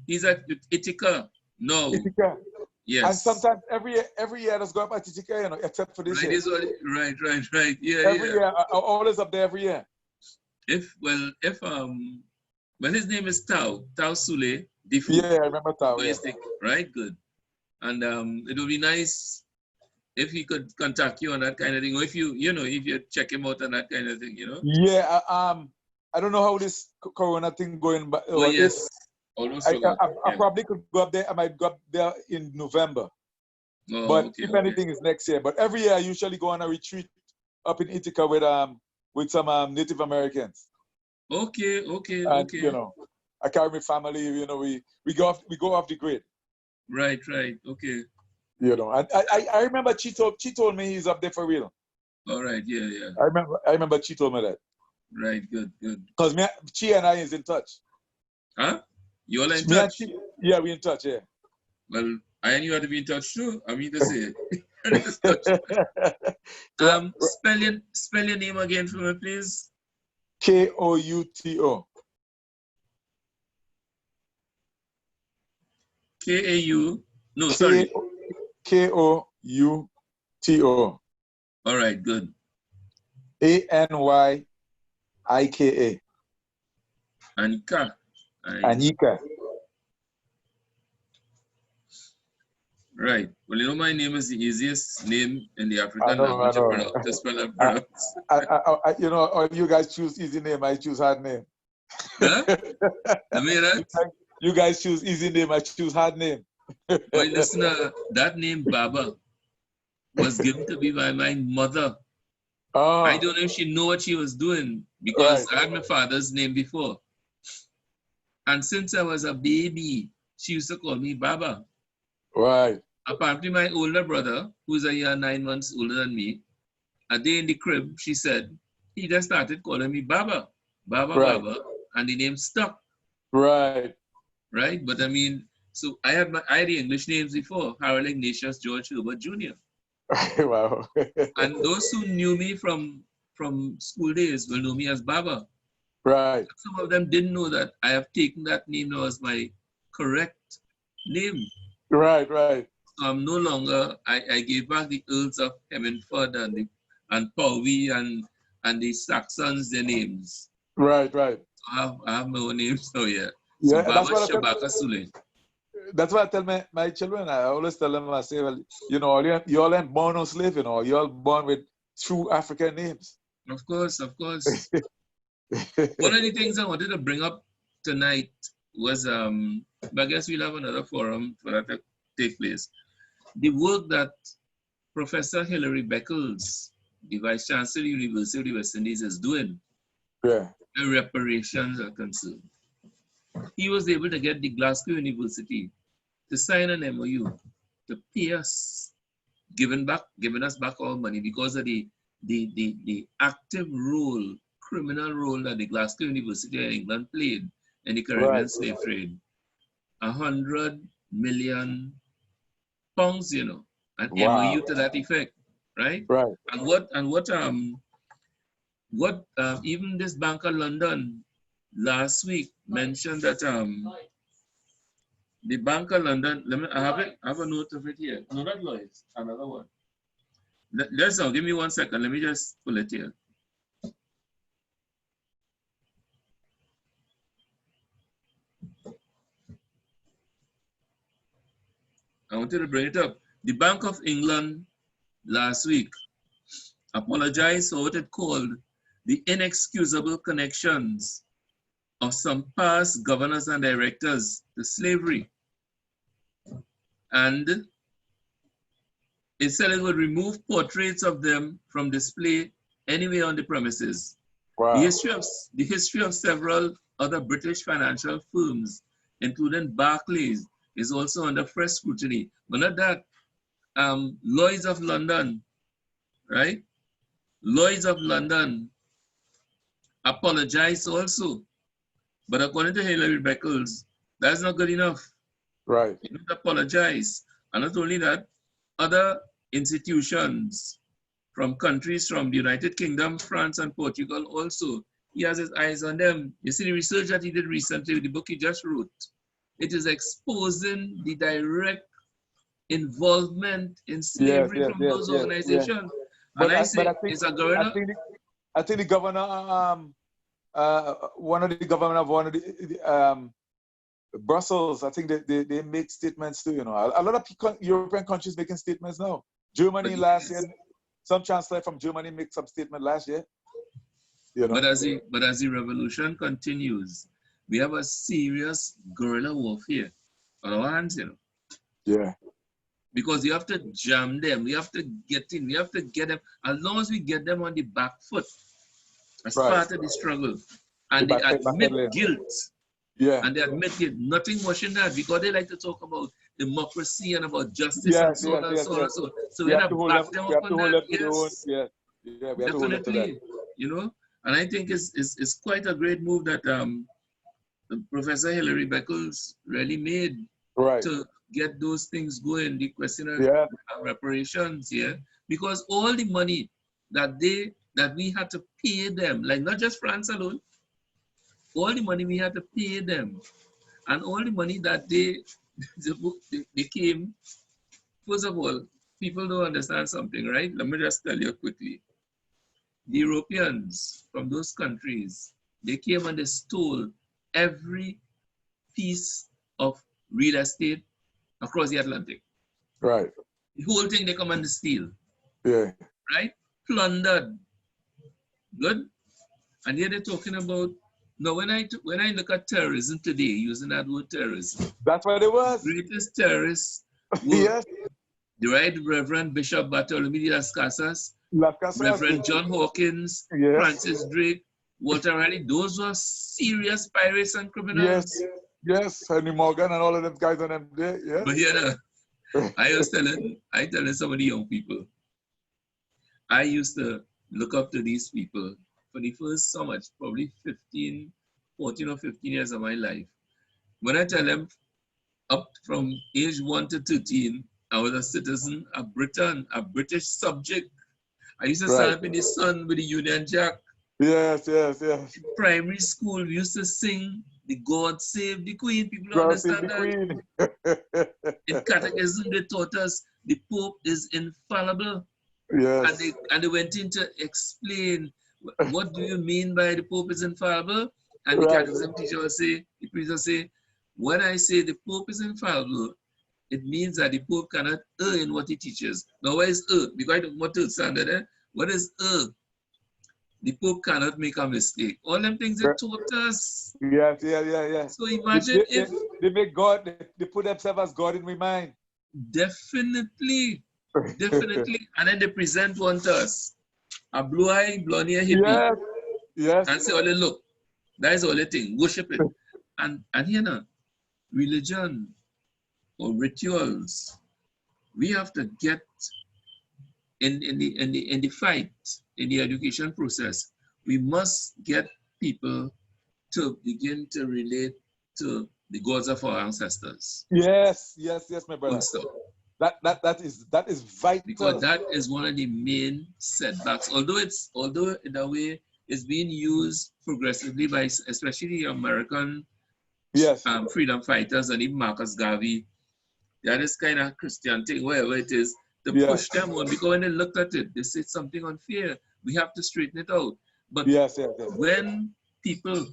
Speaker 15: He's at Ithaca. No.
Speaker 17: Ithaca.
Speaker 15: Yes.
Speaker 17: And sometimes every year let's go up at Ithaca, you know, except for this year.
Speaker 15: Right. Yeah.
Speaker 17: Every year, I'm always up there every year.
Speaker 15: Well, his name is Tao Sule.
Speaker 17: Yeah, I remember Tao. Yeah.
Speaker 15: Right, good. And it would be nice if he could contact you on that kind of thing, or if you check him out on that kind of thing, you know.
Speaker 17: Yeah. I don't know how this Corona thing going, but
Speaker 15: yes.
Speaker 17: I probably could go up there. I might go up there in November.
Speaker 15: Oh,
Speaker 17: but
Speaker 15: okay,
Speaker 17: if anything is next year. But every year I usually go on a retreat up in Ithaca with some Native Americans.
Speaker 15: Okay.
Speaker 17: And, you know, I carry my family. You know, we go off the grid.
Speaker 15: Right. Okay.
Speaker 17: You know, I remember Chi told me he's up there for real.
Speaker 15: All right. Yeah.
Speaker 17: I remember Chi told me that.
Speaker 15: Right. Good.
Speaker 17: Because Chi and I is in touch.
Speaker 15: Huh? You all in touch?
Speaker 17: Yeah, we in touch. Yeah.
Speaker 15: Well, I and you have to be in touch too. I mean to say. Spell your name again for me, please.
Speaker 17: Kouto.
Speaker 15: K-A-U. No, sorry.
Speaker 17: Kouto.
Speaker 15: All right, good.
Speaker 17: Anyika.
Speaker 15: Anika.
Speaker 17: Anika.
Speaker 15: Right. Well, you know, my name is the easiest name in the African language
Speaker 17: I know.
Speaker 15: to pronounce in the African language to spell and pronounce.
Speaker 17: You know, or you guys choose easy name, I choose hard name.
Speaker 15: Huh? I mean that?
Speaker 17: You guys choose easy name, I choose hard name.
Speaker 15: Well, listen, that name Baba was given to me by my mother.
Speaker 17: Oh.
Speaker 15: I don't know if she knew what she was doing because I had my father's name before. And since I was a baby, she used to call me Baba.
Speaker 17: Right.
Speaker 15: Apparently, my older brother, who's a year 9 months older than me, a day in the crib, she said, he just started calling me Baba, Baba, and the name stuck.
Speaker 17: Right.
Speaker 15: Right? But I mean, so I had the English names before, Harold Ignatius George Herbert Jr.
Speaker 17: Wow.
Speaker 15: And those who knew me from school days will know me as Baba.
Speaker 17: Right.
Speaker 15: Some of them didn't know that I have taken that name now as my correct name.
Speaker 17: Right, right.
Speaker 15: So I'm no longer, I gave back the Earls of Hemmingford and Powey and the Saxons their names.
Speaker 17: Right, right.
Speaker 15: So I have my own names now, yeah. So
Speaker 17: Yeah,
Speaker 15: Baba Shabaka Sule.
Speaker 17: That's what I tell my children. I always tell them, I say, well, you know, you all ain't born on slave, you know, you all born with true African names.
Speaker 15: Of course, of course. One of the things I wanted to bring up tonight was, but I guess we'll have another forum for that to take place. The work that Professor Hilary Beckles, the Vice Chancellor of the University of the West Indies, is doing, where reparations are concerned. He was able to get the Glasgow University to sign an MOU to pay us, giving us back our money because of the active role, criminal role that the Glasgow University of England played in the Caribbean slave trade. 100 million pounds, you know, an MOU to that effect, right?
Speaker 17: Right.
Speaker 15: And what even this Bank of London last week mentioned that the Bank of London, I have a note of it here. No, not Lloyd's, another one. Let's now, give me 1 second. Let me just pull it here. I wanted to bring it up. The Bank of England last week apologized for what it called the inexcusable connections of some past governors and directors to slavery. And it said it would remove portraits of them from display anywhere on the premises.
Speaker 17: Wow.
Speaker 15: The history of several other British financial firms, including Barclays, is also under fresh scrutiny. But not that, Lloyd's of London, right? Lloyd's of London apologized also. But according to Hilary Beckles, that's not good enough.
Speaker 17: Right.
Speaker 15: He didn't apologize. And not only that, other institutions from countries from the United Kingdom, France, and Portugal also, he has his eyes on them. You see the research that he did recently with the book he just wrote. It is exposing the direct involvement in slavery from those organizations. And I say, it's a gorilla.
Speaker 17: I think the governor, one of the Brussels, I think they make statements too, you know. A lot of European countries making statements now. Germany last year, some chancellor from Germany made some statement last year. You know?
Speaker 15: But as the revolution continues, we have a serious guerrilla warfare on our hands, you know.
Speaker 17: Yeah.
Speaker 15: Because you have to jam them, we have to get in, we have to get them. As long as we get them on the back foot, as part of the struggle, and they admit guilt.
Speaker 17: Yeah.
Speaker 15: And they admit it, nothing more than that, because they like to talk about democracy and about justice and so on and so on and so on. So we have to back them up on that.
Speaker 17: Yes. Yeah, we have to hold them to that.
Speaker 15: You know, and I think it's quite a great move that Professor Hilary Beckles really made to get those things going, the question of reparations, because all the money that we had to pay them, like not just France alone, all the money we had to pay them, and all the money that they came, first of all, people don't understand something, right? Let me just tell you quickly. The Europeans from those countries, they came and they stole every piece of real estate across the Atlantic.
Speaker 17: Right.
Speaker 15: The whole thing they come and steal.
Speaker 17: Yeah.
Speaker 15: Right? Plundered. Good. And here they're talking about, now when I look at terrorism today, using that word terrorism.
Speaker 17: That's what it was.
Speaker 15: The greatest terrorists were
Speaker 17: Yes.
Speaker 15: the Right Reverend Bishop Bartholomew de las Casas, Reverend John Hawkins,
Speaker 17: yes.
Speaker 15: Francis Drake, Walter Riley. Those were serious pirates and criminals.
Speaker 17: Yes. Yes. Henry Morgan and all of them guys on them there. Yes.
Speaker 15: But here, I telling some of the young people, I used to look up to these people for the first so much, probably 14 or 15 years of my life. When I tell them up from age 1 to 13, I was a citizen of Britain, a British subject. I used to stand up in the sun with the Union Jack.
Speaker 17: Yes, yes, yes.
Speaker 15: Primary school, we used to sing the God Save the Queen. People don't understand that. In catechism, they taught us the Pope is infallible.
Speaker 17: Yes.
Speaker 15: And they went in to explain, what do you mean by the Pope is infallible? And the catechism teacher will say, the priest will say, when I say the Pope is infallible, it means that the Pope cannot err in what he teaches. Now, what is err? Because I don't want to understand that. What is err? The Pope cannot make a mistake. All them things they taught us.
Speaker 17: Yes, yeah.
Speaker 15: So imagine if
Speaker 17: they make God, they put themselves as God in my mind.
Speaker 15: Definitely. And then they present one to us. A blue-eyed, blonde-haired hippie.
Speaker 17: Yes.
Speaker 15: And say, oh, look, that is all the thing. Worship it. And you know, religion or rituals, we have to get in the fight, in the education process. We must get people to begin to relate to the gods of our ancestors.
Speaker 17: Yes, my brother. That is vital.
Speaker 15: Because that is one of the main setbacks. Although in a way it's being used progressively by especially American freedom fighters and even Marcus Garvey. That is kind of Christian thing, wherever it is, to push them on. Because when they looked at it, they said something unfair. We have to straighten it out. But when people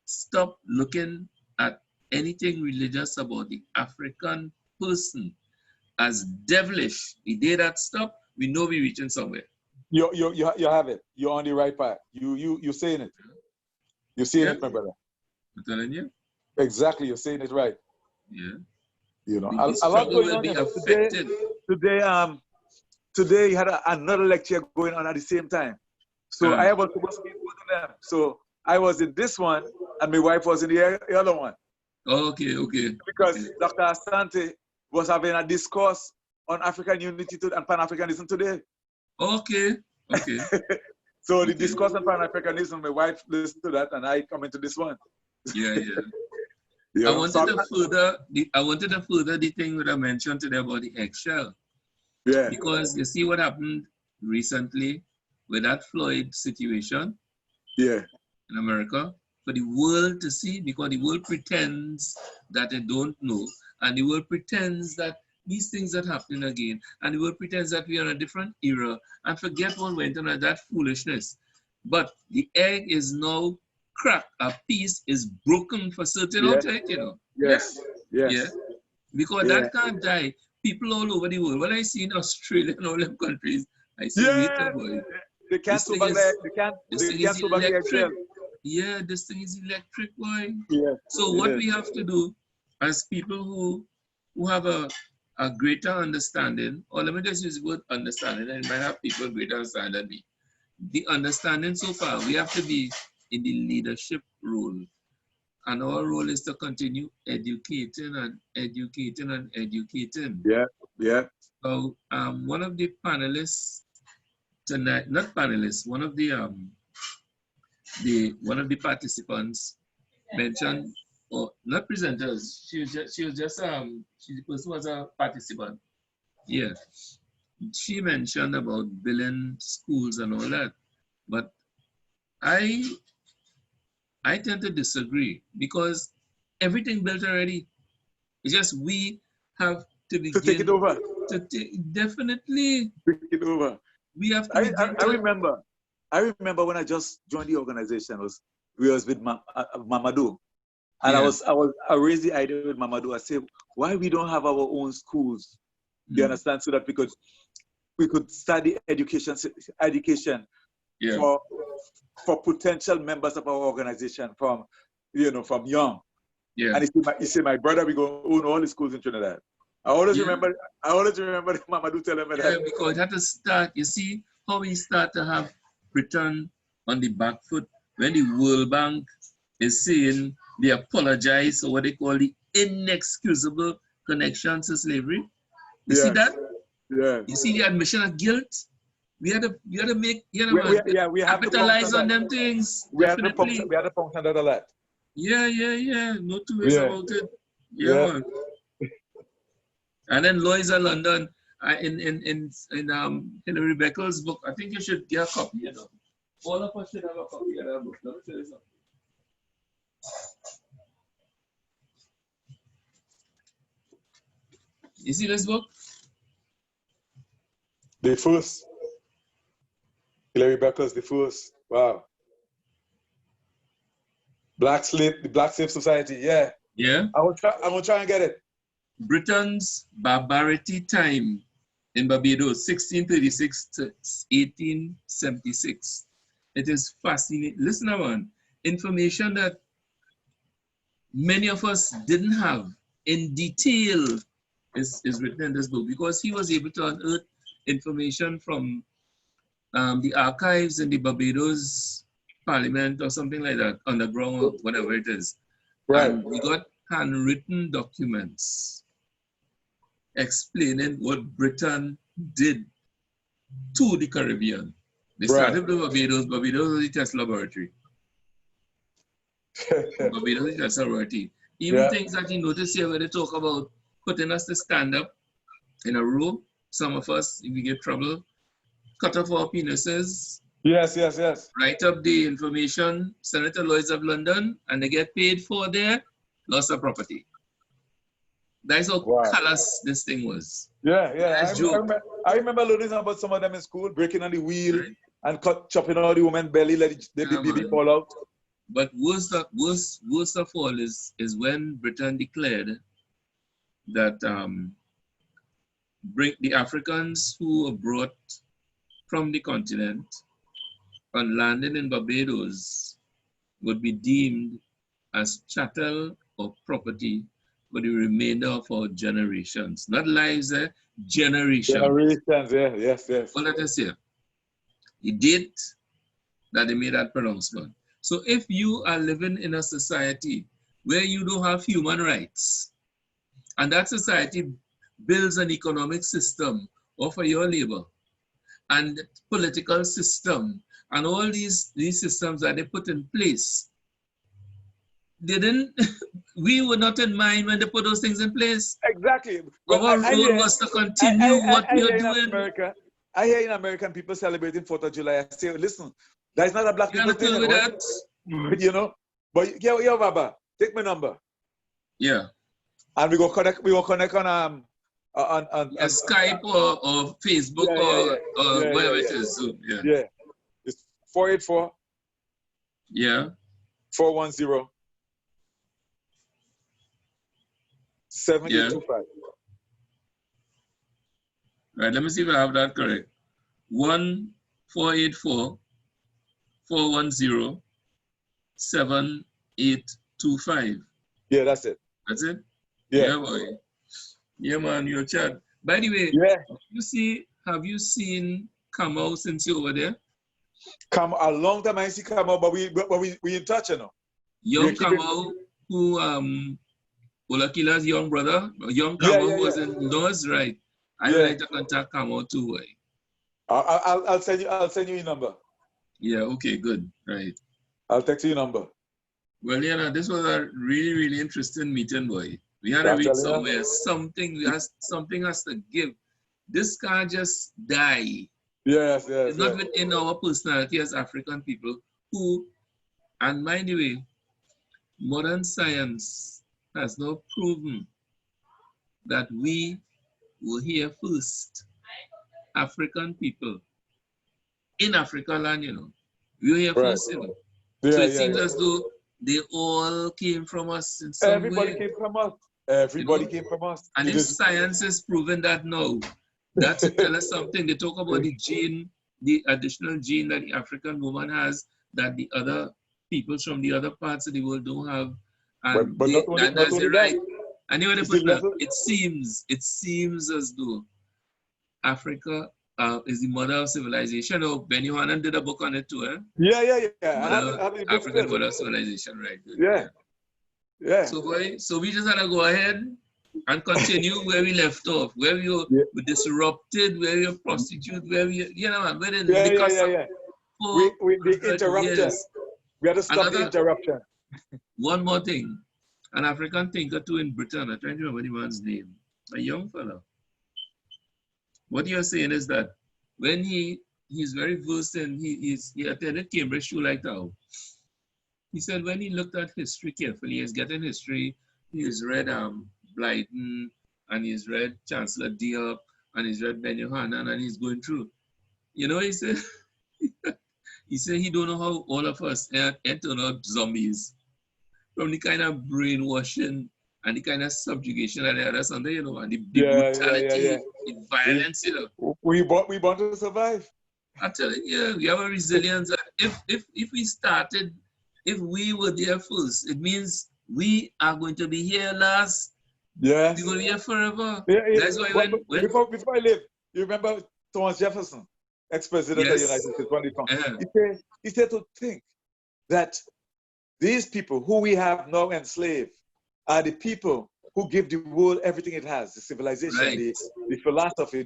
Speaker 15: stop looking at anything religious about the African person as devilish, the day that stop, we know we're reaching somewhere.
Speaker 17: You have it. You're on the right path. You're saying it. You're saying it, my brother.
Speaker 15: I'm telling you.
Speaker 17: Exactly, you're saying it right.
Speaker 15: Yeah.
Speaker 17: You know,
Speaker 15: The struggle will be affected.
Speaker 17: Today you had another lecture going on at the same time. So I was supposed to be in both of them. So I was in this one, and my wife was in the other one.
Speaker 15: Okay.
Speaker 17: Because Dr. Asante was having a discourse on African unity and Pan-Africanism today.
Speaker 15: Okay.
Speaker 17: So the discourse on Pan-Africanism, my wife listened to that, and I come into this one.
Speaker 15: Yeah. I wanted to further the thing that I mentioned today about the eggshell.
Speaker 17: Yeah.
Speaker 15: Because you see what happened recently with that Floyd situation.
Speaker 17: Yeah.
Speaker 15: In America, for the world to see, because the world pretends that they don't know, and the world pretends that these things are happening again, and the world pretends that we are in a different era, and forget what went on at that foolishness. But the egg is now cracked, a piece is broken for certain outside, you know.
Speaker 17: Yes.
Speaker 15: Yeah. Because that can't die. People all over the world, when I see in Australia and all them countries, I see later, boy.
Speaker 17: They can't go back there.
Speaker 15: This thing is electric. Yeah, this thing is electric, boy.
Speaker 17: Yeah.
Speaker 15: So what we have to do as people who have a greater understanding, or let me just use the word understanding, and might have people greater understanding than me. The understanding so far, we have to be in the leadership role. And our role is to continue educating and educating and educating.
Speaker 17: Yeah.
Speaker 15: So one of the panelists tonight, not panelists, one of the participants mentioned, or not presenters, she was just the person was a participant. Yeah. She mentioned about building schools and all that. But I tend to disagree, because everything built already. It's just we have to begin
Speaker 17: to take it over.
Speaker 15: Definitely
Speaker 17: take it over.
Speaker 15: We have to.
Speaker 17: I remember when I just joined the organization. We was with Mamadou, and I raised the idea with Mamadou. I said, why we don't have our own schools You understand? So that we could study education
Speaker 15: Yeah.
Speaker 17: for potential members of our organization from young.
Speaker 15: Yeah.
Speaker 17: And you see, my brother, we go own all the schools in Trinidad. I always remember Mamadou telling me that.
Speaker 15: Yeah, because it had to start, you see how we start to have Britain on the back foot when the World Bank is saying they apologize for what they call the inexcusable connection to slavery. You see that?
Speaker 17: Yeah.
Speaker 15: You see the admission of guilt? We had to make,
Speaker 17: we have
Speaker 15: capitalize on them things.
Speaker 17: We had to function that a lot.
Speaker 15: Yeah. No two ways about it. Yeah, man. And then Lloyd's of London, in Hilary Beckel's book, I think you should get a copy, you know. All of us should have a copy of that book. Let me tell you something. You see this book?
Speaker 17: The first. Hilary Beckel's The First. Wow. The Black Slave Society, yeah.
Speaker 15: Yeah.
Speaker 17: I'm gonna try and get it.
Speaker 15: Britain's barbarity time in Barbados, 1636 to 1876. It is fascinating. Listen, man, information that many of us didn't have in detail is written in this book, because he was able to unearth information from the archives in the Barbados Parliament or something like that, underground or whatever it is.
Speaker 17: Right.
Speaker 15: And we got handwritten documents explaining what Britain did to the Caribbean. They started with Barbados. Barbados was the test laboratory. Barbados was the test laboratory. Even things that you notice here where they talk about putting us to stand up in a row. Some of us, if we get trouble, cut off our penises.
Speaker 17: Yes.
Speaker 15: Write up the information, send it to Lloyd's of London, and they get paid for their loss of property. That's how callous this thing was.
Speaker 17: Yeah. I remember learning about some of them in school, breaking on the wheel and chopping out the woman's belly, let the baby fall out.
Speaker 15: But worst of all is when Britain declared that the Africans who were brought from the continent and landed in Barbados would be deemed as chattel or property for the remainder of our generations. Not lives, generations.
Speaker 17: Generations, yes.
Speaker 15: Well, let us say, the date that they made that pronouncement. So if you are living in a society where you don't have human rights, and that society builds an economic system for your labor, and political system, and all these systems that they put in place, we were not in mind when they put those things in place.
Speaker 17: Exactly.
Speaker 15: Our role was to continue what we are doing.
Speaker 17: I hear in American people celebrating 4th of July. I say, listen, that's not a black people thing. You know? But yeah, Baba, take my number.
Speaker 15: Yeah.
Speaker 17: And we go connect on
Speaker 15: Skype or Facebook or whatever it is. Zoom.
Speaker 17: Yeah. It's 484.
Speaker 15: Yeah.
Speaker 17: 410. 7825.
Speaker 15: Right, let me see if I have that correct. 1-484-410-7825.
Speaker 17: Yeah, that's it.
Speaker 15: That's it?
Speaker 17: Yeah,
Speaker 15: boy. Yeah, man, you're Chad. By the way, have you seen Kamau since you're over there?
Speaker 17: A long time I see Kamau, but we in touch, you know.
Speaker 15: Young Kamau, who Olakila's young brother, young Kamau was in North, right? I'd like to contact Kamau too.
Speaker 17: I'll send you your number.
Speaker 15: Yeah, okay, good. Right.
Speaker 17: I'll text you your number.
Speaker 15: Well, this was a really, really interesting meeting, boy. We had to reach somewhere. Something has to give. This can't just die.
Speaker 17: Yes.
Speaker 15: It's not within our personality as African people who, and mind the way, modern science has now proven that we were here first. African people in Africa land, we were here first, So it seems as though they all came from us in some way.
Speaker 17: Everybody came from us. Everybody came from us.
Speaker 15: And if science is proving that now, that should tell us something. They talk about the gene, the additional gene that the African woman has that the other peoples from the other parts of the world don't have. And
Speaker 17: but not only,
Speaker 15: that's
Speaker 17: not only
Speaker 15: right.
Speaker 17: that,
Speaker 15: Anyway,
Speaker 17: it's the level.
Speaker 15: it seems as though Africa is the mother of civilization. Oh, Ben Yohanan did a book on it too, eh?
Speaker 17: Yeah.
Speaker 15: African mother of civilization, right? Good.
Speaker 17: Yeah.
Speaker 15: So we just had to go ahead and continue where we left off, where we were disrupted, where we were prostitute, where we,
Speaker 17: The interruption.
Speaker 15: Years.
Speaker 17: We had to stop the interruption.
Speaker 15: One more thing. An African thinker too in Britain, I'm trying to remember the man's name, a young fellow. What you're saying is that when he's very versed and he attended Cambridge too, like now. He said when he looked at history carefully, he's getting history, he's read Blyden, and he's read Chancellor Diop, and he's read Ben Yohanan, and he's going through. He said, he don't know how all of us turned out zombies from the kind of brainwashing and the kind of subjugation that they had us under, and the brutality, the violence,
Speaker 17: We want to survive.
Speaker 15: I'm telling you, we have a resilience. If we started, if we were there first, it means we are going to be here last.
Speaker 17: Yes.
Speaker 15: We're going to be here forever.
Speaker 17: That's why before I live, you remember Thomas Jefferson, ex-president of the United States, when he found, he said to think that these people who we have now enslaved are the people who give the world everything it has, the civilization, the philosophy.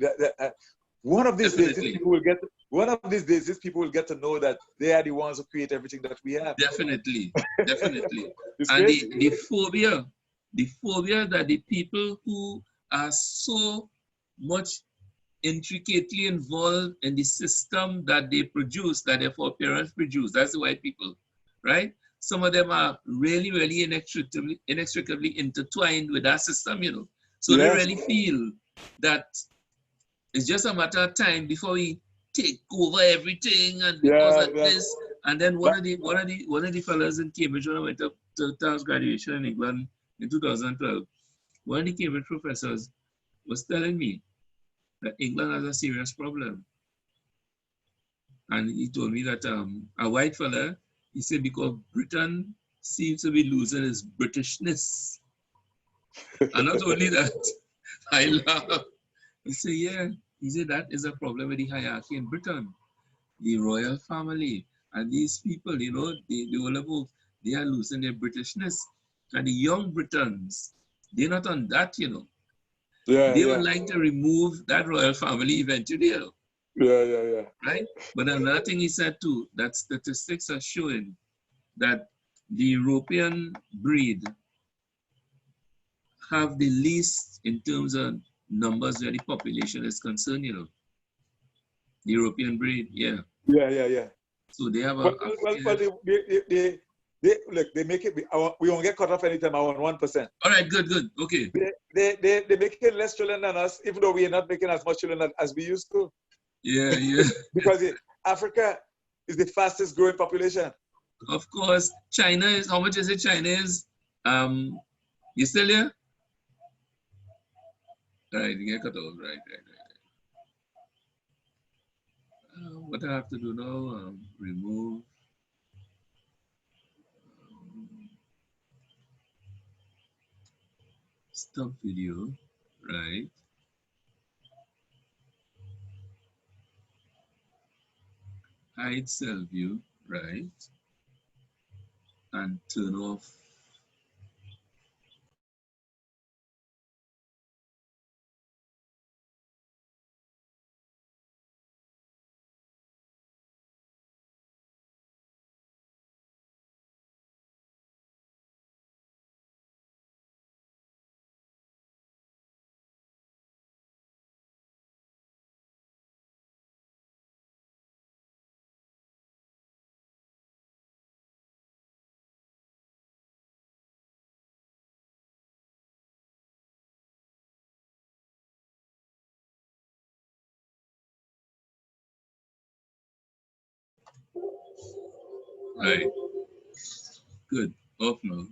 Speaker 17: One of these days, these people will get to know that they are the ones who create everything that we have.
Speaker 15: Definitely. And
Speaker 17: crazy.
Speaker 15: the phobia that the people who are so much intricately involved in the system that they produce, that their foreparents produce, that's the white people, right? Some of them are really, really inextricably intertwined with that system, So they really feel that it's just a matter of time before we take over everything, and because of this. And then one of the fellows in Cambridge, when I went up to Thiam's graduation in England in 2012, one of the Cambridge professors was telling me that England has a serious problem. And he told me that a white fella, he said, because Britain seems to be losing its Britishness. And not only that, I laugh. He said, yeah. He said that is a problem with the hierarchy in Britain. The royal family and these people, the older folks, they are losing their Britishness. And the young Britons, they're not on that, They would like to remove that royal family eventually, Right? But another thing he said too, that statistics are showing that the European breed have the least in terms of numbers where the population is concerned, The European breed,
Speaker 17: Yeah.
Speaker 15: So they have
Speaker 17: they make it, we won't get cut off anytime around 1%.
Speaker 15: All right, good, okay.
Speaker 17: They make it less children than us, even though we are not making as much children as we used to.
Speaker 15: Yeah.
Speaker 17: Because Africa is the fastest growing population.
Speaker 15: Of course, China is, how much is it? China is, you still here? Right, you get cut off, right. What I have to do now, remove. Stop video, right? Hide cell view, right? And turn off. Right. Good. Off now.